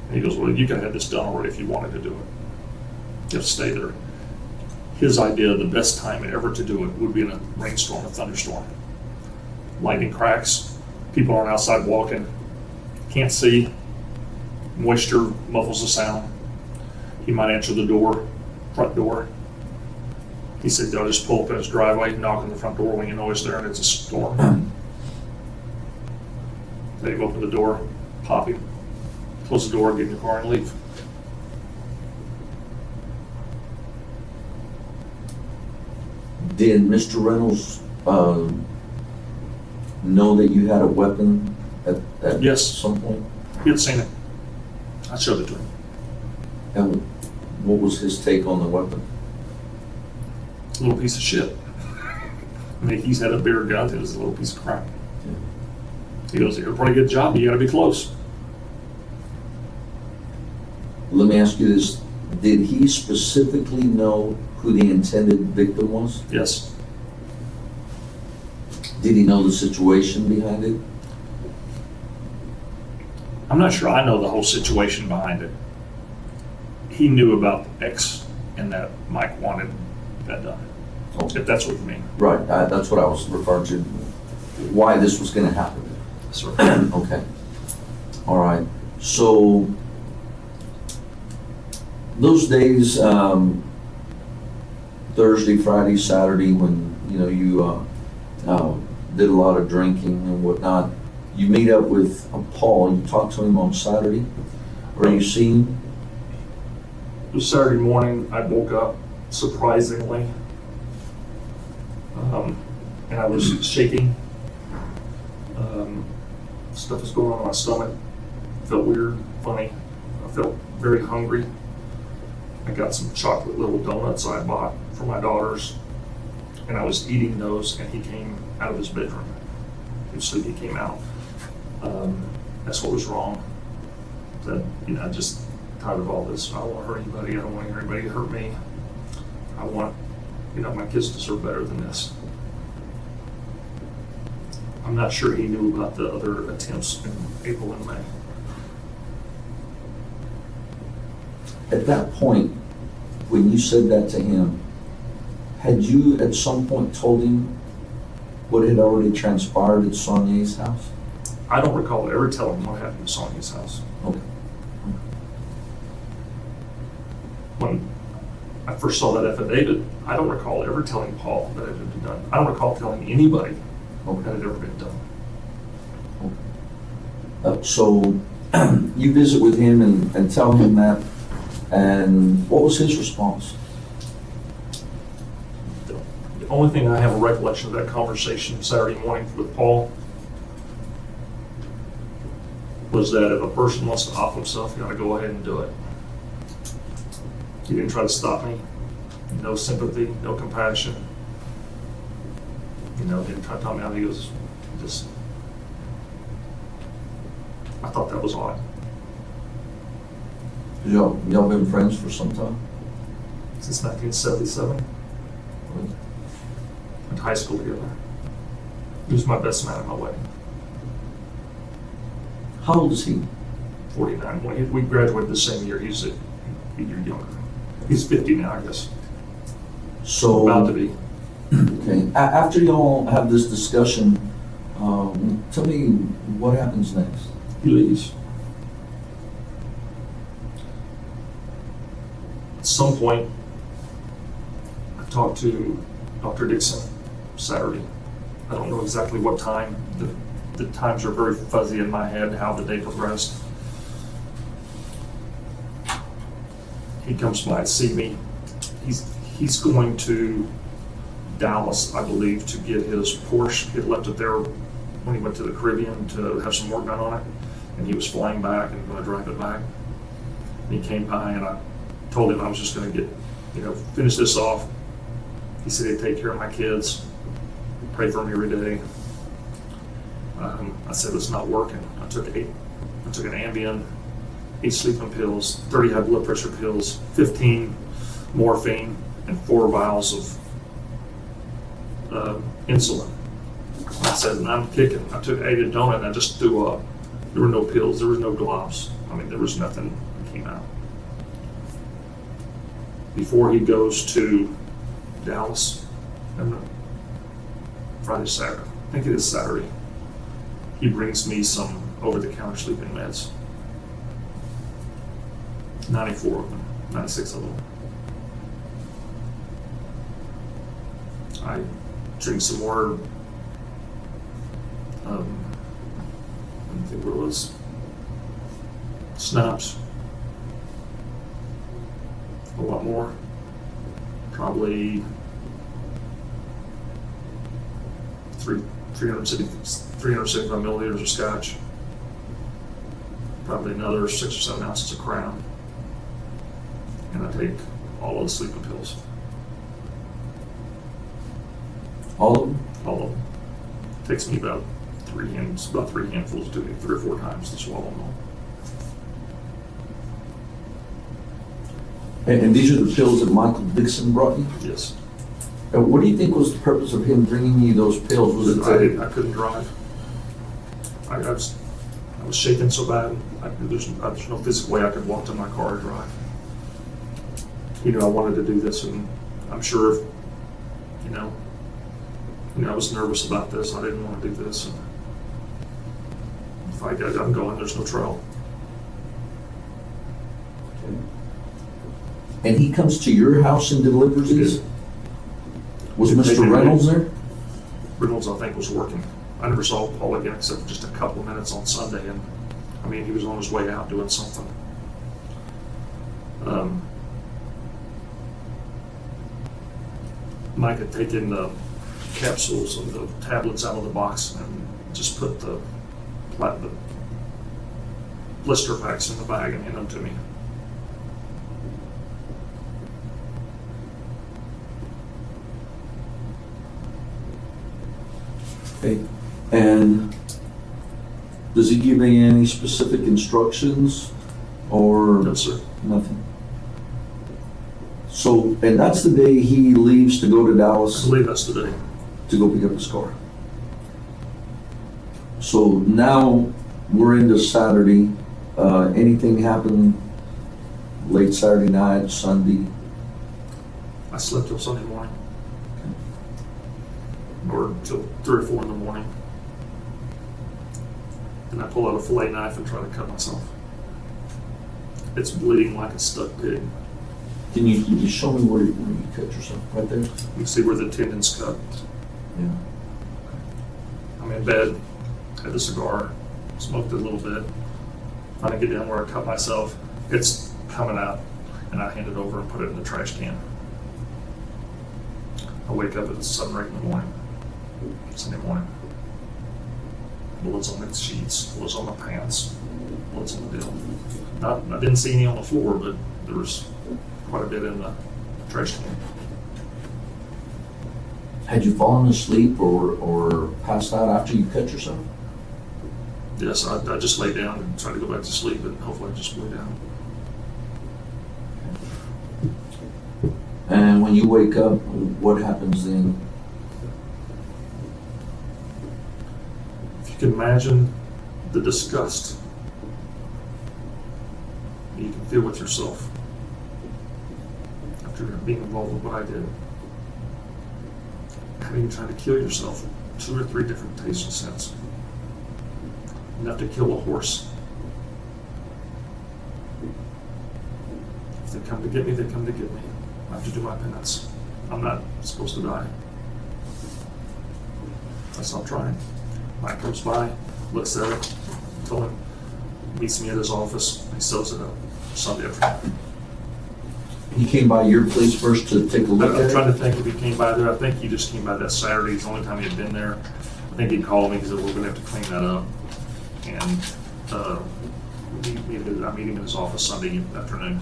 And he goes, well, you could have had this done already if you wanted to do it. You have to stay there. His idea, the best time ever to do it would be in a rainstorm, a thunderstorm. Lightning cracks, people aren't outside walking, can't see, moisture muffles the sound. He might answer the door, front door. He said, they'll just pull up in his driveway, knock on the front door when you know he's there and it's a storm. They open the door, pop him, close the door, get in your car and leave. Did Mr. Reynolds know that you had a weapon at Yes. some point? He had seen it. I showed it to him. And what was his take on the weapon? It's a little piece of shit. I mean, he's had a bigger gun, it was a little piece of crap. He goes, you're a pretty good job, you gotta be close. Let me ask you this, did he specifically know who the intended victim was? Yes. Did he know the situation behind it? I'm not sure I know the whole situation behind it. He knew about X and that Mike wanted that done, if that's what you mean. Right, that's what I was referring to, why this was gonna happen. Sir. Okay, all right, so those days, Thursday, Friday, Saturday, when, you know, you did a lot of drinking and whatnot, you meet up with Paul, you talk to him on Saturday, or you see him? It was Saturday morning, I woke up surprisingly. And I was shaking. Stuff was going on in my stomach. Felt weird, funny. I felt very hungry. I got some chocolate little donuts I bought for my daughters, and I was eating those, and he came out of his bedroom. He was sleeping, he came out. That's what was wrong. That, you know, I just tired of all this. I don't want to hurt anybody. I don't want anybody to hurt me. I want, you know, my kids deserve better than this. I'm not sure he knew about the other attempts in April and May. At that point, when you said that to him, had you at some point told him what had already transpired at Sonnier's house? I don't recall ever telling him what happened at Sonnia's house. Okay. When I first saw that affidavit, I don't recall ever telling Paul that it had been done. I don't recall telling anybody that it had ever been done. So you visit with him and tell him that, and what was his response? The only thing I have a recollection of that conversation Saturday morning with Paul was that if a person wants to off himself, you gotta go ahead and do it. He didn't try to stop me. No sympathy, no compassion. You know, he didn't try to talk me out. He goes, just, I thought that was odd. Y'all been friends for some time? Since 1977, went to high school together. He was my best man at my wedding. How old is he? 49. We graduated the same year. He's a year younger. He's 50 now, I guess. So, About to be. okay, after y'all have this discussion, tell me what happens next. He leaves. At some point, I talked to Dr. Dixon Saturday. I don't know exactly what time. The times are very fuzzy in my head, how the day progressed. He comes by to see me. He's going to Dallas, I believe, to get his Porsche. He had left it there when he went to the Caribbean to have some work done on it, and he was flying back and going to drive it back. And he came by, and I told him I was just going to finish this off. He said he'd take care of my kids, pray for me every day. I said, it's not working. I took an Ambien, 8 sleeping pills, 30 high blood pressure pills, 15 morphine, and 4 vials of insulin. I said, and I'm kicking. I ate a donut and I just threw up. There were no pills, there was no gloves. I mean, there was nothing that came out. Before he goes to Dallas, Friday, Saturday, I think it is Saturday, he brings me some over-the-counter sleeping meds. 94 of them, 96 of them. I drink some more, I don't think what it was, snaps. A lot more, probably 375 milliliters of scotch, probably another 6 or 7 ounces of Crown, and I take all of the sleeping pills. All of them? All of them. Takes me about 3 handfuls to do it 3 or 4 times to swallow them all. And these are the pills that Michael Dixon brought you? Yes. And what do you think was the purpose of him bringing you those pills? Was it I couldn't drive. I was shaking so bad. There's no physical way I could walk to my car and drive. He knew I wanted to do this, and I'm sure if, I was nervous about this. I didn't want to do this. And if I'm going, there's no trail. And he comes to your house and delivers He these? did. Was He Mr. taken Reynolds these. there? Reynolds, I think, was working. I never saw Paul again except for just a couple of minutes on Sunday, and he was on his way out doing something. Mike had taken the capsules and the tablets out of the box and just put the blister packs in the bag and handed them to me. Okay. And does he give you any specific instructions or? No, sir. Nothing. So, and that's the day he leaves to go to I Dallas believe that's today. to go pick up his car. So now we're into Saturday. Anything happen late Saturday night, Sunday? I slept till Sunday morning. Or till 3 or 4 in the morning. And I pull out a fillet knife and try to cut myself. It's bleeding like a stuck pig. Can you show me where you cut yourself? Right there? You can see where the tendon's cut. Yeah. I'm in bed, had a cigar, smoked it a little bit. Finally get down where I cut myself. It's coming out, and I hand it over and put it in the trash can. I wake up at 7 or 8 in the morning, Sunday morning. Bullets on the sheets, bullets on the pants, bullets on the deal. I didn't see any on the floor, but there was quite a bit in the trash can. Had you fallen asleep or passed out after you cut yourself? Yes, I just lay down and tried to go back to sleep, and hopefully I just lay down. And when you wake up, what happens then? If you can imagine the disgust that you can feel with yourself after being involved with what I did. Having tried to kill yourself 2 or 3 different tastes and scents. Enough to kill a horse. If they come to get me, they come to get me. I have to do my penance. I'm not supposed to die. I stopped trying. Mike comes by, looks at it, told him, meets me at his office, he sews it up Sunday afternoon. He came by your place first to take a look I'm at trying to it? think if he came by there. I think he just came by that Saturday. It's the only time he had been there. I think he called me because we're gonna have to clean that up. And, I meet him in his office Sunday afternoon.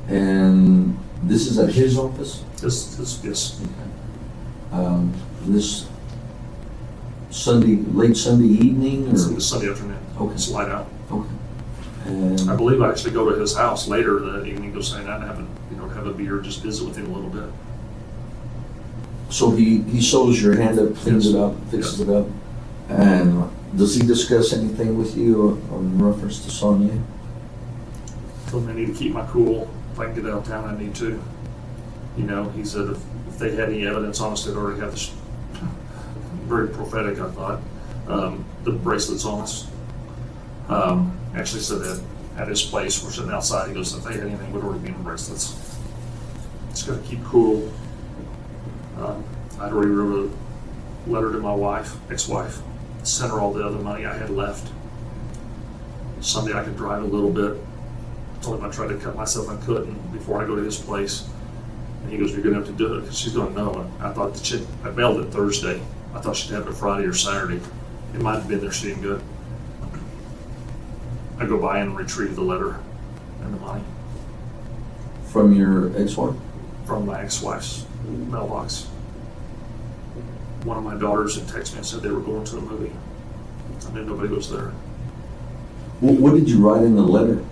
And this is at his office? Yes, This Sunday, late Sunday evening, or? it's Sunday afternoon. Okay. It's light out. Okay. I And believe I actually go to his house later that evening, go sign out and have a beer, just visit with him a little bit. so he sews your hand up, cleans it up, fixes it up? And does he discuss anything with you in reference to Sonnier? Told me I need to keep my cool. If I can get out of town, I need to. You know, he said if they had any evidence on us, they'd already have this, very prophetic, I thought, the bracelets on us. Actually said that at his place, we're sitting outside, he goes, if they had anything, we'd already be in the bracelets. Just gotta keep cool. I'd already wrote a letter to my wife, ex-wife, sent her all the other money I had left. Sunday I could drive a little bit. Told him I tried to cut myself, I couldn't before I go to his place. And he goes, you're gonna have to do it, because she's gonna know. I thought I mailed it Thursday. I thought she'd have it Friday or Saturday. It might have been there, she didn't get it. I go by and retrieve the letter and the money From your ex-wife? from my ex-wife's mailbox. One of my daughters had texted me and said they were going to a movie. I knew nobody was there. What did you write in the letter?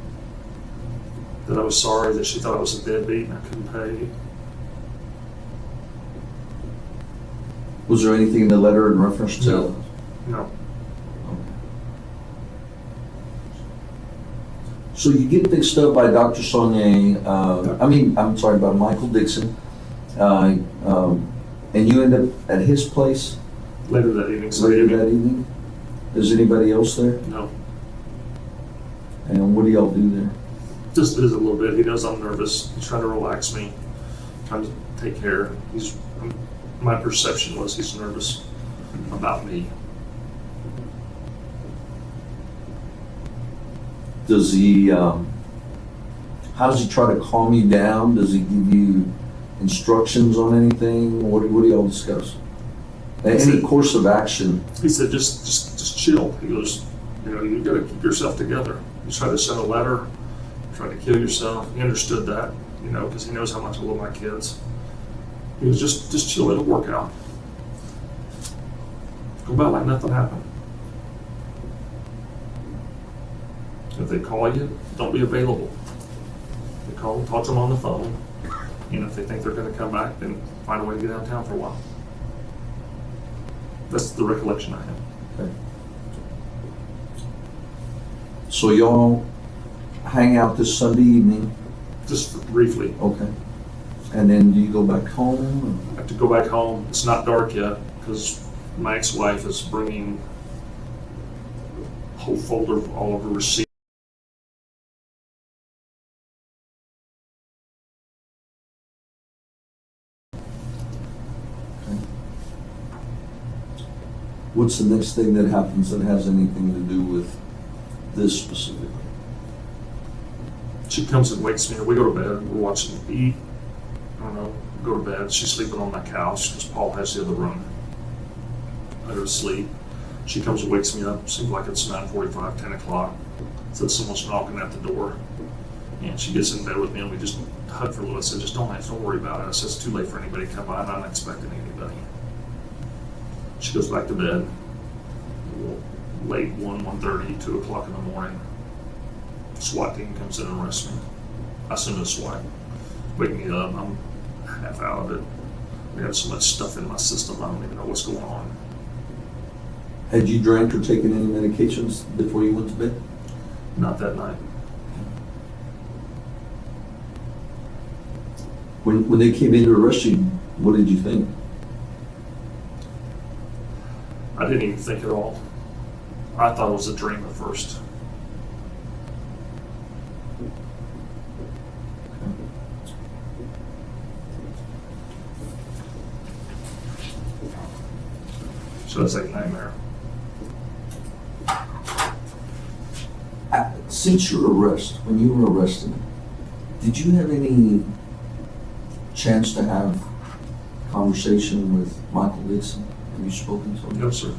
That I was sorry that she thought I was a deadbeat and I couldn't pay. Was there anything in the letter in reference to? No. So you get fixed up by Dr. Sonnier, I'm sorry, by Michael Dixon, and you end up at his place Later that evening, later that evening? Is anybody else there? No. And what do y'all do there? Just visit a little bit. He knows I'm nervous. He's trying to relax me, trying to take care. My perception was he's nervous about me. Does he, how does he try to calm you down? Does he give you instructions on anything? What do y'all discuss? Any course of action? He said, just chill. He goes, you gotta keep yourself together. You try to send a letter, try to kill yourself. He understood that, because he knows how much I love my kids. He was just chill, it'll work out. Go about like nothing happened. If they call you, don't be available. They call, talk to them on the phone. If they think they're gonna come back, then find a way to get out of town for a while. That's the recollection I have. Okay. So y'all hang out this Sunday evening, Just briefly. okay? And then do you go back home? I have to go back home. It's not dark yet because my ex-wife is bringing a whole folder of all of her receipts. What's the next thing that happens that has anything to do with this specifically? She comes and wakes me up. We go to bed. We're watching eat. I don't know. Go to bed. She's sleeping on my couch because Paul has the other room. I go to sleep. She comes and wakes me up. Seems like it's 9:45, 10 o'clock. Says someone's knocking at the door. And she gets in bed with me and we just hug for a little. I said, just don't worry about it. I said, it's too late for anybody to come by. I'm not expecting anybody. She goes back to bed. Late 1:30, 2 o'clock in the morning. SWAT team comes in and arrests me. I assume it's SWAT. Wake me up. I'm half out of it. I got so much stuff in my system. I don't even know what's going on. Had you drank or taken any medications before you went to bed? Not that night. When they came in to arrest you, what did you think? I didn't even think at all. I thought it was a dream at first. So it's like a nightmare. Since your arrest, when you were arrested, did you have any chance to have conversation with Michael Dixon? Have you spoken to him? No, sir.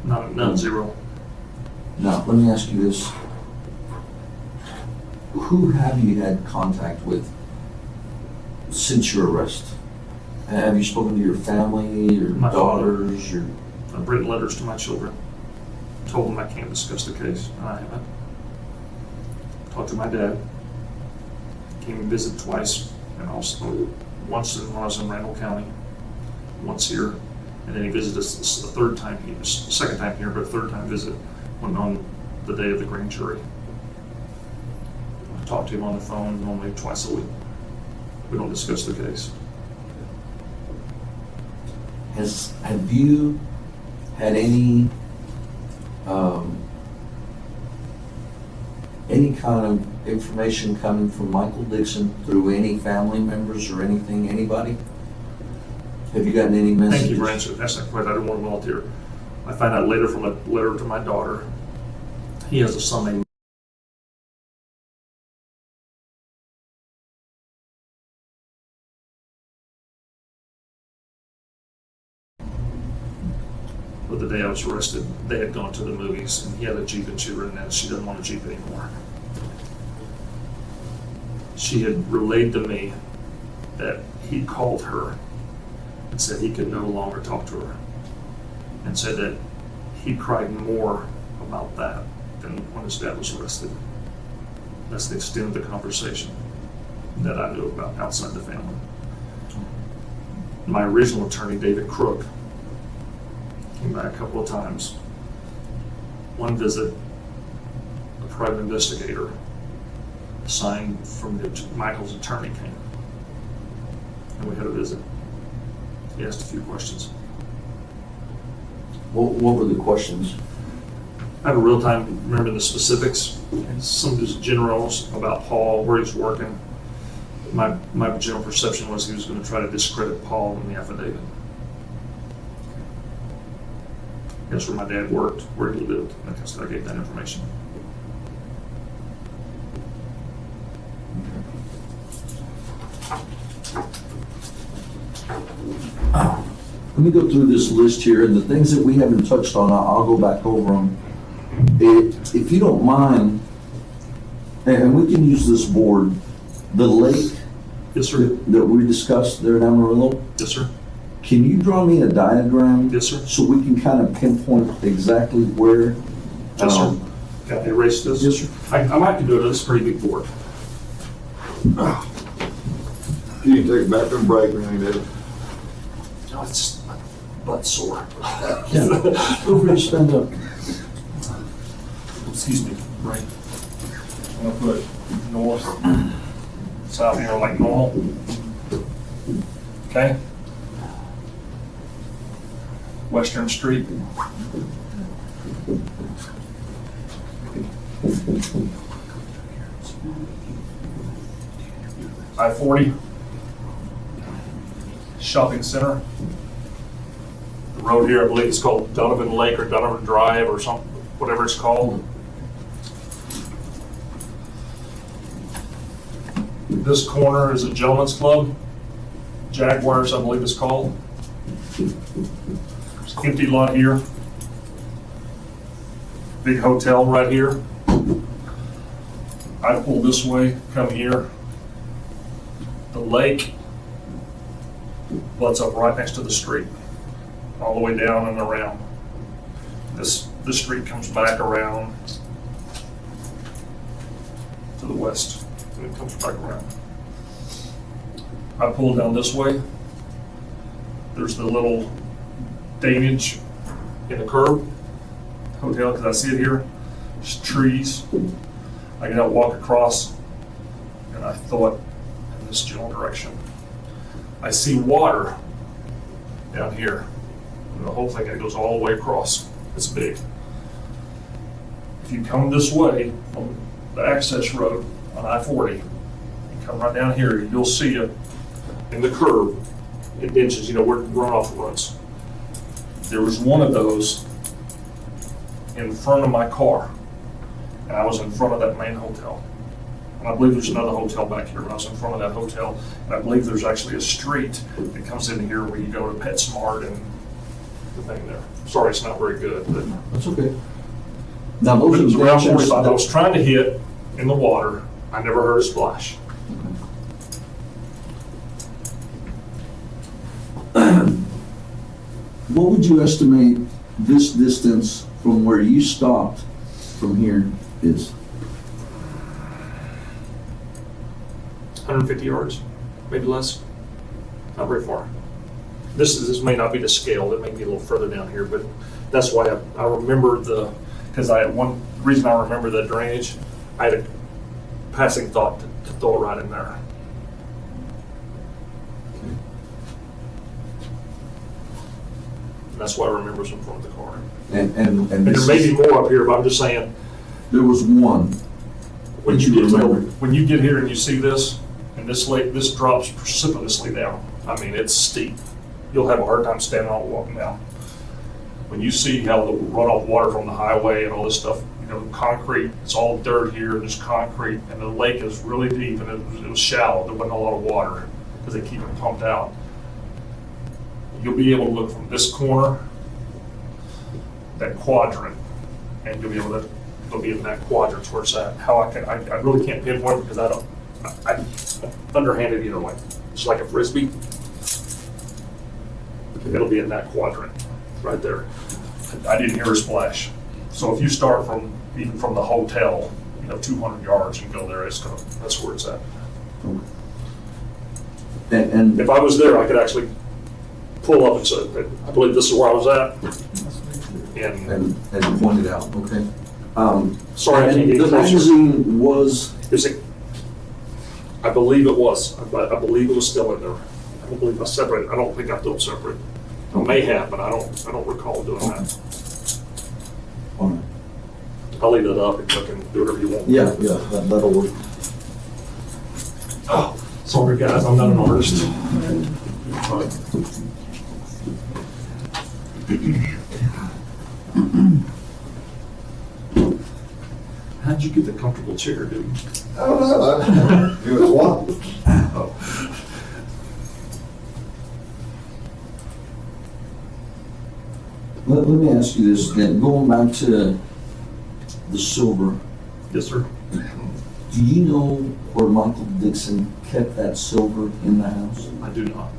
None, zero. Now, let me ask you this. Who have you had contact with since your arrest? Have you spoken to your family, your My father. daughters, your... I've written letters to my children, told them I can't discuss the case, and I haven't. Talked to my dad, came and visited twice, and also once when I was in Randall County, once here, and then he visited us a third time here, second time here, but a third time visit when on the day of the grand jury. I talk to him on the phone normally twice a week. We don't discuss the case. Have you had any kind of information coming from Michael Dixon through any family members or anything, anybody? Have you gotten any messages? Thank you for answering. That's not quite, I didn't want to volunteer. I found out later from a letter to my daughter. He has a son named but the day I was arrested, they had gone to the movies, and he had a Jeep, and she had ridden that. She doesn't want a Jeep anymore. She had relayed to me that he called her and said he could no longer talk to her, and said that he cried more about that than when his dad was arrested. That's the extent of the conversation that I knew about outside the family. My original attorney, David Crook, came back a couple of times. One visit, a private investigator assigned from Michael's attorney came, and we had a visit. He asked a few questions. What were the questions? I have a real time remembering the specifics and some of his generals about Paul, where he's working. My general perception was he was going to try to discredit Paul in the affidavit. That's where my dad worked, where he lived. I gave that information. Let me go through this list here, and the things that we haven't touched on, I'll go back over them. If you don't mind, and we can use this board, the lake Yes, sir. that we discussed there in Amarillo, Yes, sir. can you draw me a diagram? Yes, sir. So we can kind of pinpoint exactly where? Yes, sir. Got the erase this? Yes, sir. I might do it on this pretty big board. You need to take a bathroom break or anything, David? No, it's my butt's sore. Yeah, feel free to stand up. Excuse me, right. I'm gonna put north, south here like normal. Okay? Western Street. I-40. Shopping center. The road here, I believe it's called Donovan Lake or Donovan Drive or something, whatever it's called. This corner is a gentleman's club. Jaguars, I believe it's called. There's an empty lot here. Big hotel right here. I pull this way, come here. The lake butts up right next to the street, all the way down and around. This street comes back around to the west, and it comes back around. I pull down this way. There's the little damage in the curb hotel, because I see it here. There's trees. I can walk across, and I throw it in this general direction. I see water down here. And the whole thing, it goes all the way across. It's big. If you come this way on the access road on I-40, you come right down here, you'll see it in the curb. It inches, where runoff runs. There was one of those in front of my car. And I was in front of that main hotel. And I believe there's another hotel back here, but I was in front of that hotel. And I believe there's actually a street that comes in here where you go to PetSmart and the thing there. Sorry, it's not very good, but That's okay. Now, it those was around injections 45. I was trying to hit in the water. I never heard a splash. What would you estimate this distance from where you stopped from here is? 150 yards, maybe less. Not very far. This may not be the scale. It may be a little further down here, but that's why I remember because I had one reason I remember the drainage. I had a passing thought to throw it right in there. And that's why I remember some from the car. And And this there may be is- more up here, but I'm just saying, there was one. when That you you get to remember. when you get here and you see this, and this lake, this drops precipitously down. I mean, it's steep. You'll have a hard time standing on it walking down. When you see how the runoff water from the highway and all this stuff, you know, concrete, it's all dirt here, and there's concrete, and the lake is really deep, and it was shallow. There wasn't a lot of water because they keep it pumped out. You'll be able to look from this corner, that quadrant, and you'll be able to, it'll be in that quadrant where it's at. How I really can't pinpoint it because I'm underhanded either way. It's like a Frisbee. It'll be in that quadrant, right there. I didn't hear a splash. So if you start from, even from the hotel, 200 yards and go there, that's where it's at. And If I was there, I could actually pull up and say, I believe this is where I was at. and point it out, okay? Sorry, I can't And get the closer. magazine was, I believe it was. I believe it was still in there. I don't believe I separated. I don't think I threw it separate. I may have, but I don't recall doing that. all right. I'll leave that up and you can do whatever you want. Yeah, that'll work. Oh, sorry guys, I'm not an artist. How'd you get the comfortable chair, dude? I don't know. It was wild. Let me ask you this then, going back to the silver, Yes, sir. do you know where Michael Dixon kept that silver in the house? I do not.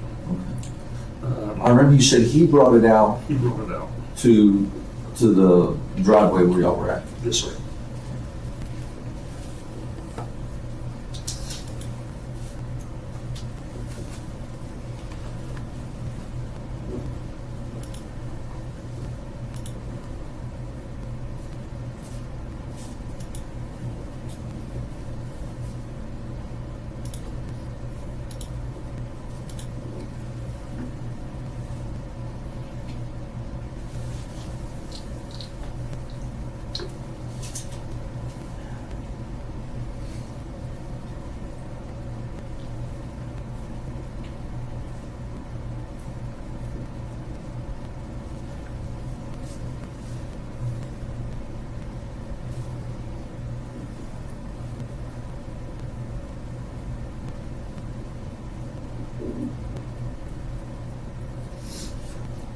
I remember you said he brought it out He brought it out. to the driveway where y'all were at. Yes, sir.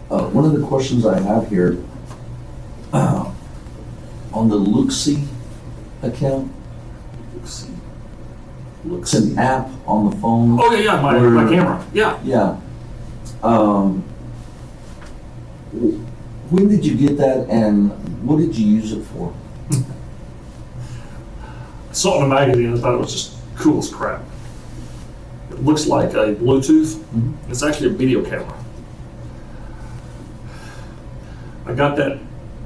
One of the questions I have here, on the Look-See account, it's an app on the phone. Oh, yeah, my where- camera. Yeah. Yeah. When did you get that and what did you use it for? I saw it in a magazine. I thought it was just cool as crap. It looks like a Bluetooth. It's actually a video camera. I got that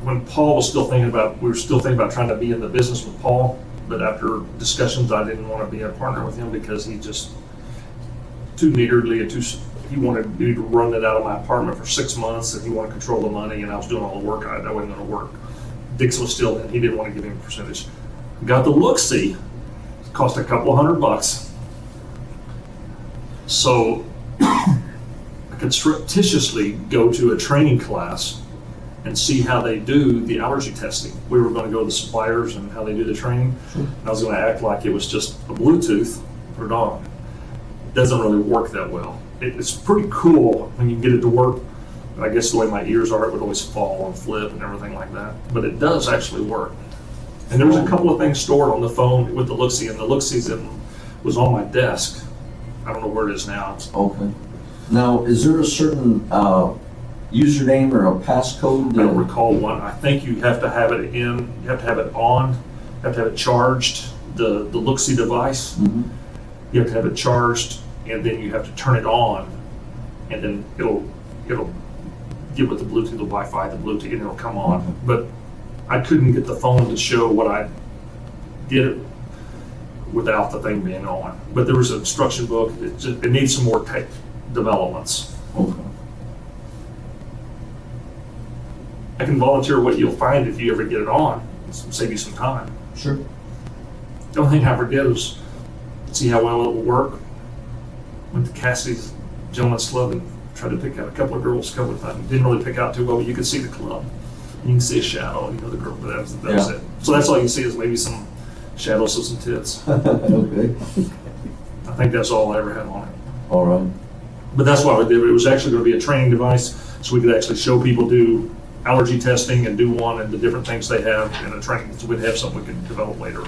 when Paul was still thinking about, we were still thinking about trying to be in the business with Paul, but after discussions, I didn't want to be a partner with him because he just too niggardly and he wanted me to run it out of my apartment for 6 months and he wanted to control the money and I was doing all the work. That wasn't going to work. Dixon was still in. He didn't want to give him a percentage. Got the Look-See. It cost a couple of $100. So I could surreptitiously go to a training class and see how they do the allergy testing. We were gonna go to the suppliers and how they do the training. And I was gonna act like it was just a Bluetooth, put it on. It doesn't really work that well. It's pretty cool when you get it to work. I guess the way my ears are, it would always fall and flip and everything like that. But it does actually work. And there was a couple of things stored on the phone with the look-see, and the look-see's was on my desk. I don't know where it is now. It's Okay. Now, is there a certain username or a passcode? I don't recall one. I think you have to have it in, you have to have it on, you have to have it charged, the look-see device. Mhm. You have to have it charged, and then you have to turn it on, and then it'll get with the Bluetooth, the Wi-Fi, the Bluetooth, and it'll come on. Okay. But I couldn't get the phone to show what I did without the thing being on. But there was an instruction book. It needs some more tech developments. Okay. I can volunteer what you'll find if you ever get it on. Save you some time. Sure. The only thing I ever did was see how well it will work. Went to Cassie's Gentleman's Club and tried to pick out a couple of girls a couple of times. Didn't really pick out too well, but you could see the club. You can see a shadow, the girl, but that was Yeah. it. So that's all you see is maybe some shadows of some tits. Okay. I think that's all I ever had on it. All right. But that's why we did it. It was actually going to be a training device, so we could actually show people do allergy testing and do one and the different things they have in a training. So we'd have something we could develop later.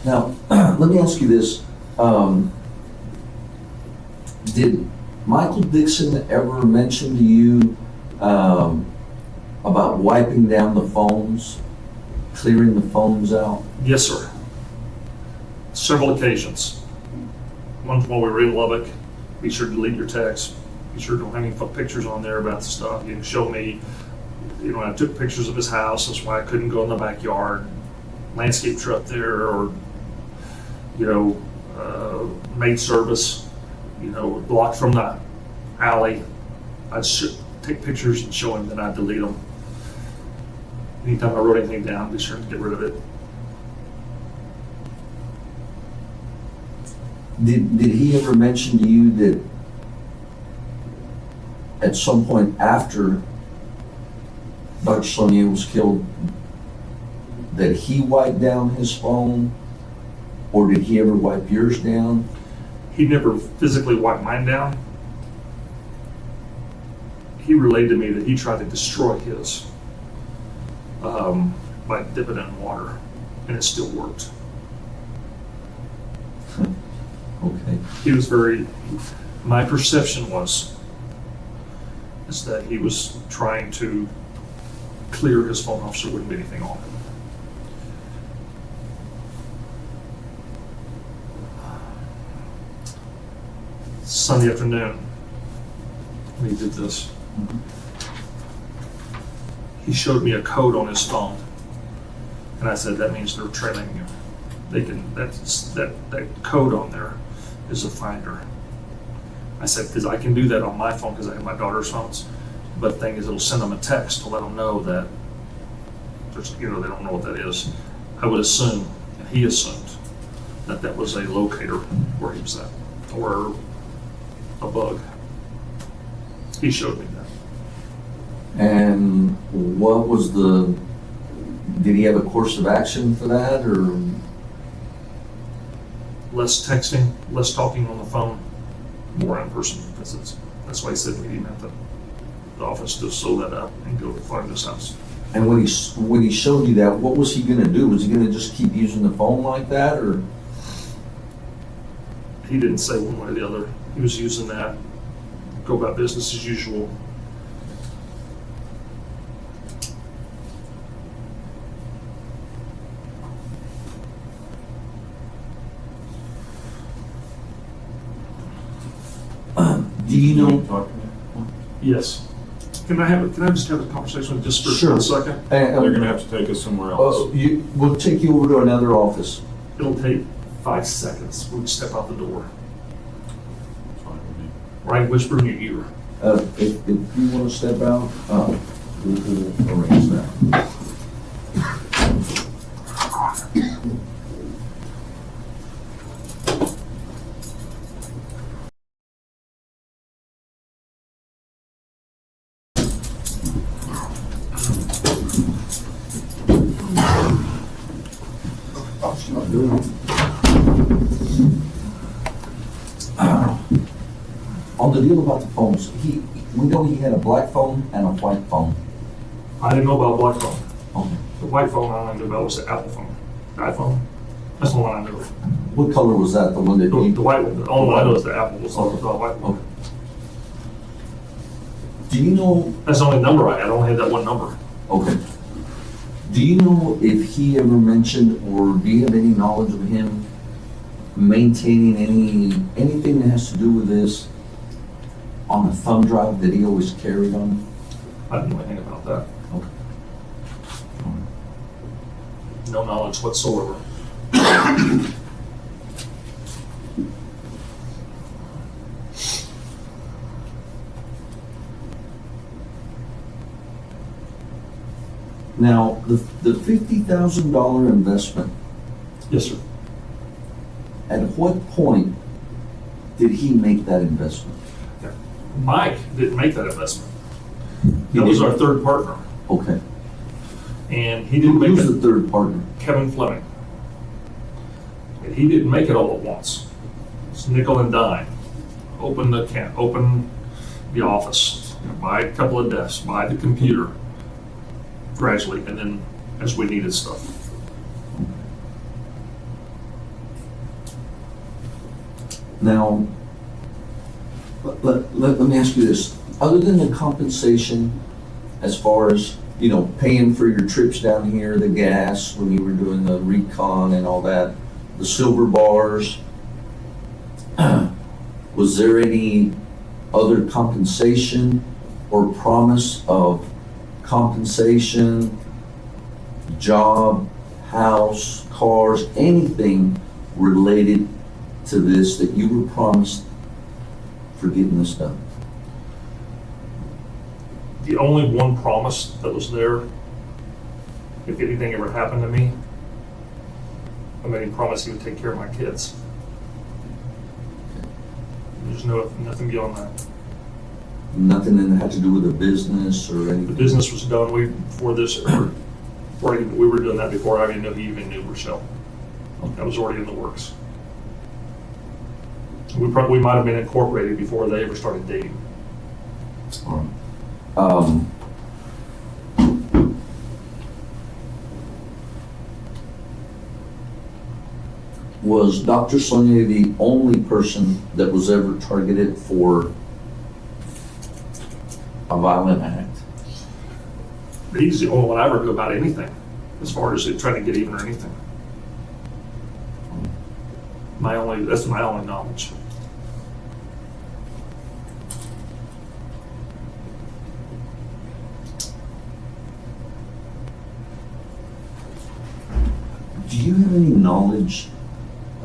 Now, let me ask you this. Did Michael Dixon ever mention to you about wiping down the phones, clearing the phones out? Yes, sir. Several occasions. One while we were in Lubbock, be sure to delete your texts. Be sure don't have any pictures on there about the stuff. You can show me, I took pictures of his house. That's why I couldn't go in the backyard. Landscape truck there, or, maid service, blocked from the alley. I'd take pictures and show him, then I'd delete them. Anytime I wrote anything down, be sure to get rid of it. Did he ever mention to you that at some point after Dr. Sonnier was killed, that he wiped down his phone, or did he ever wipe yours down? He never physically wiped mine down. He relayed to me that he tried to destroy his by dipping it in water, and it still worked. Okay. He was my perception is that he was trying to clear his phone off so there wouldn't be anything on it. Sunday afternoon, when he did this, he showed me a code on his phone, and I said, that means they're trailing you. That code on there is a finder. I said, because I can do that on my phone because I have my daughter's phones, but the thing is, it'll send them a text to let them know that there's, they don't know what that is. I would assume, and he assumed, that was a locator where he was at, or a bug. He showed me that. And what was did he have a course of action for that, or? Less texting, less talking on the phone, more in-person visits. That's why he said meet him at the office to sew that up and go find his house. And when he showed you that, what was he gonna do? Was he gonna just keep using the phone like that, or? He didn't say one way or the other. He was using that, go about business as usual. Do you know? Talk to me. Yes. Can I just have a conversation with just for Sure. 1 second? They're gonna have to take us somewhere else. We'll take you over to another office. It'll take 5 seconds. We'll step out the door. It's fine with me. Right, whisper in your ear. If you want to step out, we'll arrange that. On the deal about the phones, we know he had a black phone and a white phone. I didn't know about black phone. Okay. The white phone I only knew about was the Apple phone, the iPhone. That's the one I knew. What color was that, the one that The he? white one, the only one I know is the Apple was the white one. Okay. Do you know, That's the only number I had. I only had that one number. okay. Do you know if he ever mentioned, or do you have any knowledge of him maintaining anything that has to do with this on a thumb drive that he always carried on him? I didn't know anything about that. Okay. No knowledge whatsoever. Now, the $50,000 investment, Yes, sir. at what point did he make that investment? Mike didn't make that investment. He That was didn't? our third partner. Okay. And he didn't make Who's it. the third partner? Kevin Fleming. And he didn't make it all at once. It's nickel and dime. Open the office, buy a couple of desks, buy the computer gradually, and then as we needed stuff. Now, let me ask you this. Other than the compensation, as far as, paying for your trips down here, the gas, when you were doing the recon and all that, the silver bars, was there any other compensation or promise of compensation, job, house, cars, anything related to this that you were promised for getting this done? The only one promise that was there, if anything ever happened to me, I made him promise he would take care of my kids. There's nothing beyond that. Nothing that had to do with the business or The anything? business was done we were doing that before I even knew he even knew Rochelle. That was already in the works. We might have been incorporated before they ever started dating. All right. Um, was Dr. Sonnier the only person that was ever targeted for a violent act? He's the only one I ever knew about anything, as far as trying to get even or anything. That's my only knowledge. Do you have any knowledge,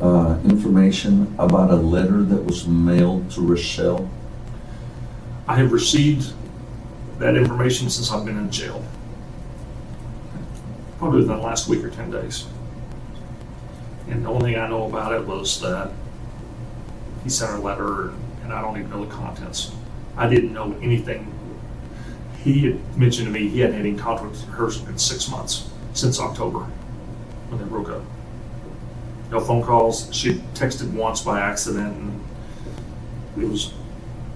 information about a letter that was mailed to Rochelle? I have received that information since I've been in jail. Probably within the last week or 10 days. And the only thing I know about it was that he sent her a letter, and I don't even know the contents. I didn't know anything. He had mentioned to me he hadn't had any contact with her in 6 months, since October, when they broke up. No phone calls. She texted once by accident, and it was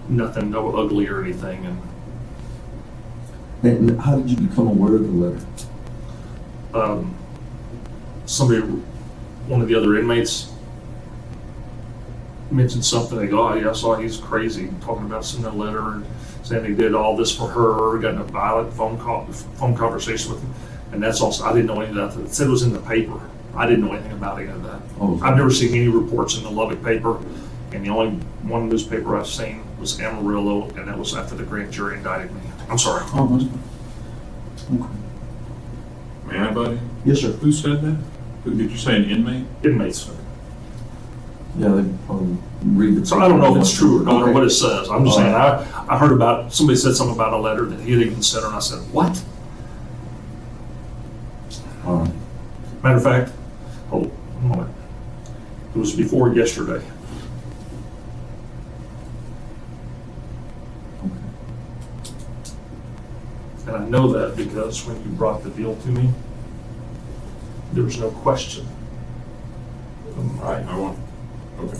nothing, no ugly or anything. And how did you become aware of the letter? Somebody, one of the other inmates, mentioned something. They go, "Oh yeah, I saw he's crazy," talking about sending a letter and saying he did all this for her, got in a violent phone conversation with him, and that's also, I didn't know any of that. It said it was in the paper. I didn't know anything about any of that. Oh. I've never seen any reports in the Lubbock paper, and the only one newspaper I've seen was Amarillo, and that was after the grand jury indicted me. I'm sorry. Oh, that's fine. Okay. May I, buddy? Yes, sir. Who said that? Who, did you say an inmate? Inmates. Yeah, they probably read the. So I don't know if it's true or not, or Okay. what it says. I'm just saying, I heard about, somebody said something about a letter that he had even sent her, and I said, what? All right. Matter of fact, hold a moment. It was before yesterday. And I know that because when you brought the deal to me, there was no question. I want, okay.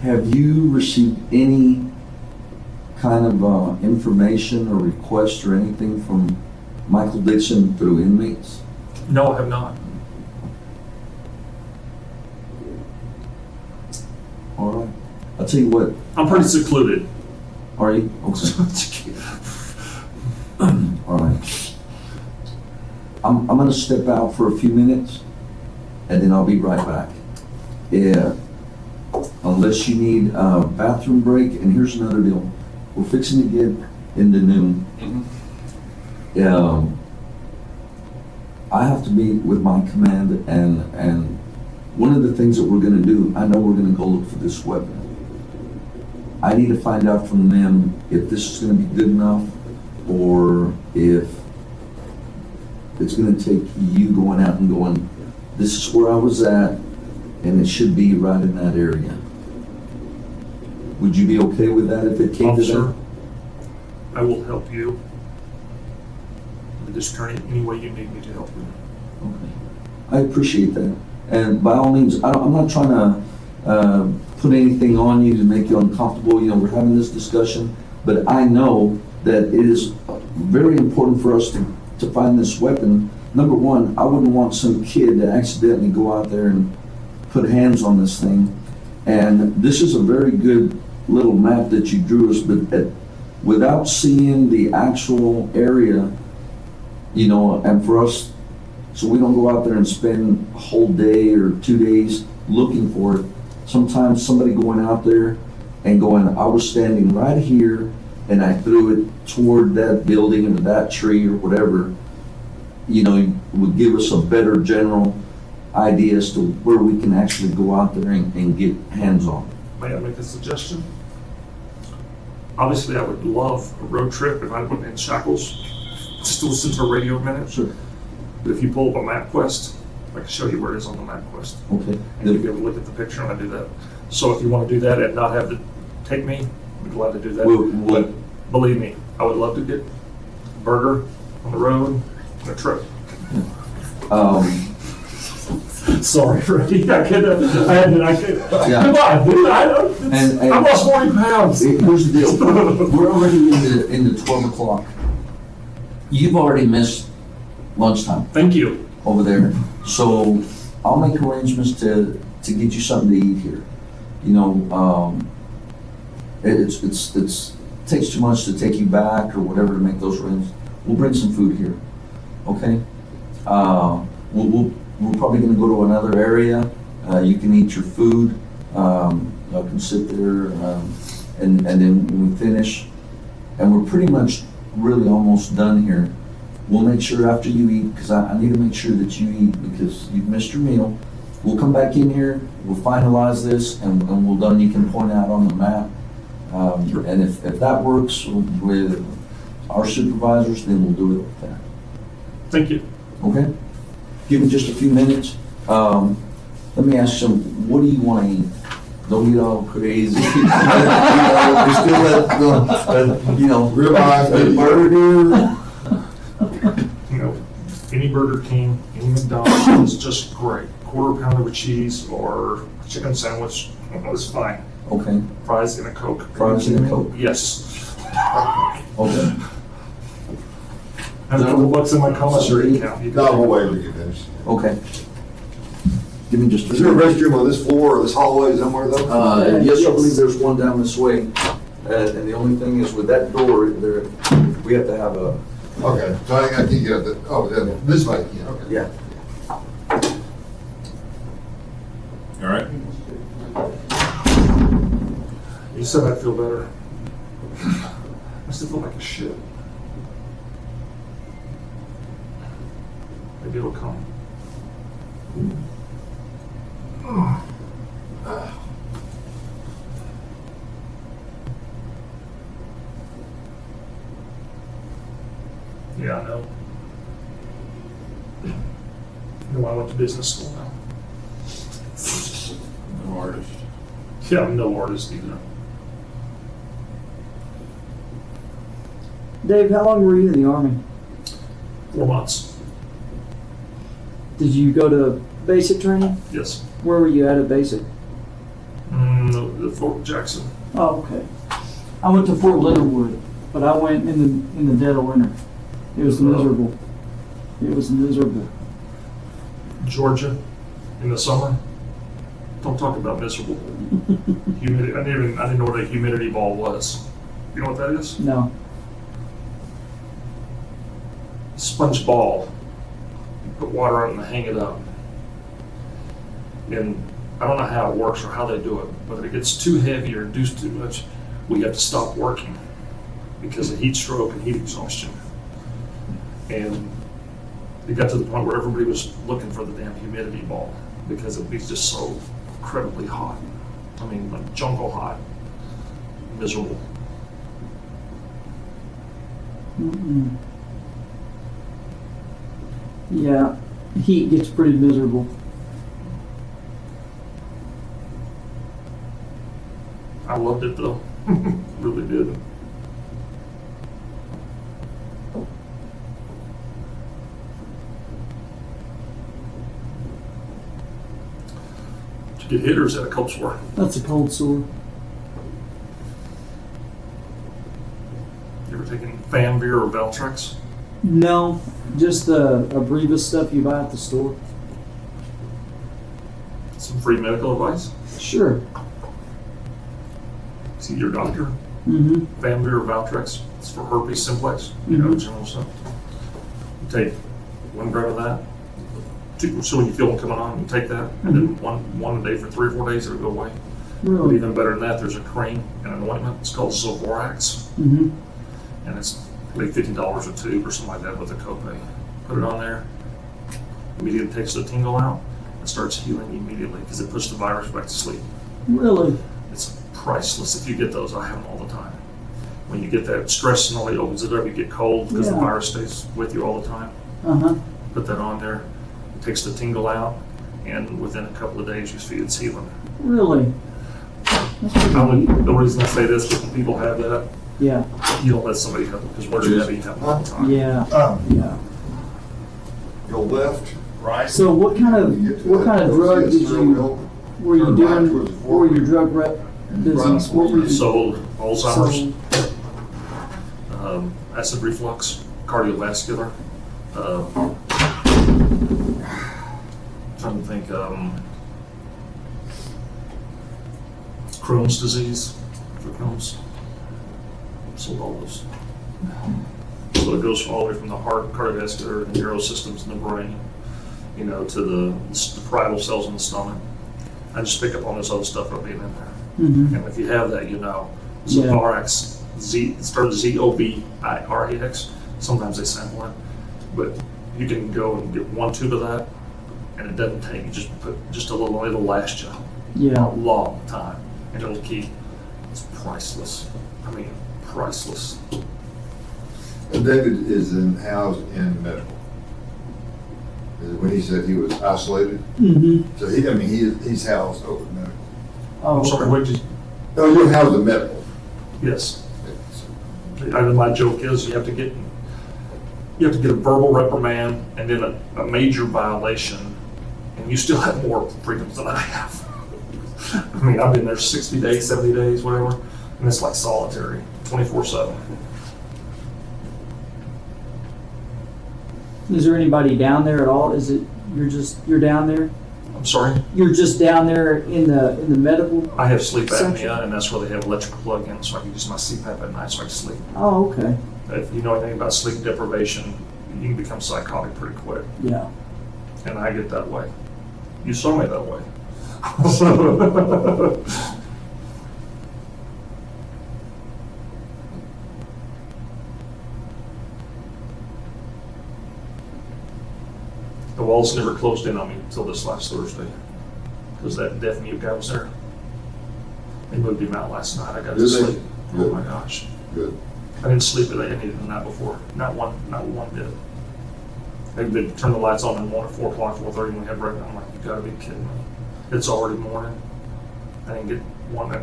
Have you received any kind of information or request or anything from Michael Dixon through inmates? No, I have not. All right. I'll tell you what, I'm pretty secluded. are you? Okay. All right. I'm gonna step out for a few minutes and then I'll be right back. Yeah. Unless you need a bathroom break, and here's another deal. We're fixing to get into noon. I have to meet with my command, and one of the things that we're gonna do, I know we're gonna go look for this weapon. I need to find out from them if this is gonna be good enough, or if it's gonna take you going out and going, this is where I was at, and it should be right in that area. Would you be okay with that if it came to Officer, that? I will help you. The district attorney, any way you need me to help you. Okay. I appreciate that. And by all means, I'm not trying to put anything on you to make you uncomfortable. You know, we're having this discussion, but I know that it is very important for us to find this weapon. Number one, I wouldn't want some kid to accidentally go out there and put hands on this thing. And this is a very good little map that you drew us, but without seeing the actual area, you know, and for us, so we don't go out there and spend a whole day or 2 days looking for it. Sometimes somebody going out there and going, I was standing right here and I threw it toward that building or that tree or whatever, you know, would give us a better general idea as to where we can actually go out there and get hands on it. May I make a suggestion? Obviously, I would love a road trip if I went in shackles, just to listen to a radio a minute. Sure. But if you pull up a MapQuest, I can show you where it is on the MapQuest. Okay. And you'll be able to look at the picture and I do that. So if you want to do that and not have to take me, I'd be glad to do that. We'll- But believe me, I would love to get a burger on the road and a trip. Sorry, Freddie, I can't. Yeah. Come on, dude, And- I lost 40 pounds. Here's the deal. We're already into 12 o'clock. You've already missed lunchtime Thank you. over there. So I'll make arrangements to get you something to eat here. You know, it takes too much to take you back or whatever to make those arrangements. We'll bring some food here, okay? We're probably gonna go to another area. You can eat your food. Y'all can sit there, and then when we finish, and we're pretty much really almost done here. We'll make sure after you eat, because I need to make sure that you eat because you've missed your meal. We'll come back in here, we'll finalize this, and we'll done, you can point out on the map. Sure. And if that works with our supervisors, then we'll do it like that. Thank you. Okay? Give me just a few minutes. Let me ask some, what do you want to eat? Don't get all crazy. You know, Ribeye, burger. You know, any Burger King, any McDonald's is just great. Quarter pounder with cheese or chicken sandwich is fine. Okay, Fries and a Coke. Fries and a Coke. Yes. okay. I have a couple bucks in my commissary account. You can- No, we'll wait till you finish. Okay. Give me just a Is there a few minutes. restroom on this floor or this hallway somewhere though? Yes, I believe there's one down this way. And the only thing is with that door, there, we have to have a, Okay, so I can't get up yeah, this way, yeah, okay. yeah. All right? You said I'd feel better. I still feel like a shit. Maybe it'll come. Yeah, I know. No, I went to business school now. No artist. Yeah, I'm no artist either. Dave, how long were you in the Army? 4 months, Did you go to basic training? yes. Where were you at basic? The Fort Jackson. Oh, okay. I went to Fort Leonardwood, but I went in the dead of winter. It was miserable. It was miserable. Georgia in the summer. Don't talk about miserable. Humidity. I didn't know what a humidity ball was. You know what that is? No. Sponge ball. You put water on it and hang it up. And I don't know how it works or how they do it, but if it gets too heavy or induced too much, we have to stop working because of heat stroke and heat exhaustion. And it got to the point where everybody was looking for the damn humidity ball because it was just so incredibly hot. I mean, like jungle hot, miserable. Mm-mm. Yeah, heat gets pretty miserable. I loved it though, really did. To get hitters at a cold sore. That's a cold sore. You ever taken Fambeer or Valtrex? No, just the Abreva stuff you buy at the store. Some free medical advice? Sure. See your doctor. Mm-hmm. Fambeer or Valtrex. It's for herpes simplex, you know, Mhm. general stuff. You take 1 gram of that. So when you feel them coming on, you take that, and then one a day for 3 or 4 days, it'll go away. But Really? even better than that, there's a cream and an ointment. It's called Zovorax, Mm-hmm. and it's like $50 a tube or something like that with a copay. Put it on there. Immediately takes the tingle out and starts healing immediately because it puts the virus back to sleep. Really? It's priceless if you get those. I have them all the time. When you get that stress and all the opens it up, you get cold because the Yeah. virus stays with you all the time. Uh-huh. Put that on there. It takes the tingle out, and within a couple of days, you see it's healing. Really? That's pretty neat. The reason I say this, because when people have that, Yeah. you don't let somebody have it because where you have it, you have it all the time. Yeah. Yeah. Go left, right. So what kind You get of to what that kind of hill, drug see did a trail you hill, were you turn right doing? towards the What were your fork. drug rep business? What were you? Sold Alzheimer's, So, acid reflux, cardiovascular. Trying to think, Crohn's disease, for Crohn's. Sold all those. So it goes all the way from the heart, cardiovascular, the neural systems in the brain, you know, to the parietal cells in the stomach. I just pick up on this other stuff up being in there. mhm. And if you have that, you know. Yeah. Zovorax, it starts Zovirax. Sometimes they sample it, but you can go and get 1 tube of that, and it doesn't take. You just put just a little. It'll last you a Yeah. long time, and it'll keep. It's priceless. I mean, priceless. And David is housed in medical. When he said he was isolated, Mhm. so he's housed over in medical. Oh, I'm sorry. okay. What did you? No, you're housed in medical. Yes. My joke is you have to get a verbal reprimand and then a major violation, and you still have more freedoms than I have. I mean, I've been there 60 days, 70 days, whatever, and it's like solitary, 24/7. Is there anybody down there at all? Is it you're down there? I'm sorry. You're just down there in the medical? I have sleep Section. apnea, and that's where they have electric plug-in, so I can use my CPAP at night so I can sleep. Oh, okay. If you know anything about sleep deprivation, you can become psychotic pretty quick, Yeah. and I get that way. You saw me that way. The walls never closed in on me until this last Thursday. because that deaf mute guy was there. They moved him out last night. I got to Did they? sleep. Oh Good. my gosh. Good. I didn't sleep at any of the night before. Not one bit. They turned the lights on in the morning at 4 o'clock, 4:30 when we had breakfast. I'm like, you gotta be kidding me. It's already morning. I didn't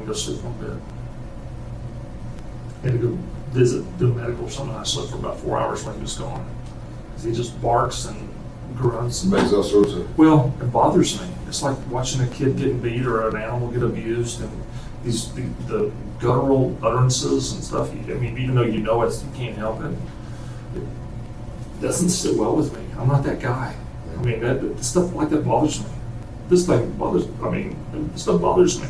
go sleep one bit. Had to go do medical or something. I slept for about 4 hours when he was gone. 'Cause he just barks and grunts. Makes all sorts of, Well, it bothers me. It's like watching a kid getting beat or an animal get abused, and the guttural utterances and stuff. I mean, even though you know it, you can't help it. It doesn't sit well with me. I'm not that guy. I mean, that stuff like that bothers me. This thing bothers. I mean, this stuff bothers me.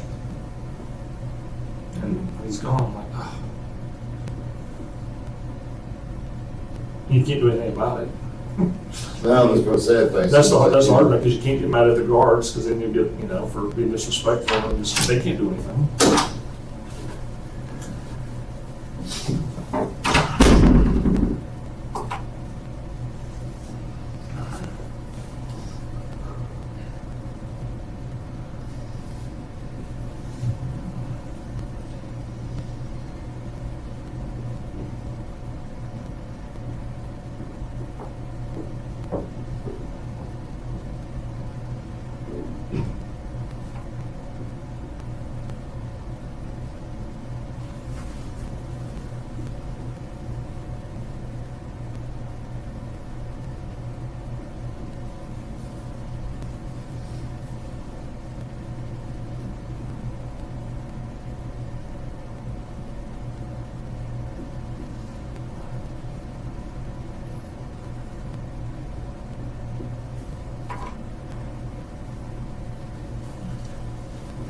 And when he's gone, I'm like, oh. You can't do anything about it. now that's what sad thing. That's the hard part, because you can't get mad at the guards, because then you get, for being disrespectful, and they can't do anything.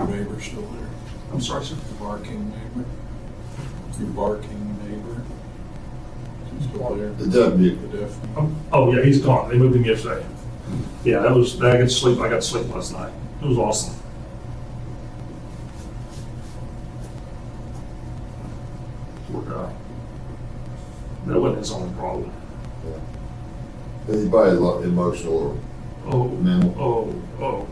Neighbor still there? I'm sorry, sir. The barking neighbor? Your barking neighbor? Is he still there? The deaf The deaf? Oh, yeah, he's gone. They moved him yesterday. Yeah, I got to sleep. I got to sleep last night. It was awesome. Poor guy. That wasn't his only problem. He's probably a lot emotional Oh, Mental. oh.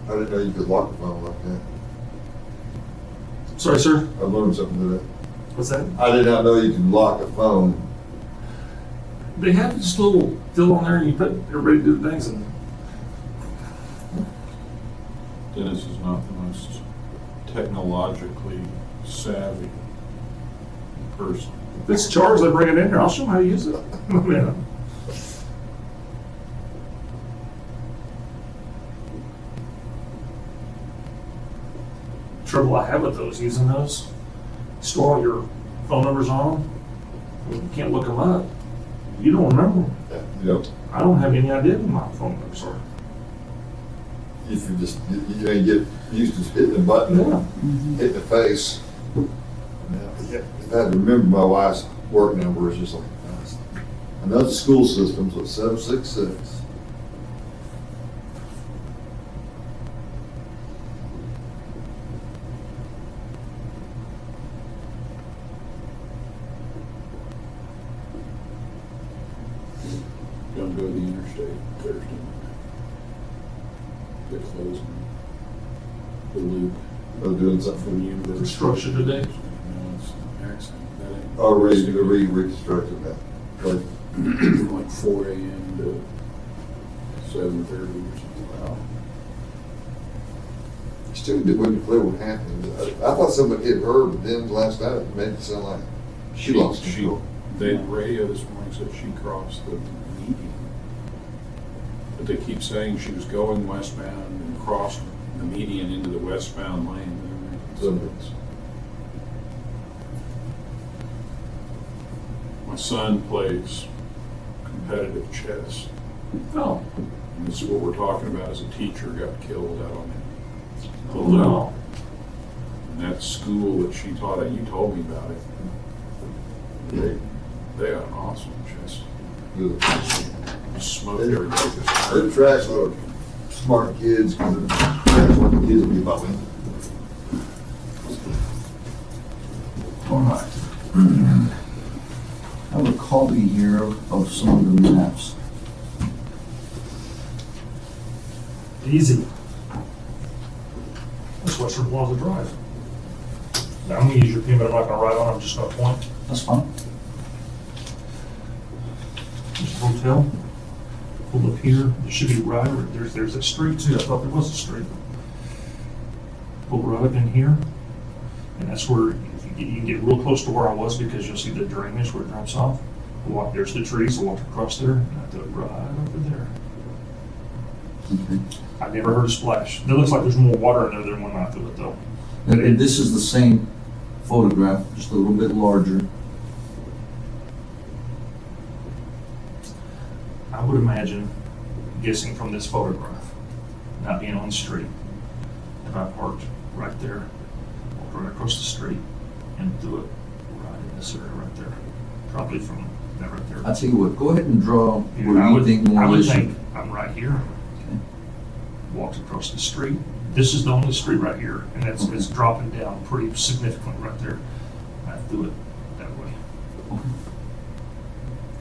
I didn't know you could lock a phone like that. Sorry, sir. I learned something today. What's that? I did not know you could lock a phone. They have this little deal on there, and you put everybody do things, and Dennis is not the most technologically savvy person. if it's charged, they bring it in there. I'll show them how to use it. Yeah. Trouble I have with those, using those, store all your phone numbers on them. You can't look them up. You don't remember them. Yep. I don't have any idea what my phone numbers are. If you just, you get used to hitting the button, Yeah. hitting the face. If I had to remember my wife's work number, it's just like, I know the school system's at 766. Gonna go to the interstate Thursday night. They're closing the loop I was doing something. from University. Construction today. No, it's an accident. That ain't. Oh, reconstructing that. Like, From like 4 a.m. to 7:30 or something. Wow. still wasn't clear what happened. I thought somebody hit her, but then last night it made it sound like she lost control. The radio this morning said she crossed the median. But they keep saying she was going westbound and crossed the median into the westbound lane. They're making sense. My son plays competitive chess. Oh, And this is what we're talking about, is a teacher got killed out on it. oh no. that school that she taught at, you told me about it. They got an awesome chest. Good. Smoke everybody. It attracts a lot of smart kids, because that's what the kids will be about. All right. I have a copy here of some of the maps. Easy. That's Western Plaza Drive. Now, I'm gonna use your pen, but I'm not gonna write on it, I'm just gonna point. That's fine. There's a hotel. Pull up here, it should be right, or there's a street too, I thought there was a street. Pull right up in here, and that's where you can get real close to where I was, because you'll see the drainage where it drops off. Walk, there's the trees, I walk across there, and I do it right over there. Okay. I never heard a splash. It looks like there's more water in there than when I threw it though. And this is the same photograph, just a little bit larger. I would imagine, guessing from this photograph, not being on the street, if I parked right there, walked right across the street, and threw it right in this area right there. Probably from that right there. I tell you what, go ahead and draw where I you would think more I or would less. think I'm right here, walked across the street. This is the only street right here, and it's dropping down pretty significantly right there. I threw it that way.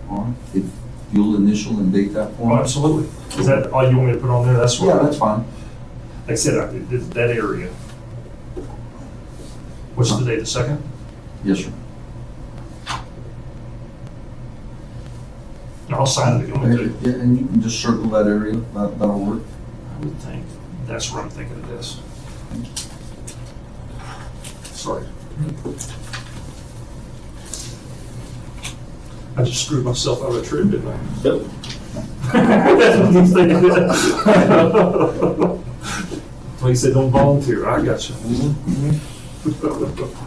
All right, if you'll initial and date that for Oh, me. absolutely. Is that all you want me to put on there? That's what. Yeah, that's fine. Like I said, that area. What's today, the 2nd? Yes, sir. No, I'll sign it if you want me to. Yeah, and you can just circle that area, that'll work. I would think, that's where I'm thinking it is. Sorry. I just screwed myself out of a trip, didn't I? Yep. That's what he's thinking. So he said, don't volunteer. I got you.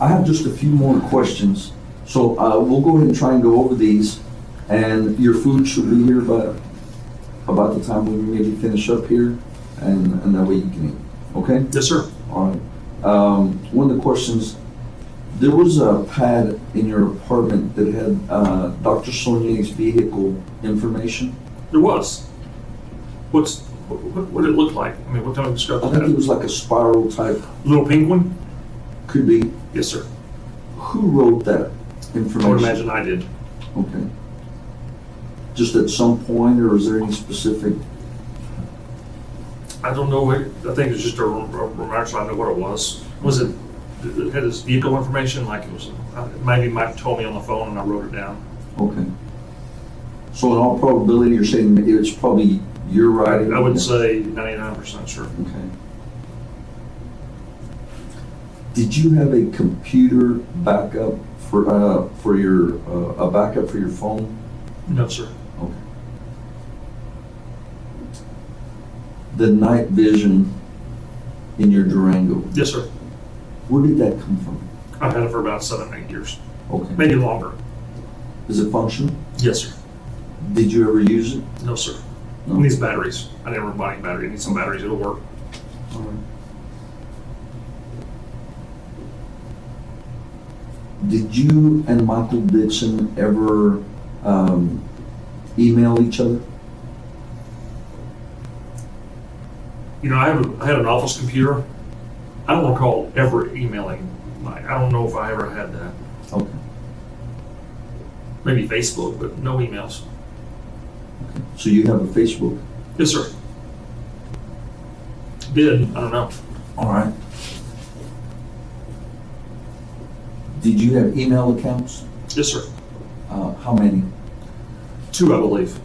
I have just a few more questions, so we'll go ahead and try and go over these, and your food should be here by about the time we maybe finish up here, and that way you can eat, okay? Yes, sir. All right. One of the questions, there was a pad in your apartment that had Dr. Sonnier's vehicle information. There was. What did it look like? I mean, what kind of I description? think it was like a spiral type, Little pink one? could be. Yes, sir. Who wrote that I information? would imagine I did. Okay. Just at some point, or is there any specific? I don't know, I think it's just a remark, so I know what it was. Was it had his vehicle information, like it was, maybe Mike told me on the phone and I wrote it down. Okay. So in all probability, you're saying it's probably your writing? I would say 99% sure. Okay. Did you have a computer backup for your, a backup for your phone? No, sir. Okay. The night vision in your Durango, Yes, sir. where did that come from? I've had it for about 7 or 8 years, Okay. maybe longer. Does it function? Yes, sir. Did you ever use it? No, sir. No? It needs batteries. I never buy any battery. It needs some batteries. It'll work. All right. Did you and Michael Dixon ever email each other? You know, I had an office computer. I don't recall ever emailing Mike. I don't know if I ever had that. Okay. Maybe Facebook, but no emails. So you have a Facebook? Yes, sir. Did, I don't know. All right. Did you have email accounts? Yes, sir. How many? 2, I believe.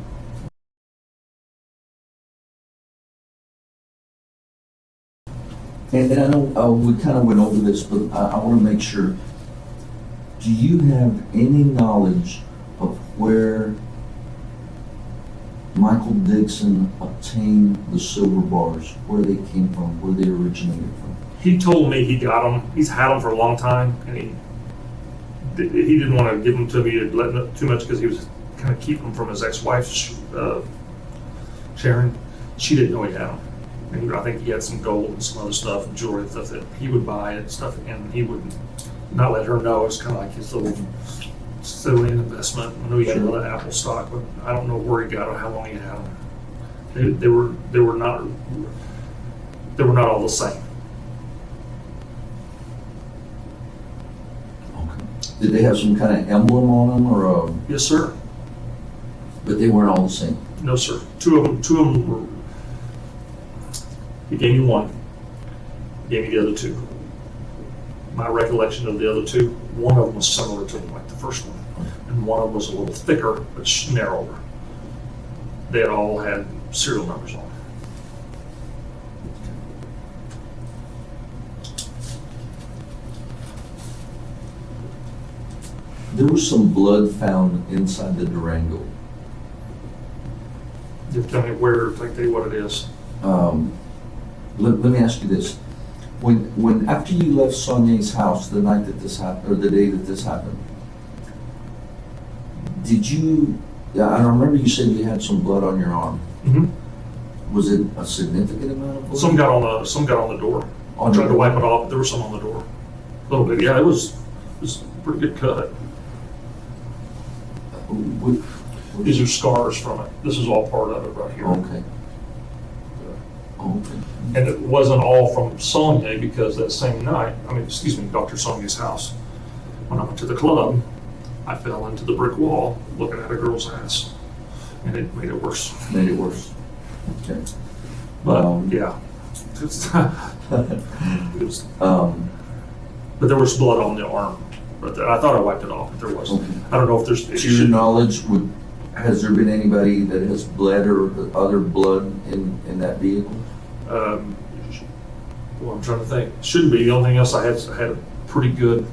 And I know we kind of went over this, but I want to make sure. Do you have any knowledge of where Michael Dixon obtained the silver bars, where they came from, where they originated from? He told me he got them. He's had them for a long time, and he didn't want to give them to me too much because he was kind of keeping them from his ex-wife, Sharon. She didn't know he had them. And I think he had some gold and some other stuff, and jewelry and stuff that he would buy and stuff, and he would not let her know. It's kind of like his little silly investment. I know he had a lot of Apple stock, but I don't know where he got it or how long he had them. They were not all the same. Okay. Did they have some kind of emblem on them or Yes, sir. but they weren't all the same? No, sir. Two of them were. He gave me one. He gave me the other two. My recollection of the other two, one of them was similar to like the first one, and one of them was a little thicker but narrower. They all had serial numbers on them. There was some blood found inside the Durango. You tell me where, like, tell you what it is. Let me ask you this. When after you left Sonnier's house the night that this happened, or the day that this happened, did you, I remember you said you had some blood on your arm. Mm-hmm. Was it a significant amount of blood? Some got on the door. On I tried the to wipe door? it off, but there was some on the door. A little bit, yeah. It was a pretty good cut. These are scars from it. This is all part of it right here. Okay. Okay. And it wasn't all from Sonnier, because that same night, Dr. Sonnier's house, when I went to the club, I fell into the brick wall looking at a girl's ass, and it made it worse. Made it worse. Okay. But yeah, it was, but there was blood on the arm. But I thought I wiped it off, but there wasn't. Okay. I don't know if there's. To your knowledge, has there been anybody that has bled or other blood in that vehicle? Well, I'm trying to think. Shouldn't be. The only thing else I had a pretty good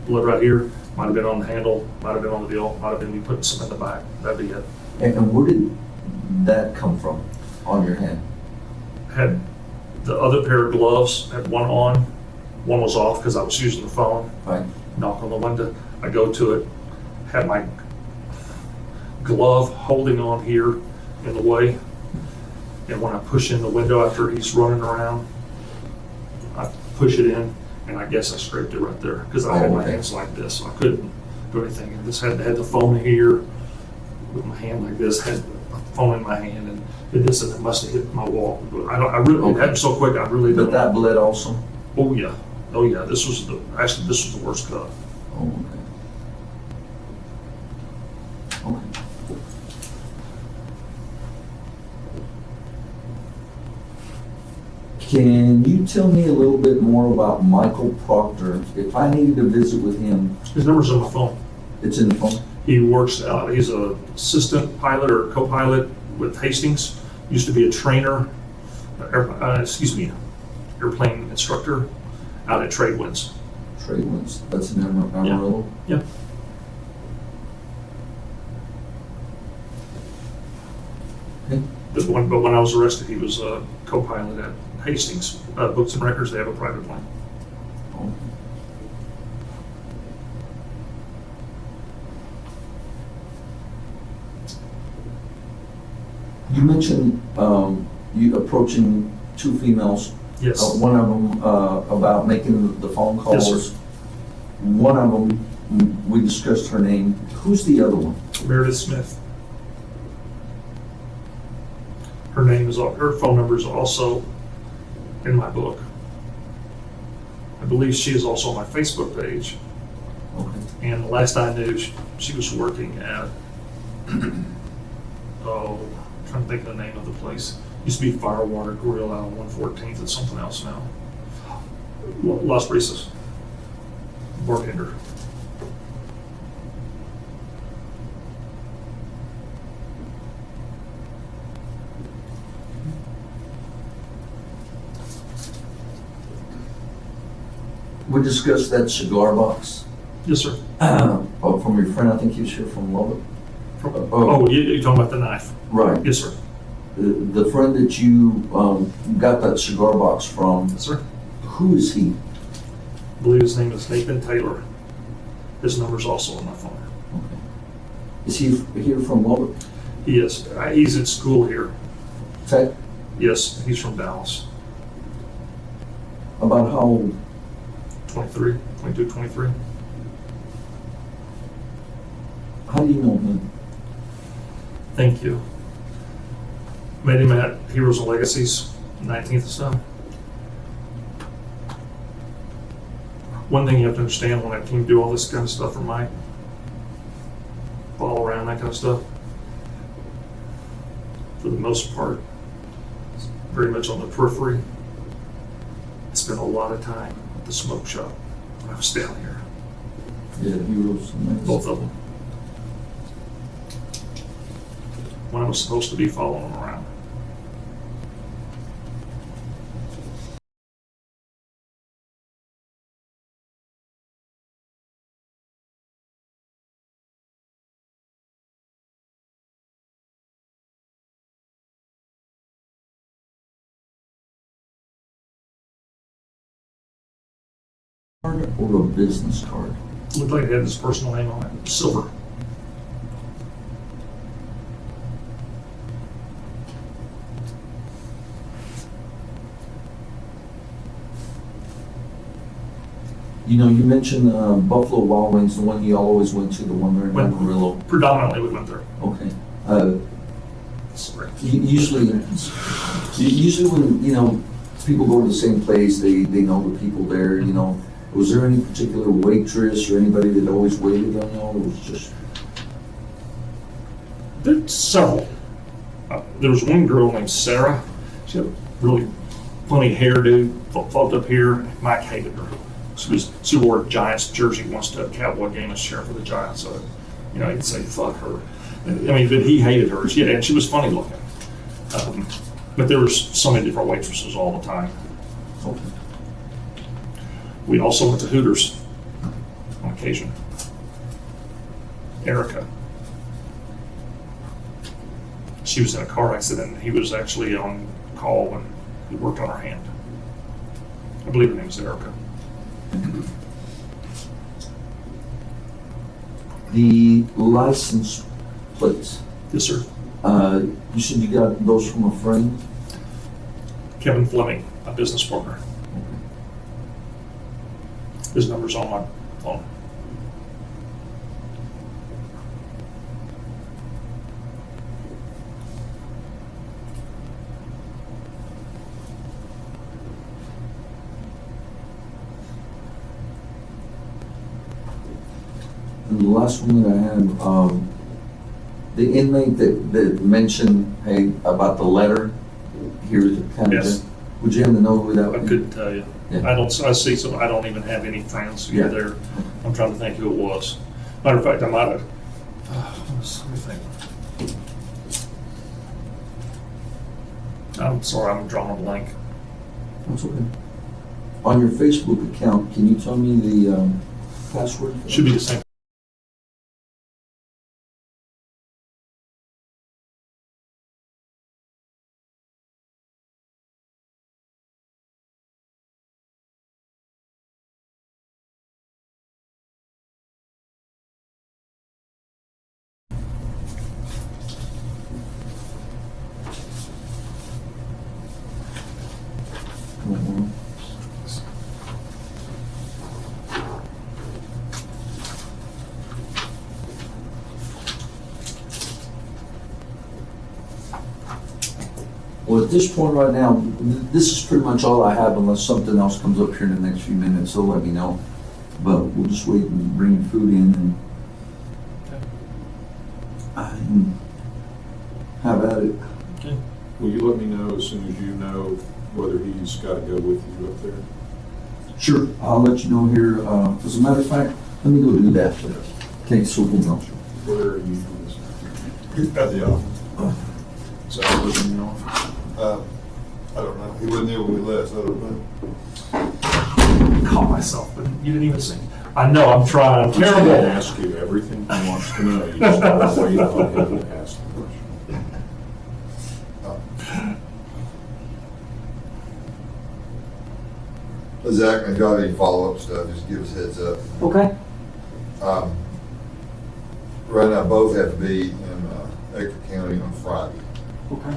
blood right here. Might have been on the handle. Might have been on the deal. Might have been me putting some in the back. That'd be it. And where did that come from on your hand? Had the other pair of gloves. Had one on. One was off because I was using the phone. Right. Knock on the window. I go to it. Had my glove holding on here in the way. And when I push in the window after he's running around, I push it in, and I guess I scraped it right there because I had my hands like this, so I couldn't do anything. And this had the phone here with my hand like this, had the phone in my hand, and did this, and it must have hit my wall. I really it happened so quick. I really But don't. that bled also? Oh yeah. This was the worst cut. Oh, okay. Okay. Can you tell me a little bit more about Michael Proctor? If I needed to visit with him, His number's on my phone. it's in the phone? He works out. He's a assistant pilot or co-pilot with Hastings. Used to be a trainer, airplane instructor out at Tradewinds. Tradewinds, that's in Amarillo? Yeah. Okay. But when I was arrested, he was a co-pilot at Hastings. Books and Records, they have a private plane. Oh. You mentioned you approaching two females. Yes. One of them about making the phone calls. Yes, sir. One of them, we discussed her name. Who's the other one? Meredith Smith. Her phone number is also in my book. I believe she is also on my Facebook page. Okay. And the last I knew, she was working at, I'm trying to think of the name of the place. Used to be Firewater Grill out on 114th. It's something else now. Las Brisas. Bartender. We discussed that cigar box Yes, sir. from your friend. I think he was here from Lubbock. You're talking about the knife. Right. Yes, sir. The friend that you got that cigar box from, Yes, sir. who is he? I believe his name is Nathan Taylor. His number's also on my phone. Okay. Is he here from Lubbock? He is. He's in school here. Tech? Yes, he's from Dallas. About how old? 23, 22, 23. How do you know him? Thank you. Met him at Heroes and Legacies, 19th and stuff. One thing you have to understand when I came to do all this kind of stuff for Mike, follow around, that kind of stuff, for the most part, very much on the periphery. I spent a lot of time at the smoke shop when I was down here, Yeah, Heroes and Legacies. both of them. When I was supposed to be following them around. Or a business card? Looked like it had his personal name on it, silver. You know, you mentioned Buffalo Wild Wings, the one you always went to, the one there in Went- Amarillo. Predominantly we went there. Okay. Sorry. Usually when, you know, people go to the same place, they know the people there, you know. Was there any particular waitress or anybody that always waited on you, or was it just? There's several. There was one girl named Sarah. She had a really funny hairdo, fogged up here. Mike hated her. She wore a Giants jersey once to a Cowboy game as sheriff of the Giants. So, you know, he'd say, fuck her. I mean, but he hated her. And she was funny looking. But there was so many different waitresses all the time. Okay. We also went to Hooters on occasion. Erica. She was in a car accident. He was actually on call when he worked on her hand. I believe her name was Erica. The license plates, Yes, sir. you said you got those from a friend? Kevin Fleming, a business partner. His number's on my phone. And the last one that I had, the inmate that mentioned, hey, about the letter, here's the kind of. Yes. Would you happen to know who that was? I couldn't tell you. Yeah. I see some, I don't even have any friends who Yeah. are there. I'm trying to think who it was. Matter of fact, I might have, let me think. I'm sorry, I'm drawing a blank. That's okay. On your Facebook account, can you tell me the password? Should be the same. Mhm. Well, at this point right now, this is pretty much all I have unless something else comes up here in the next few minutes, so let me know. But we'll just wait and bring the food in and have at it. Okay. Will you let me know as soon as you know whether he's got to go with you up there? Sure. I'll let you know here. As a matter of fact, let me go do that. Okay, so we'll know. Where are you? At the office. Is that what's in the office? I don't know. He wasn't there when we left, so I don't know. Caught myself, but you didn't even sing. I know, I'm trying. I'm He's going to terrible. ask you everything he wants to know. You just have to wait on him to ask the question. Zach, if you have any follow-up stuff, just give us a heads up. Okay. Right now, both have to be in Ector County on Friday. Okay.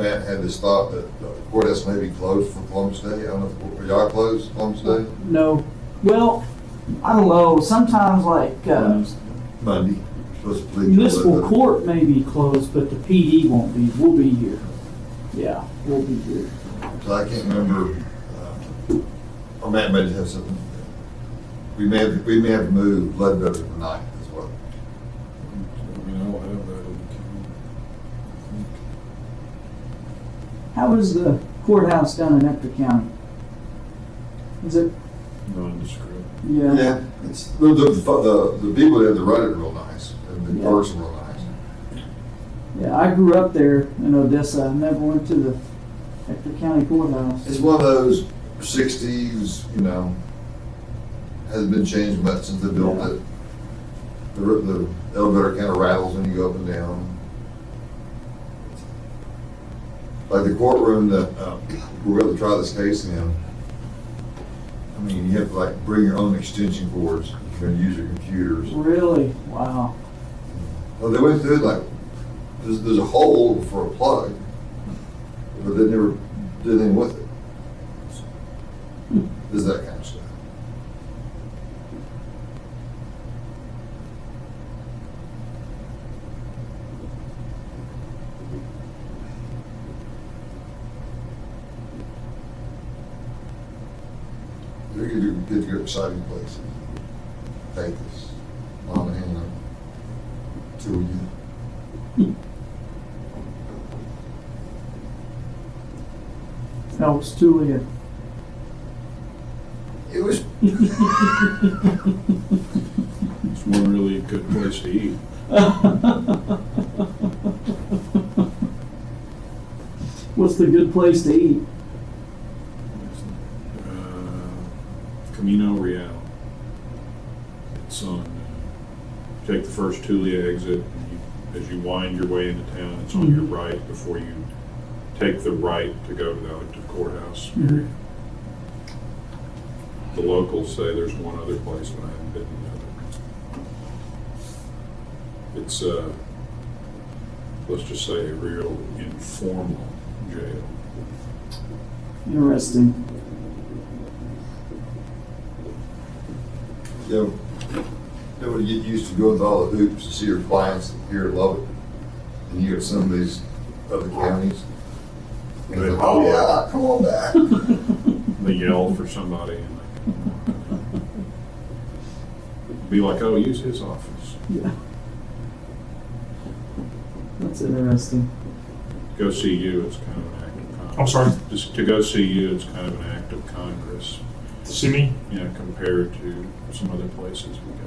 Matt had this thought that the courthouse may be closed for Columbus Day. I don't know, are y'all closed Columbus Day? No, well, I don't know, sometimes like, Monday. Supposed to plead municipal guilty. court may be closed, but the PD won't be, we'll be here. Yeah, we'll be here. So I can't remember, or Matt may have something. We may have moved Ledbetter to the 9th as well. I mean, I'll have that in How is the courthouse down in Ector County? Is it, the nondescript. yeah, Yeah, it's, the people there that run it real nice, and the Yeah. person real nice. yeah, I grew up there in Odessa, I never went to the Ector County courthouse. It's one of those 60s, you know, hasn't been changed much since they built Yeah. it. The elevator kind of rattles when you go up and down. Like the courtroom that we're going to try this case in, I mean, you have to like bring your own extension cords if you're going to use your computers. Really? Wow. Well, they went through it like, there's a hole for a plug, but they never did anything with it. There's that kind of stuff. They're going to get exciting places. Vegas, Montana, Tulia. Helps Tulia. It was, It's one really good place to eat. What's the good place to eat? Camino Real. It's on, take the first Tulia exit, and as you wind your way into town, it's on your right before you take the right to go to the elected courthouse. Mhm. The locals say there's one other place, but I haven't been to the other. It's, let's just say a real informal jail. Interesting. you know, when you get used to going to all the hoops to see your clients here in Lubbock, and you get some of these other counties. And They it's like, holler. oh yeah, come on back. They yell for somebody and be like, oh, use his office. Yeah. That's interesting. Go see you, it's kind of an act of Congress. I'm sorry, Just to go see you, it's kind of an act of Congress, see me? you know, compared to some other places we go.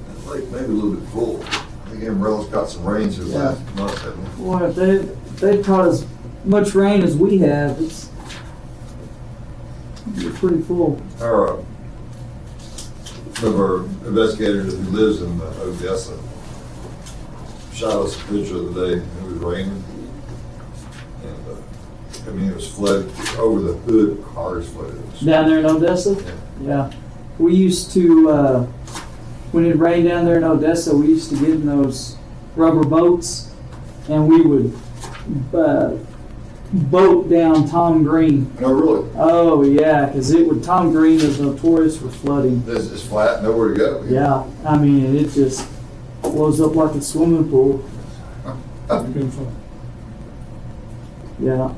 That lake maybe a little bit full. I think Amarillo's got some rains here last month, hasn't it? Boy, if they've caught as much rain as we have, you're pretty full. Our, one of our investigators who lives in Odessa shot us a picture of the day. It was raining. And, I mean, it was flooded over the hood, cars flooded. It was- Down there in Odessa? Yeah. Yeah. We used to, when it rained down there in Odessa, we used to get in those rubber boats and we would boat down Tom Green. No, really. Oh, yeah, because Tom Green is notorious for flooding. It's flat, nowhere to go. Yeah, I mean, it just blows up like a swimming pool. Yeah.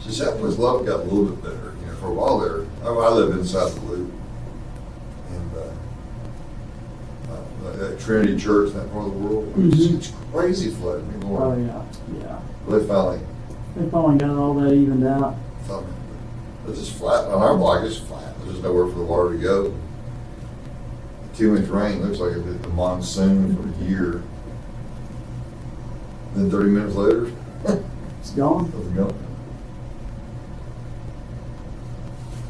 So Southwest Lubbock got a little bit better. You know, for a while there, I live inside the loop. And that Trinity Church in that part of the world, it's crazy flooding. I mean, Oh, yeah, yeah. They finally They finally got all that evened out. thought, it's just flat. On our block, it's flat. There's just nowhere for the water to go. 2-inch rain looks like it did the monsoon for a year. Then 30 minutes later, It's gone. doesn't go.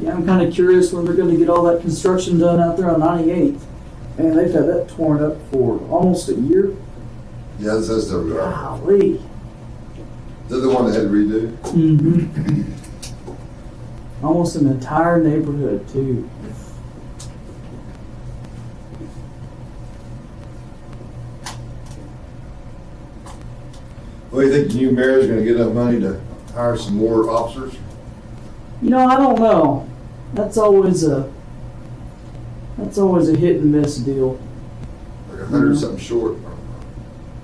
Yeah, I'm kind of curious when they're going to get all that construction done out there on 98th. And they've had that torn up for almost a year. Yeah, that's still going. Golly. Is that the one that had to redo? Mm-hmm. Almost an entire neighborhood too. Well, you think the new mayor's gonna get enough money to hire some more officers? You know, I don't know. That's always a hit and miss deal. Like 100 something short?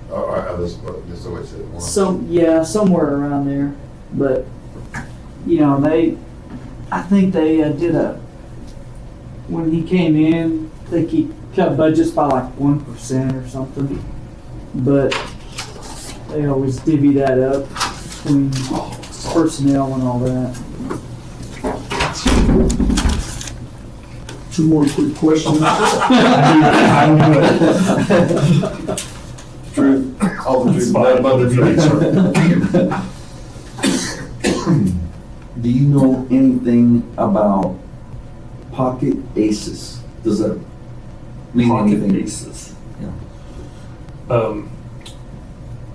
That's the way it said. Somewhere around there. But you know, I think they did when he came in, I think he cut budgets by like 1% or something. But they always divvy that up between personnel and all that. Two more quick questions. Truth, all the It's truth, fine. nothing but the truth. Do you know anything about pocket aces? Does that mean Pocket anything? aces. Yeah.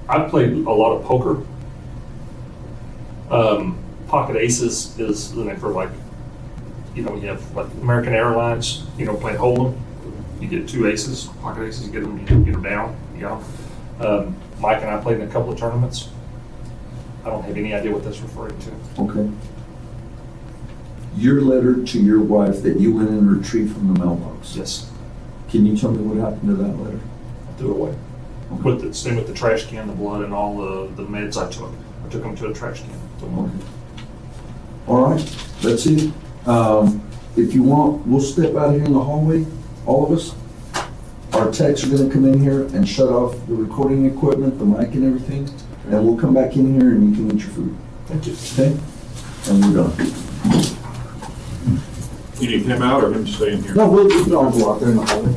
I've played a lot of poker. Pocket aces is the name for like, you know, you have like American Airlines, you know, playing Hold'em. You get 2 aces, pocket aces, you get them down, you know. Mike and I played in a couple of tournaments. I don't have any idea what that's referring to. Okay. Your letter to your wife that you went and retrieved from the mailbox. Yes, Can you tell me what happened to that letter? I threw it away. Same with the trash can, the blood, and all the meds I took. I took them to a trash can. Okay. All right, that's it. If you want, we'll step out here in the hallway, all of us. Our techs are gonna come in here and shut off the recording equipment, the mic and everything, and we'll come back in here and you can eat your food, Thank you. okay? And we're done. You need him out or him staying here? No, we'll go out there in the hallway.